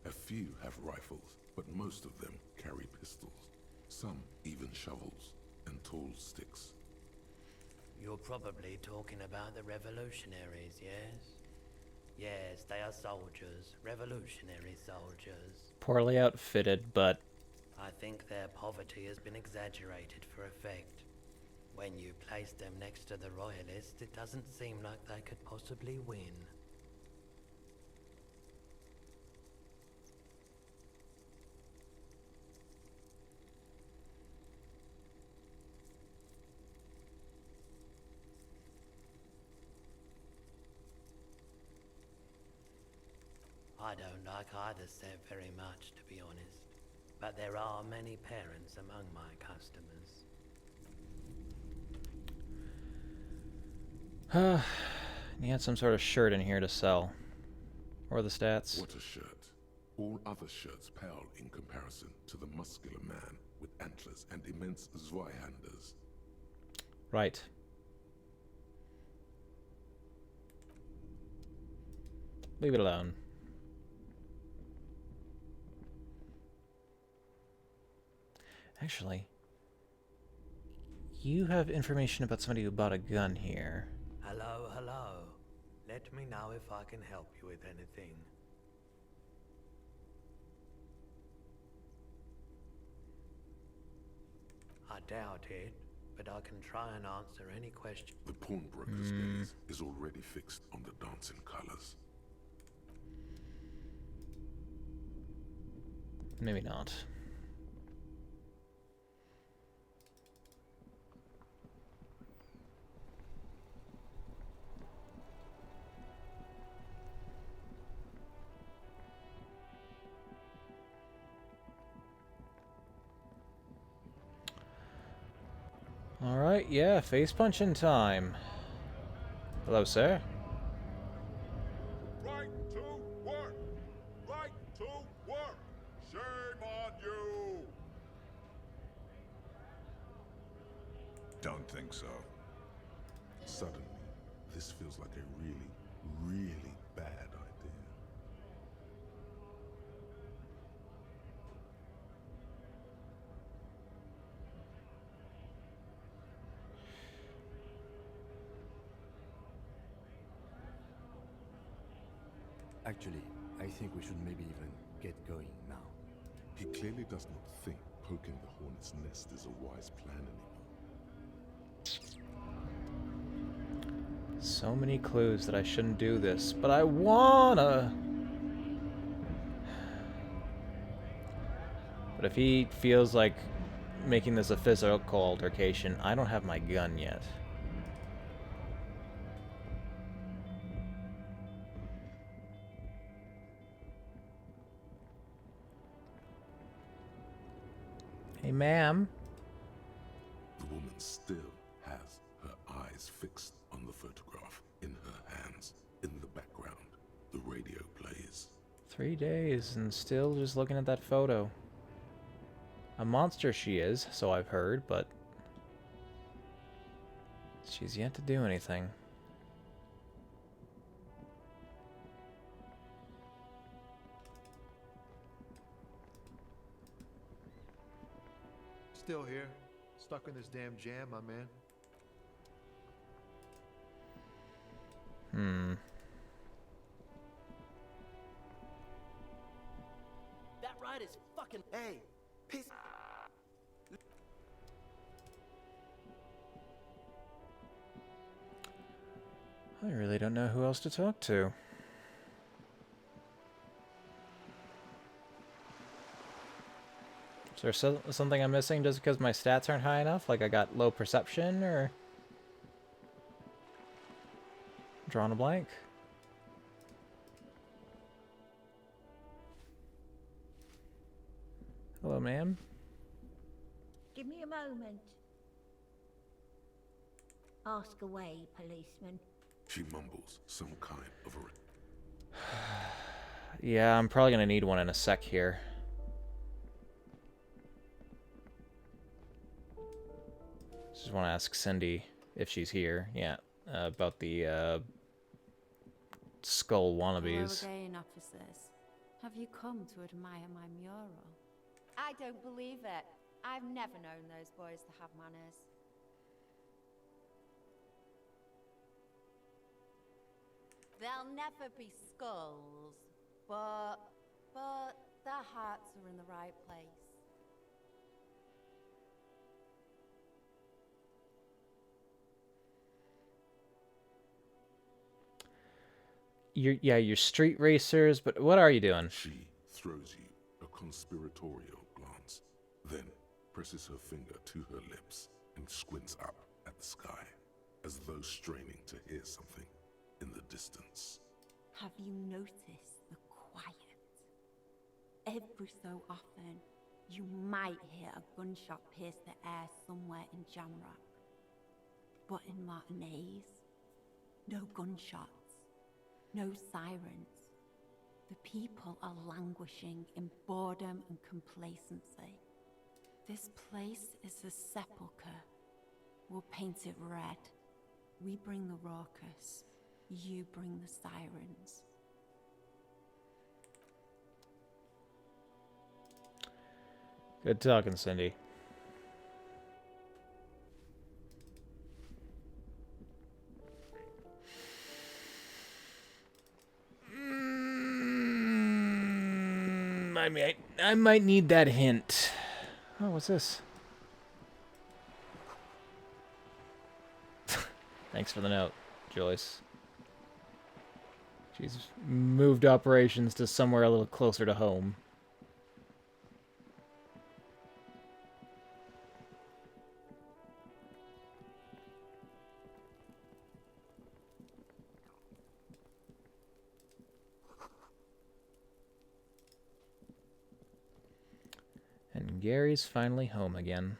A few have rifles, but most of them carry pistols. Some even shovels and tall sticks. You're probably talking about the revolutionaries, yes? Yes, they are soldiers. Revolutionary soldiers. poorly outfitted, but... I think their poverty has been exaggerated for effect. When you place them next to the Royalists, it doesn't seem like they could possibly win. I don't like either set very much, to be honest. But there are many parents among my customers. You had some sort of shirt in here to sell. Or the stats. What a shirt. All other shirts pale in comparison to the muscular man with antlers and immense Zweihanders. Right. Leave it alone. Actually, you have information about somebody who bought a gun here. Hello, hello. Let me know if I can help you with anything. I doubt it, but I can try and answer any question. The pawnbroker's gaze is already fixed on the dancing colors. Maybe not. Alright. Alright, yeah, face punching time. Hello, sir. Right to work! Right to work! Shame on you! Don't think so. Suddenly, this feels like a really, really bad idea. Actually, I think we should maybe even get going now. He clearly does not think poking the hornet's nest is a wise plan anymore. So many clues that I shouldn't do this, but I wanna. But if he feels like making this a physical altercation, I don't have my gun yet. Hey, ma'am. The woman still has her eyes fixed on the photograph in her hands. In the background, the radio plays. 3 days and still just looking at that photo. A monster she is, so I've heard, but she's yet to do anything. Still here, stuck in this damn jam, my man. That ride is fucking. Hey, piece. I really don't know who else to talk to. Is there something I'm missing just because my stats aren't high enough? Like I got low perception or... Drawing a blank? Hello, ma'am. Give me a moment. Ask away, policeman. She mumbles some kind of a... Yeah, I'm probably gonna need one in a sec here. Just want to ask Cindy if she's here. Yeah, about the skull wannabes. Hello again, officers. Have you come to admire my mural? I don't believe it. I've never known those boys to have manners. They'll never be skulls, but their hearts are in the right place. You're street racers, but what are you doing? She throws you a conspiratorial glance, then presses her finger to her lips and squints up at the sky, as though straining to hear something in the distance. Have you noticed the quiet? Every so often, you might hear a gunshot pierce the air somewhere in Jamrock. But in Martinez, no gunshots. No sirens. The people are languishing in boredom and complacency. This place is a sepulchre. We'll paint it red. We bring the raucous. You bring the sirens. Good talking, Cindy. I might need that hint. Oh, what's this? Thanks for the note, Joyce. She's moved operations to somewhere a little closer to home. And Gary's finally home again.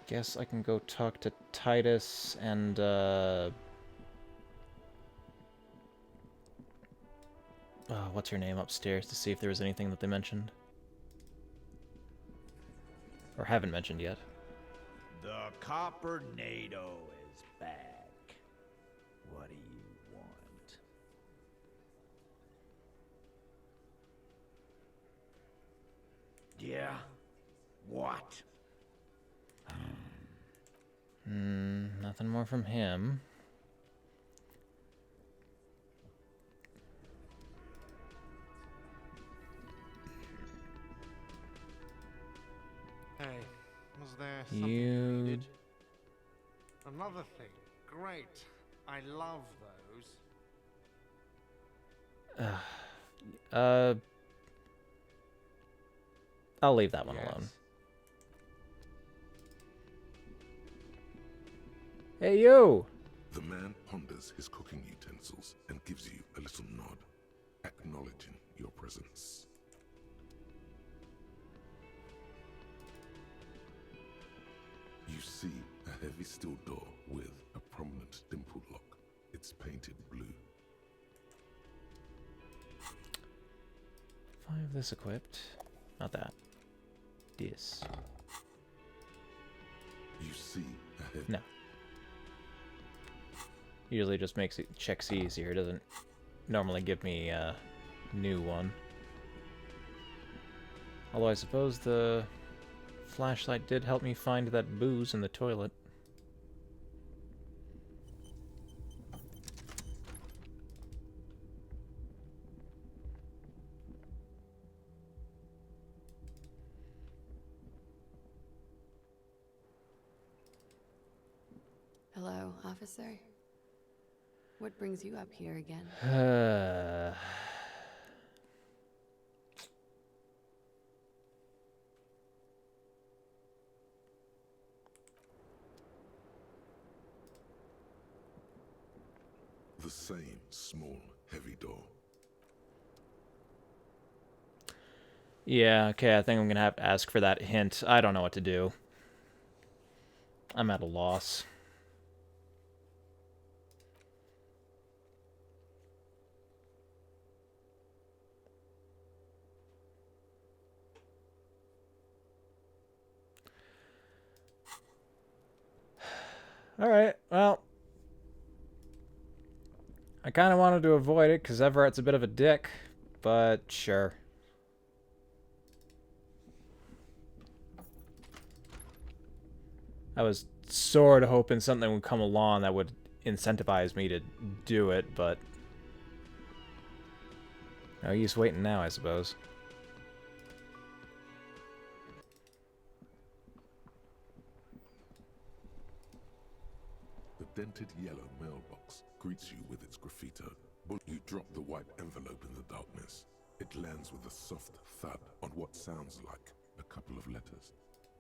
Guess I can go talk to Titus and, what's her name upstairs to see if there was anything that they mentioned. Or haven't mentioned yet. The Coppernado is back. What do you want? Yeah? What? Nothing more from him. Hey, was there something you needed? Another thing. Great. I love those. I'll leave that one alone. Hey, you! The man ponders his cooking utensils and gives you a little nod, acknowledging your presence. You see a heavy steel door with a prominent dimpled lock. It's painted blue. If I have this equipped, not that. This. You see a heavy... No. Usually just makes it checks easier. It doesn't normally give me a new one. Although I suppose the flashlight did help me find that booze in the toilet. Hello, officer. What brings you up here again? The same small, heavy door. Yeah, okay, I think I'm gonna have to ask for that hint. I don't know what to do. I'm at a loss. Alright, well. I kind of wanted to avoid it because Everett's a bit of a dick, but sure. I was sort of hoping something would come along that would incentivize me to do it, but no use waiting now, I suppose. The dented yellow mailbox greets you with its graffito. But you drop the white envelope in the darkness. It lands with a soft thud on what sounds like a couple of letters.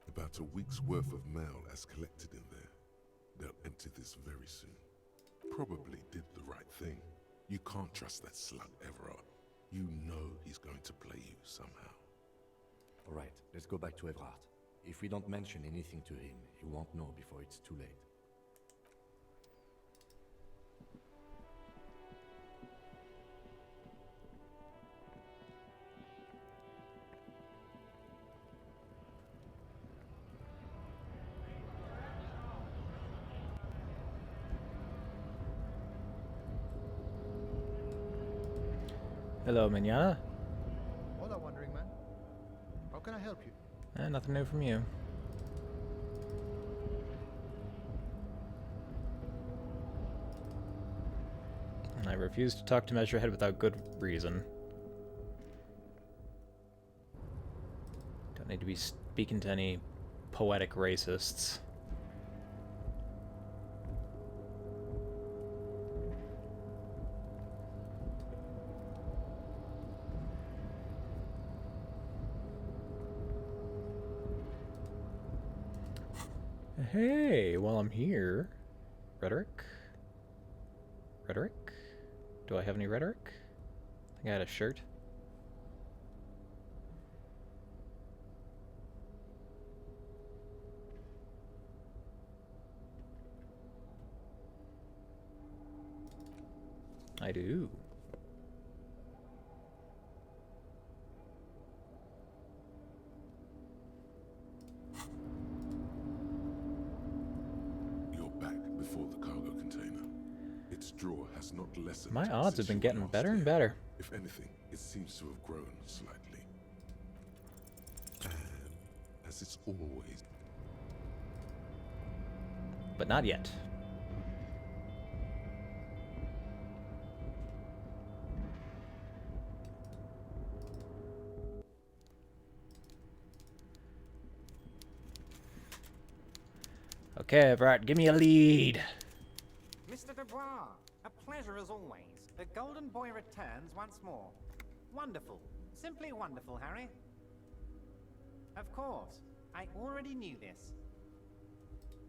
About a week's worth of mail as collected in there. They'll empty this very soon. Probably did the right thing. You can't trust that slut Everard. You know he's going to play you somehow. Alright, let's go back to Everard. If we don't mention anything to him, he won't know before it's too late. Hello, Mignana. Hola, wandering man. How can I help you? Nothing new from you. I refuse to talk to Measurehead without good reason. Don't need to be speaking to any poetic racists. Hey, while I'm here, rhetoric? Rhetoric? Do I have any rhetoric? I think I had a shirt. I do. You're back before the cargo container. Its draw has not lessened. My odds have since been you were getting last better and here. better. If anything, it seems to have grown slightly. And as it's always. But not yet. Okay, Bart, give me a lead. Mr. Dubois, a pleasure as always. The Golden Boy returns once more. Wonderful. Simply wonderful, Harry. Of course, I already knew this.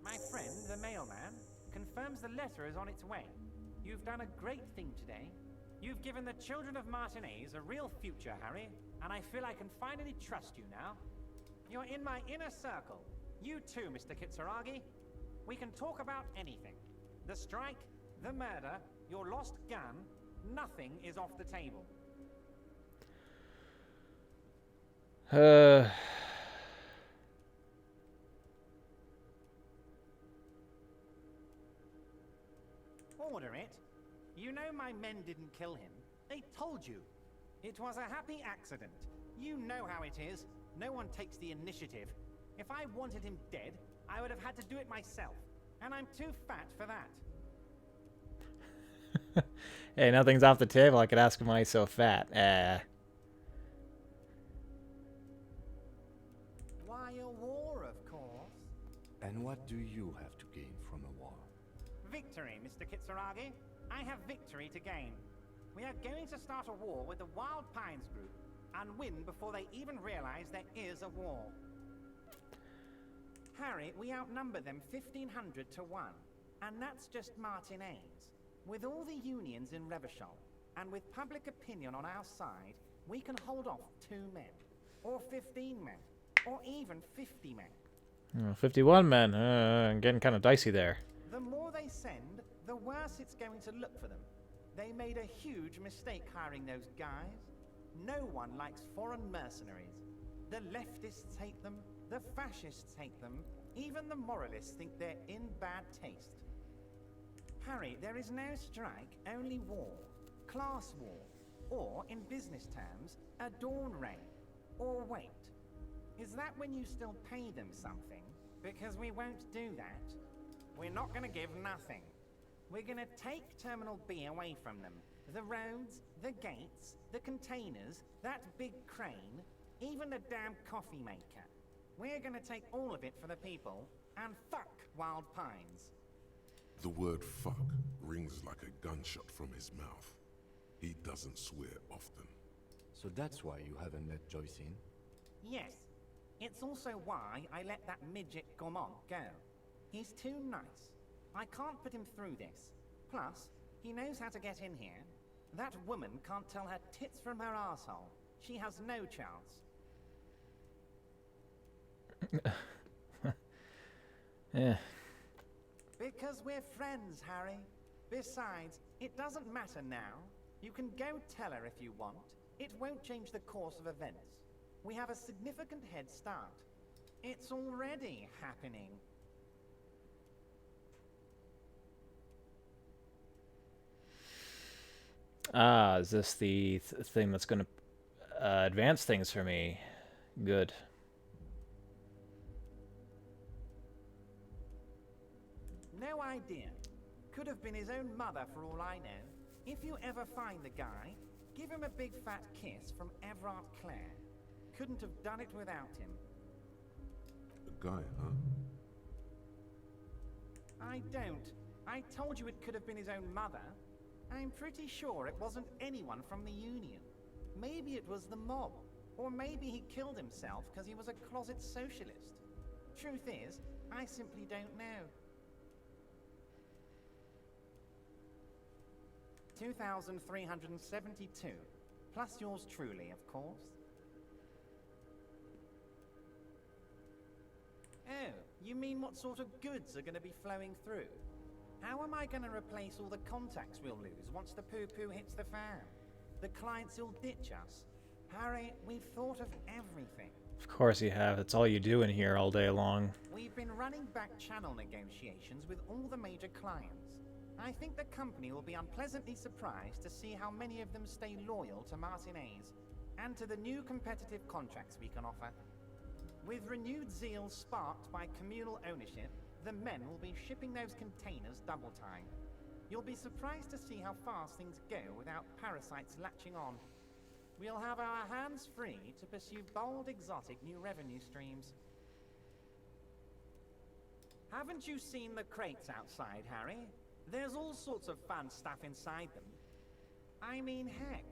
My friend, the mailman, confirms the letter is on its way. You've done a great thing today. You've given the children of Martinez a real future, Harry, and I feel I can finally trust you now. You're in my inner circle. You too, Mr. Kitsuragi. We can talk about anything. The strike, the murder, your lost gun, nothing is off the table. Order it. You know my men didn't kill him. They told you. It was a happy accident. You know how it is. No one takes the initiative. If I wanted him dead, I would have had to do it myself. And I'm too fat for that. Hey, nothing's off the table. I could ask him why he's so fat. Why a war, of course. And what do you have to gain from a war? Victory, Mr. Kitsuragi. I have victory to gain. We are going to start a war with the Wild Pines group and win before they even realize there is a war. Harry, we outnumber them 1,500 to 1, and that's just Martinez. With all the unions in Revachol, and with public opinion on our side, we can hold off 2 men, or 15 men, or even 50 men. 51 men. Getting kind of dicey there. The more they send, the worse it's going to look for them. They made a huge mistake hiring those guys. No one likes foreign mercenaries. The leftists hate them, the fascists hate them, even the moralists think they're in bad taste. Harry, there is no strike, only war. Class war. Or, in business terms, a dawn raid. Or wait. Is that when you still pay them something? Because we won't do that. We're not going to give nothing. We're going to take Terminal B away from them. The roads, the gates, the containers, that big crane, even the damn coffee maker. We're going to take all of it for the people, and fuck Wild Pines. The word fuck rings like a gunshot from his mouth. He doesn't swear often. So that's why you haven't let Joyce in? Yes. It's also why I let that midget Gaumont go. He's too nice. I can't put him through this. Plus, he knows how to get in here. That woman can't tell her tits from her asshole. She has no chance. Yeah. Because we're friends, Harry. Besides, it doesn't matter now. You can go tell her if you want. It won't change the course of events. We have a significant head start. It's already happening. Ah, is this the thing that's going to advance things for me? Good. No idea. Could have been his own mother for all I know. If you ever find the guy, give him a big fat kiss from Everard Clare. Couldn't have done it without him. The guy, huh? I don't. I told you it could have been his own mother. I'm pretty sure it wasn't anyone from the Union. Maybe it was the mob. Or maybe he killed himself because he was a closet socialist. Truth is, I simply don't know. 2,372. Plus yours truly, of course. Oh, you mean what sort of goods are going to be flowing through? How am I going to replace all the contacts we'll lose once the poo-poo hits the fan? The clients will ditch us. Harry, we've thought of everything. Of course you have. It's all you do in here all day long. We've been running back channel negotiations with all the major clients. I think the company will be unpleasantly surprised to see how many of them stay loyal to Martinez and to the new competitive contracts we can offer. With renewed zeal sparked by communal ownership, the men will be shipping those containers double time. You'll be surprised to see how fast things go without parasites latching on. We'll have our hands free to pursue bold, exotic new revenue streams. Haven't you seen the crates outside, Harry? There's all sorts of fun stuff inside them. I mean, heck,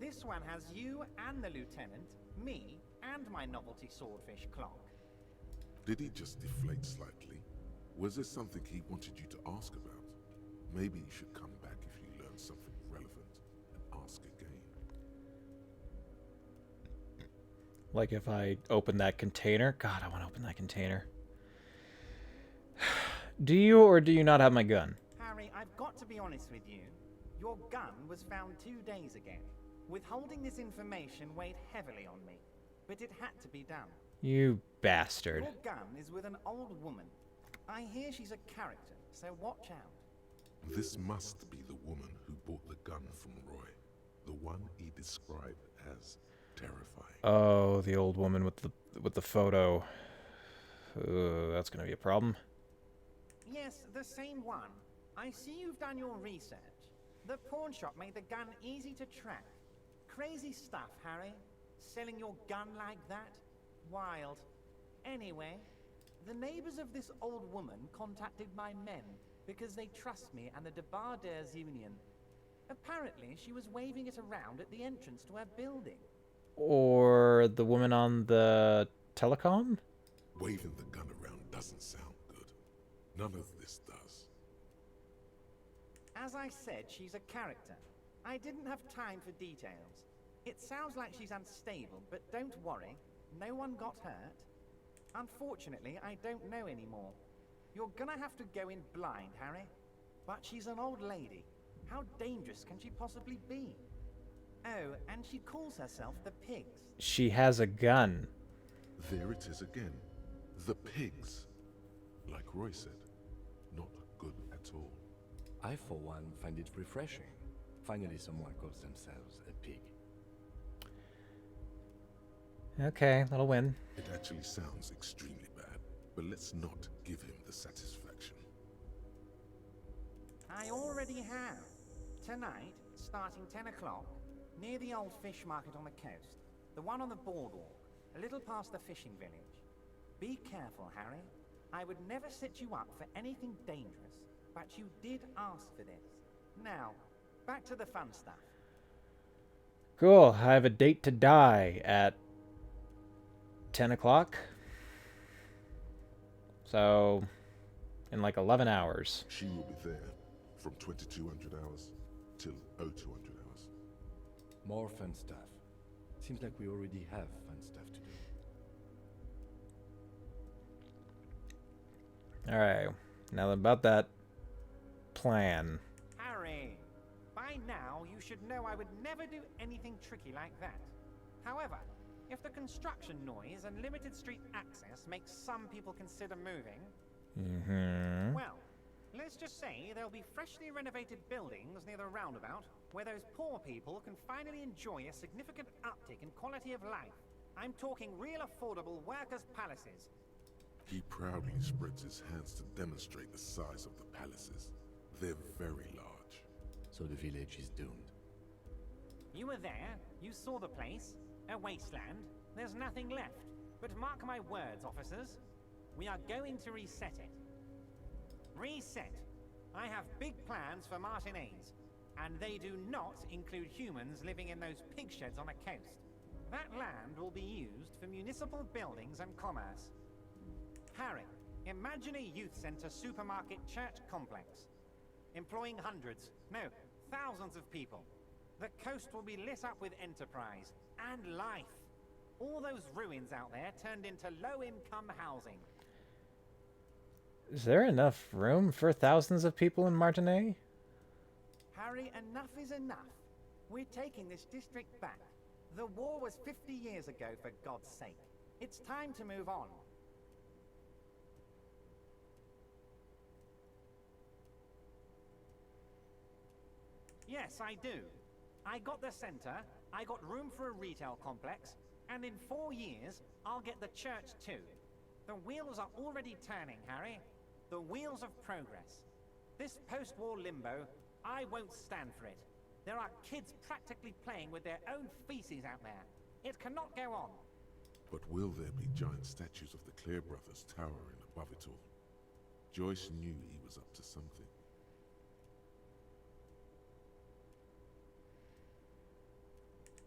this one has you and the lieutenant, me, and my novelty swordfish clock. Did he just deflate slightly? Was there something he wanted you to ask about? Maybe you should come back if you learn something relevant and ask again. Like if I open that container? God, I want to open that container. Do you or do you not have my gun? Harry, I've got to be honest with you. Your gun was found 2 days ago. Withholding this information weighed heavily on me, but it had to be done. You bastard. Your gun is with an old woman. I hear she's a character, so watch out. This must be the woman who bought the gun from Roy. The one he described as terrifying. Oh, the old woman with the photo. That's gonna be a problem. Yes, the same one. I see you've done your research. The pawn shop made the gun easy to track. Crazy stuff, Harry. Selling your gun like that? Wild. Anyway, the neighbors of this old woman contacted my men because they trust me and the Debardeurs Union. Apparently, she was waving it around at the entrance to her building. Or the woman on the telecom? Waving the gun around doesn't sound good. None of this does. As I said, she's a character. I didn't have time for details. It sounds like she's unstable, but don't worry. No one got hurt. Unfortunately, I don't know anymore. You're gonna have to go in blind, Harry. But she's an old lady. How dangerous can she possibly be? Oh, and she calls herself the Pigs. She has a gun. There it is again. The pigs. Like Roy said, not good at all. I, for one, find it refreshing. Finally, someone calls themselves a pig. Okay, that'll win. It actually sounds extremely bad, but let's not give him the satisfaction. I already have. Tonight, starting 10 o'clock, near the old fish market on the coast. The one on the boardwalk, a little past the fishing village. Be careful, Harry. I would never set you up for anything dangerous, but you did ask for this. Now, back to the fun stuff. Cool. I have a date to die at 10 o'clock. So, in like 11 hours. She will be there from 2200 hours till 0200 hours. More fun stuff. Seems like we already have fun stuff to do. Alright. Now about that plan. Harry, by now you should know I would never do anything tricky like that. However, if the construction noise and limited street access makes some people consider moving, well, let's just say there'll be freshly renovated buildings near the roundabout where those poor people can finally enjoy a significant uptick in quality of life. I'm talking real affordable workers' palaces. He proudly spreads his hands to demonstrate the size of the palaces. They're very large. So the village is doomed. You were there, you saw the place, a wasteland. There's nothing left. But mark my words, officers. We are going to reset it. Reset. I have big plans for Martinez, and they do not include humans living in those pig sheds on the coast. That land will be used for municipal buildings and commerce. Harry, imagine a youth center supermarket church complex, employing hundreds, no, thousands of people. The coast will be lit up with enterprise and life. All those ruins out there turned into low-income housing. Is there enough room for thousands of people in Martinez? Harry, enough is enough. We're taking this district back. The war was 50 years ago, for God's sake. It's time to move on. Yes, I do. I got the center, I got room for a retail complex, and in 4 years, I'll get the church too. The wheels are already turning, Harry. The wheels of progress. This post-war limbo, I won't stand for it. There are kids practically playing with their own feces out there. It cannot go on. But will there be giant statues of the Clear brothers towering above it all? Joyce knew he was up to something.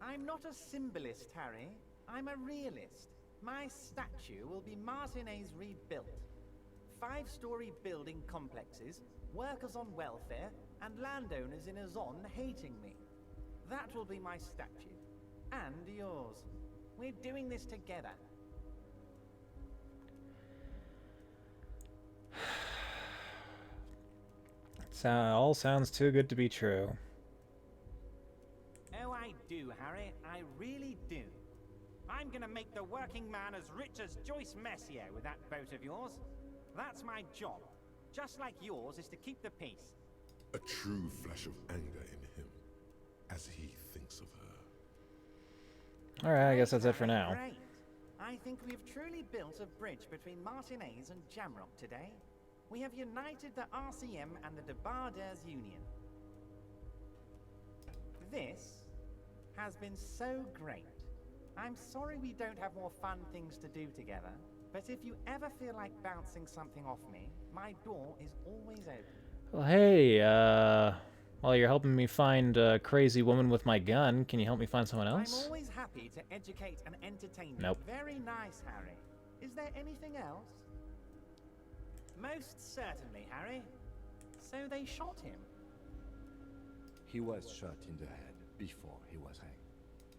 I'm not a symbolist, Harry. I'm a realist. My statue will be Martinez rebuilt. 5-story building complexes, workers on welfare, and landowners in Azon hating me. That will be my statue. And yours. We're doing this together. All sounds too good to be true. Oh, I do, Harry. I really do. I'm gonna make the working man as rich as Joyce Messier with that vote of yours. That's my job. Just like yours is to keep the peace. A true flash of anger in him, as he thinks of her. Alright, I guess that's it for now. Great. I think we've truly built a bridge between Martinez and Jamrock today. We have united the RCM and the Debarders Union. This has been so great. I'm sorry we don't have more fun things to do together, but if you ever feel like bouncing something off me, my door is always open. Well, hey, while you're helping me find a crazy woman with my gun, can you help me find someone else? I'm always happy to educate and entertain you. Nope. Very nice, Harry. Is there anything else? Most certainly, Harry. So they shot him. He was shot in the head before he was hanged.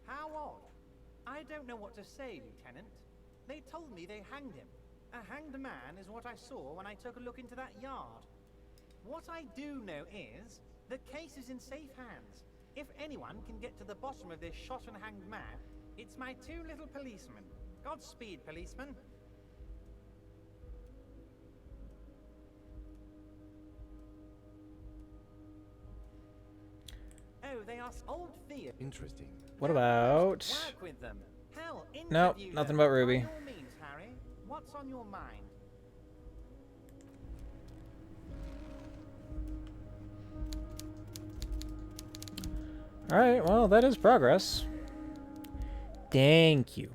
How odd. I don't know what to say, Lieutenant. They told me they hanged him. A hanged man is what I saw when I took a look into that yard. What I do know is, the case is in safe hands. If anyone can get to the bottom of this shot and hanged man, it's my 2 little policemen. Godspeed, policeman. Oh, they are old fear. Interesting. What about... Work with them. Hell, Nope, interview nothing them. about Ruby. By all means, Harry. What's on your mind? Alright, well, that is progress. Thank you.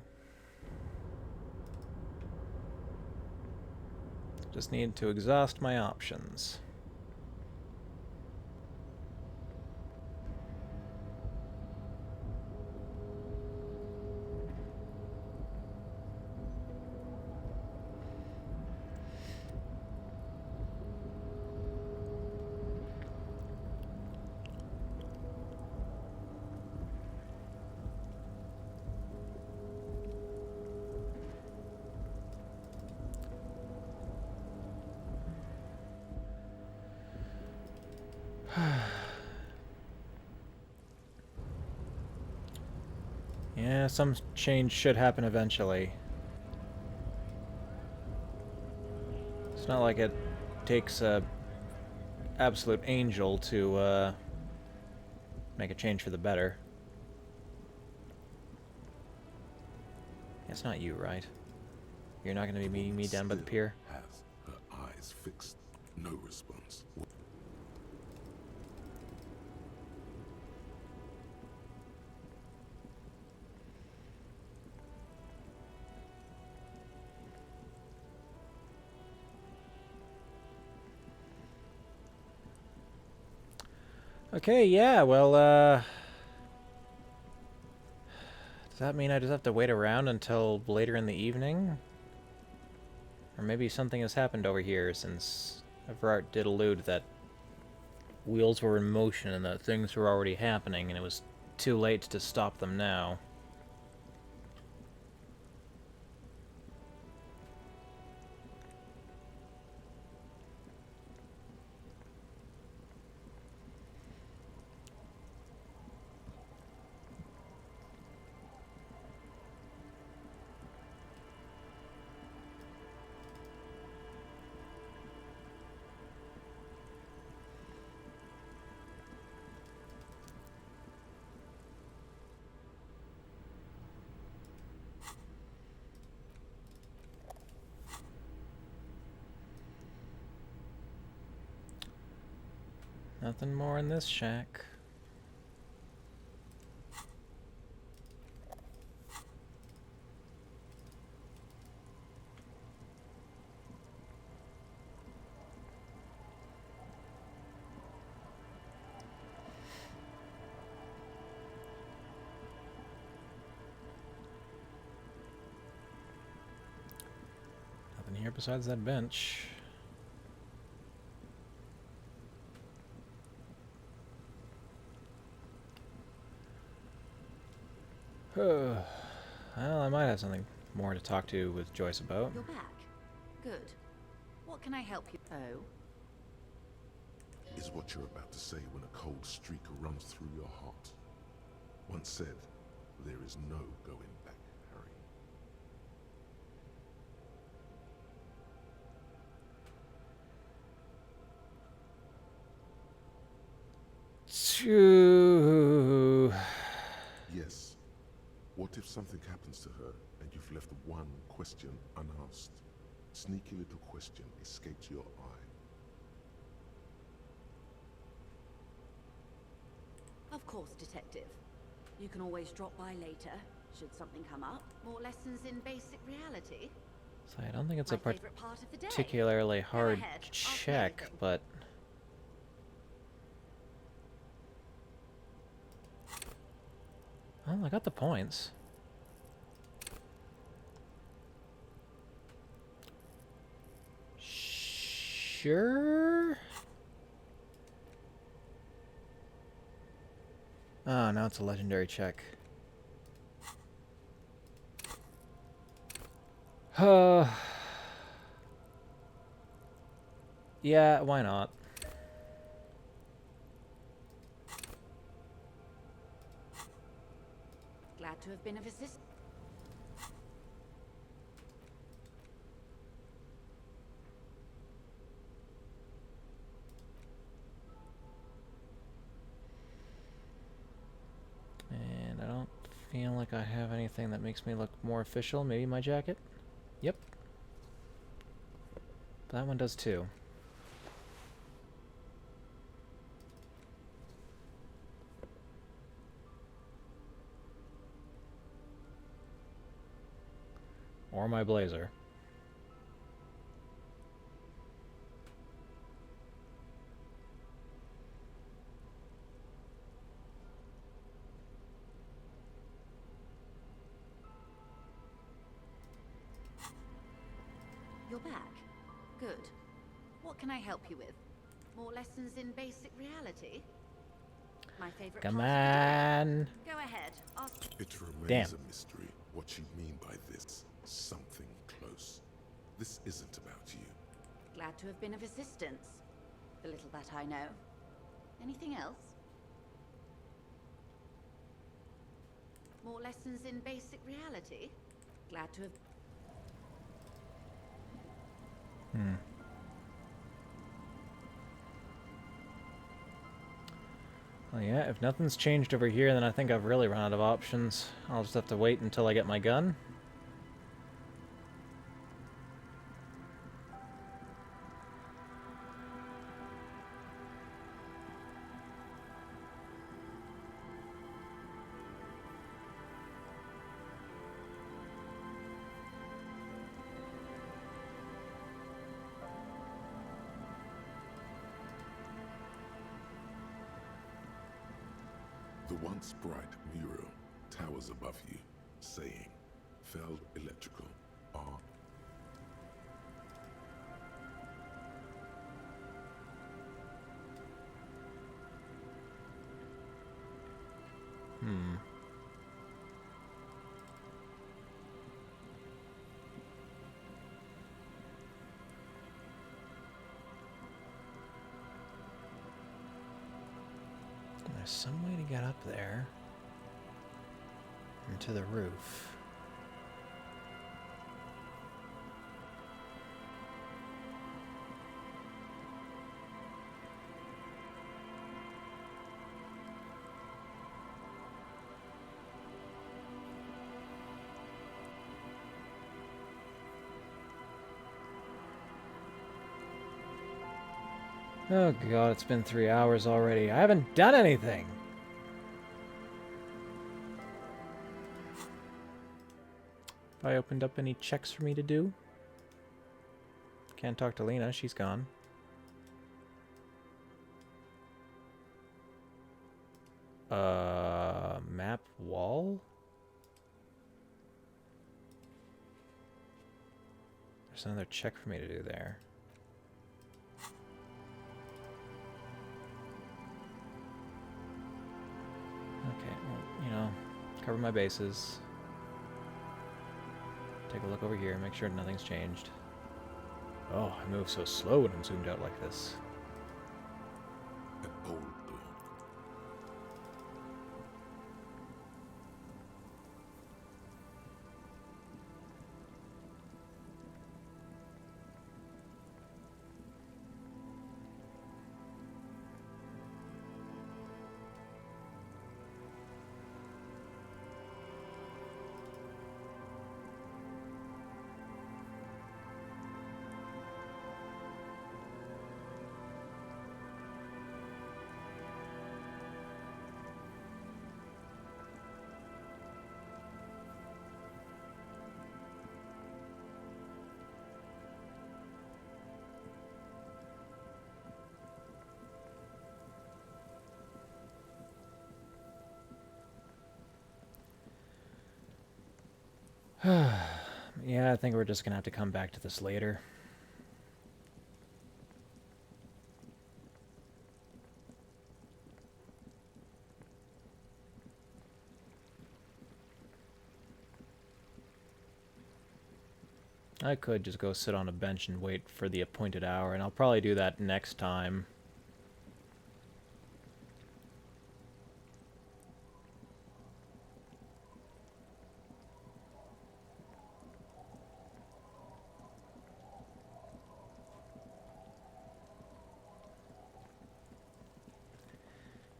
Just need to exhaust my options. Yeah, some change should happen eventually. It's not like it takes a absolute angel to make a change for the better. It's not you, right? You're not going to be meeting me down by the pier? Has her eyes fixed. No response. Okay, yeah, well, does that mean I just have to wait around until later in the evening? Or maybe something has happened over here, since Everard did allude that wheels were in motion and that things were already happening, and it was too late to stop them now. Nothing more in this shack. Nothing here besides that bench. Well, I might have something more to talk to with Joyce about. You're back. Good. What can I help you? Oh. Is what you're about to say when a cold streak runs through your heart. Once said, there is no going back, Harry. Yes. What if something happens to her and you've left one question unasked? Sneaky little question escaped your eye. Of course, Detective. You can always drop by later, should something come up. More lessons in basic reality. So I don't think it's My a favorite part of the day. particularly Go hard ahead, ask me check, anything. but... Well, I got the points. Sure? Oh, now it's a legendary check. Yeah, why not? Glad to have been of assistance. And I don't feel like I have anything that makes me look more official. Maybe my jacket? Yep. That one does too. Or my blazer. You're back. Good. What can I help you with? More lessons in basic reality? My favorite Come part of the day. on. Go ahead. Ask. It remains Damn. a mystery what you mean by this something close. This isn't about you. Glad to have been of assistance. The little that I know. Anything else? More lessons in basic reality? Glad to have... Well, yeah, if nothing's changed over here, then I think I've really run out of options. I'll just have to wait until I get my gun. The once bright mural towers above you, saying, Feld Electrical R. There's some way to get up there. And to the roof. Oh god, it's been 3 hours already. I haven't done anything! Have I opened up any checks for me to do? Can't talk to Lena, she's gone. Map wall? There's another check for me to do there. Okay, well, you know, cover my bases. Take a look over here, make sure nothing's changed. Oh, I move so slow when I'm zoomed out like this. An old dog. Yeah, I think we're just gonna have to come back to this later. I could just go sit on a bench and wait for the appointed hour, and I'll probably do that next time.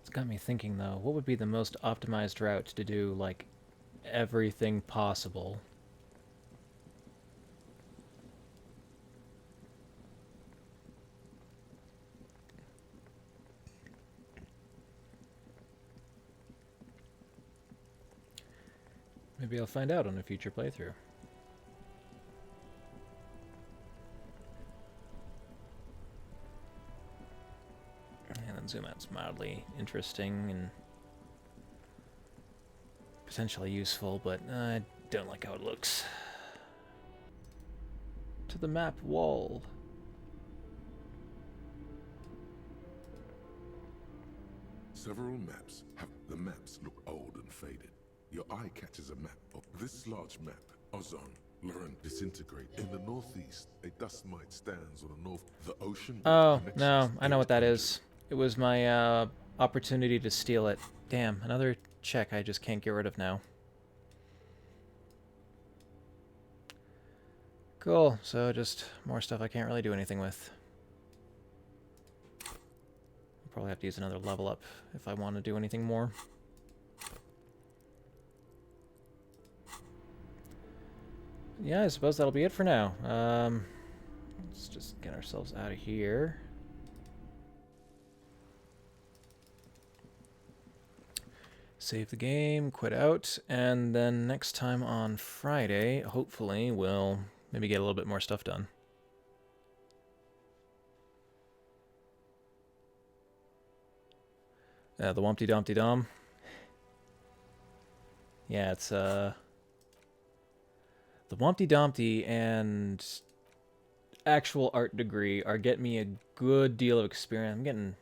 It's got me thinking, though, what would be the most optimized route to do, like, everything possible? Maybe I'll find out on a future playthrough. And then zoom out's mildly interesting and potentially useful, but I don't like how it looks. To the map wall. Several maps have the maps look old and faded. Your eye catches a map of this large map. Ozone, learn, disintegrate. In the northeast, a dust mite stands on the north. The ocean. Oh, no, I know what that is. It was my opportunity to steal it. Damn, another check I just can't get rid of now. Cool, so just more stuff I can't really do anything with. I'll probably have to use another level up if I want to do anything more. Yeah, I suppose that'll be it for now. Let's just get ourselves out of here. Save the game, quit out, and then next time on Friday, hopefully, we'll maybe get a little bit more stuff done. The Wumpty Dumpty Dum. Yeah, it's the Wumpty Dumpty and actual art degree are getting me a good deal of experience. I'm getting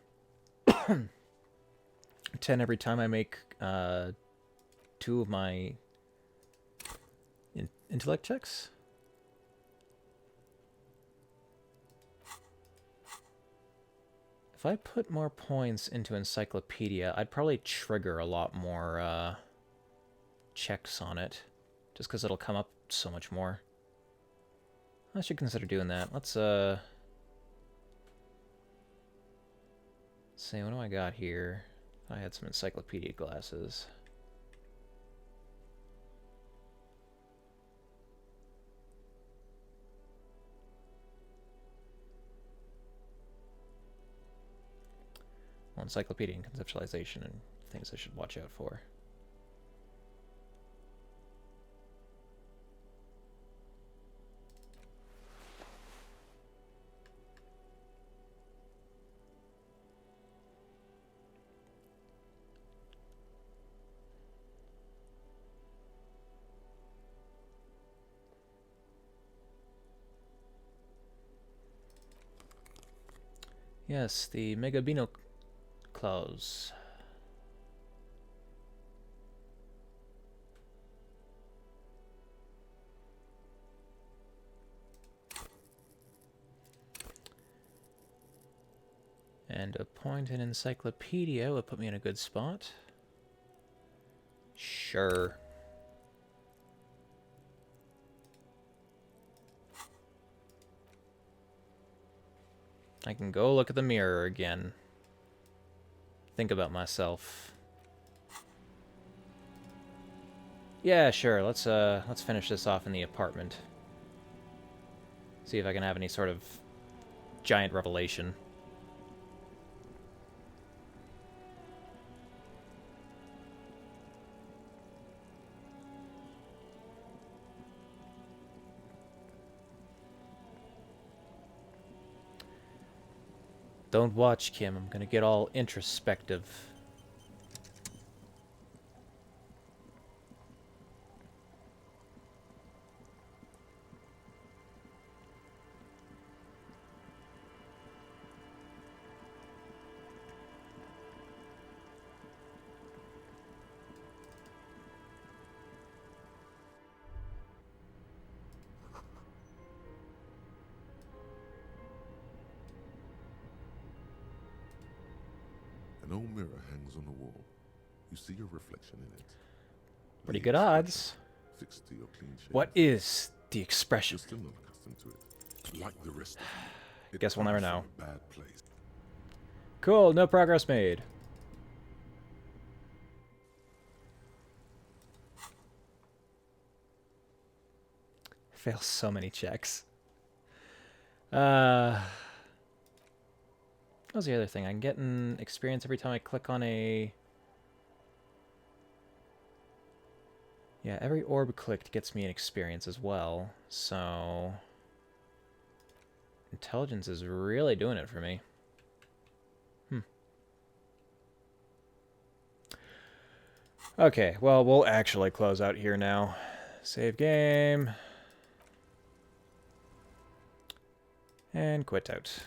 10 every time I make 2 of my intellect checks. If I put more points into Encyclopedia, I'd probably trigger a lot more checks on it, just because it'll come up so much more. I should consider doing that. Let's see, what do I got here? I had some encyclopedia glasses. Well, encyclopedia and conceptualization and things I should watch out for. Yes, the Megabino clause. And a point in encyclopedia would put me in a good spot. Sure. I can go look at the mirror again. Think about myself. Yeah, sure. Let's finish this off in the apartment. See if I can have any sort of giant revelation. Don't watch, Kim. I'm gonna get all introspective. An old mirror hangs on the wall. You see your reflection in it. Pretty The good expression odds. fixed to your clean shave. What is the expression? You're still not accustomed to it. Like the rest of you. Guess we'll never comes know. from a bad place. Cool, no progress made. Fail so many checks. What was the other thing? I can get an experience every time I click on a... Yeah, every orb clicked gets me an experience as well, so... Intelligence is really doing it for me. Okay, well, we'll actually close out here now. Save game. And quit out.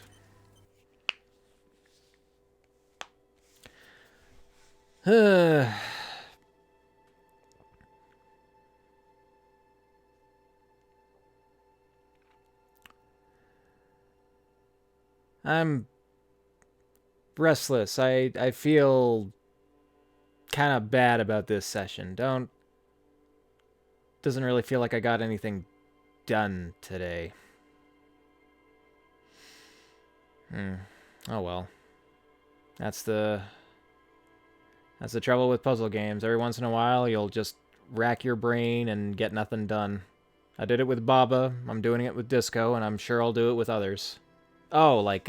I'm restless. I feel kind of bad about this session. Doesn't really feel like I got anything done today. Oh well. That's the trouble with puzzle games. Every once in a while, you'll just rack your brain and get nothing done. I did it with Baba, I'm doing it with Disco, and I'm sure I'll do it with others. Oh, like,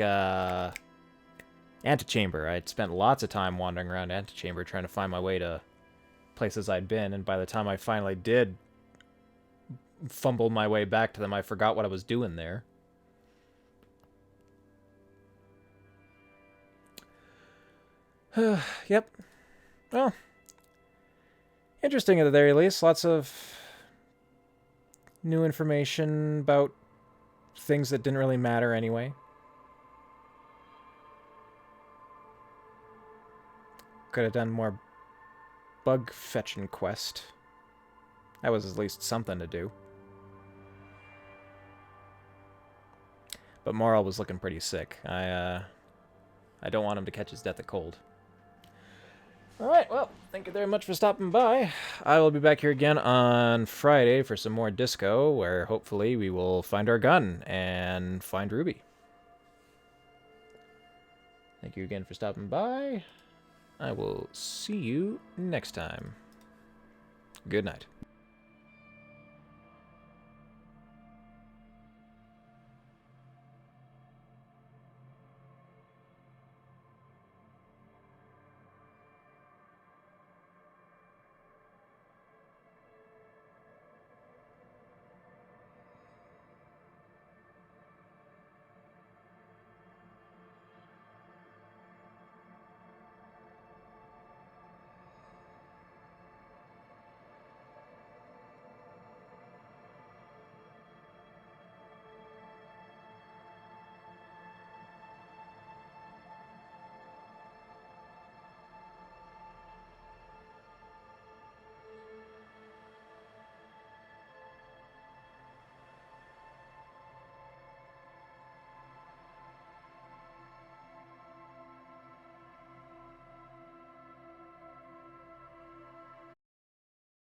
Antechamber. I'd spent lots of time wandering around Antechamber trying to find my way to places I'd been, and by the time I finally did fumble my way back to them, I forgot what I was doing there. Yep. Well, interesting at the very least. Lots of new information about things that didn't really matter anyway. Could have done more bug fetching quest. That was at least something to do. But Morrel was looking pretty sick. I don't want him to catch his death of cold. Alright, well, thank you very much for stopping by. I will be back here again on Friday for some more Disco, where hopefully we will find our gun and find Ruby. Thank you again for stopping by. I will see you next time. Good night.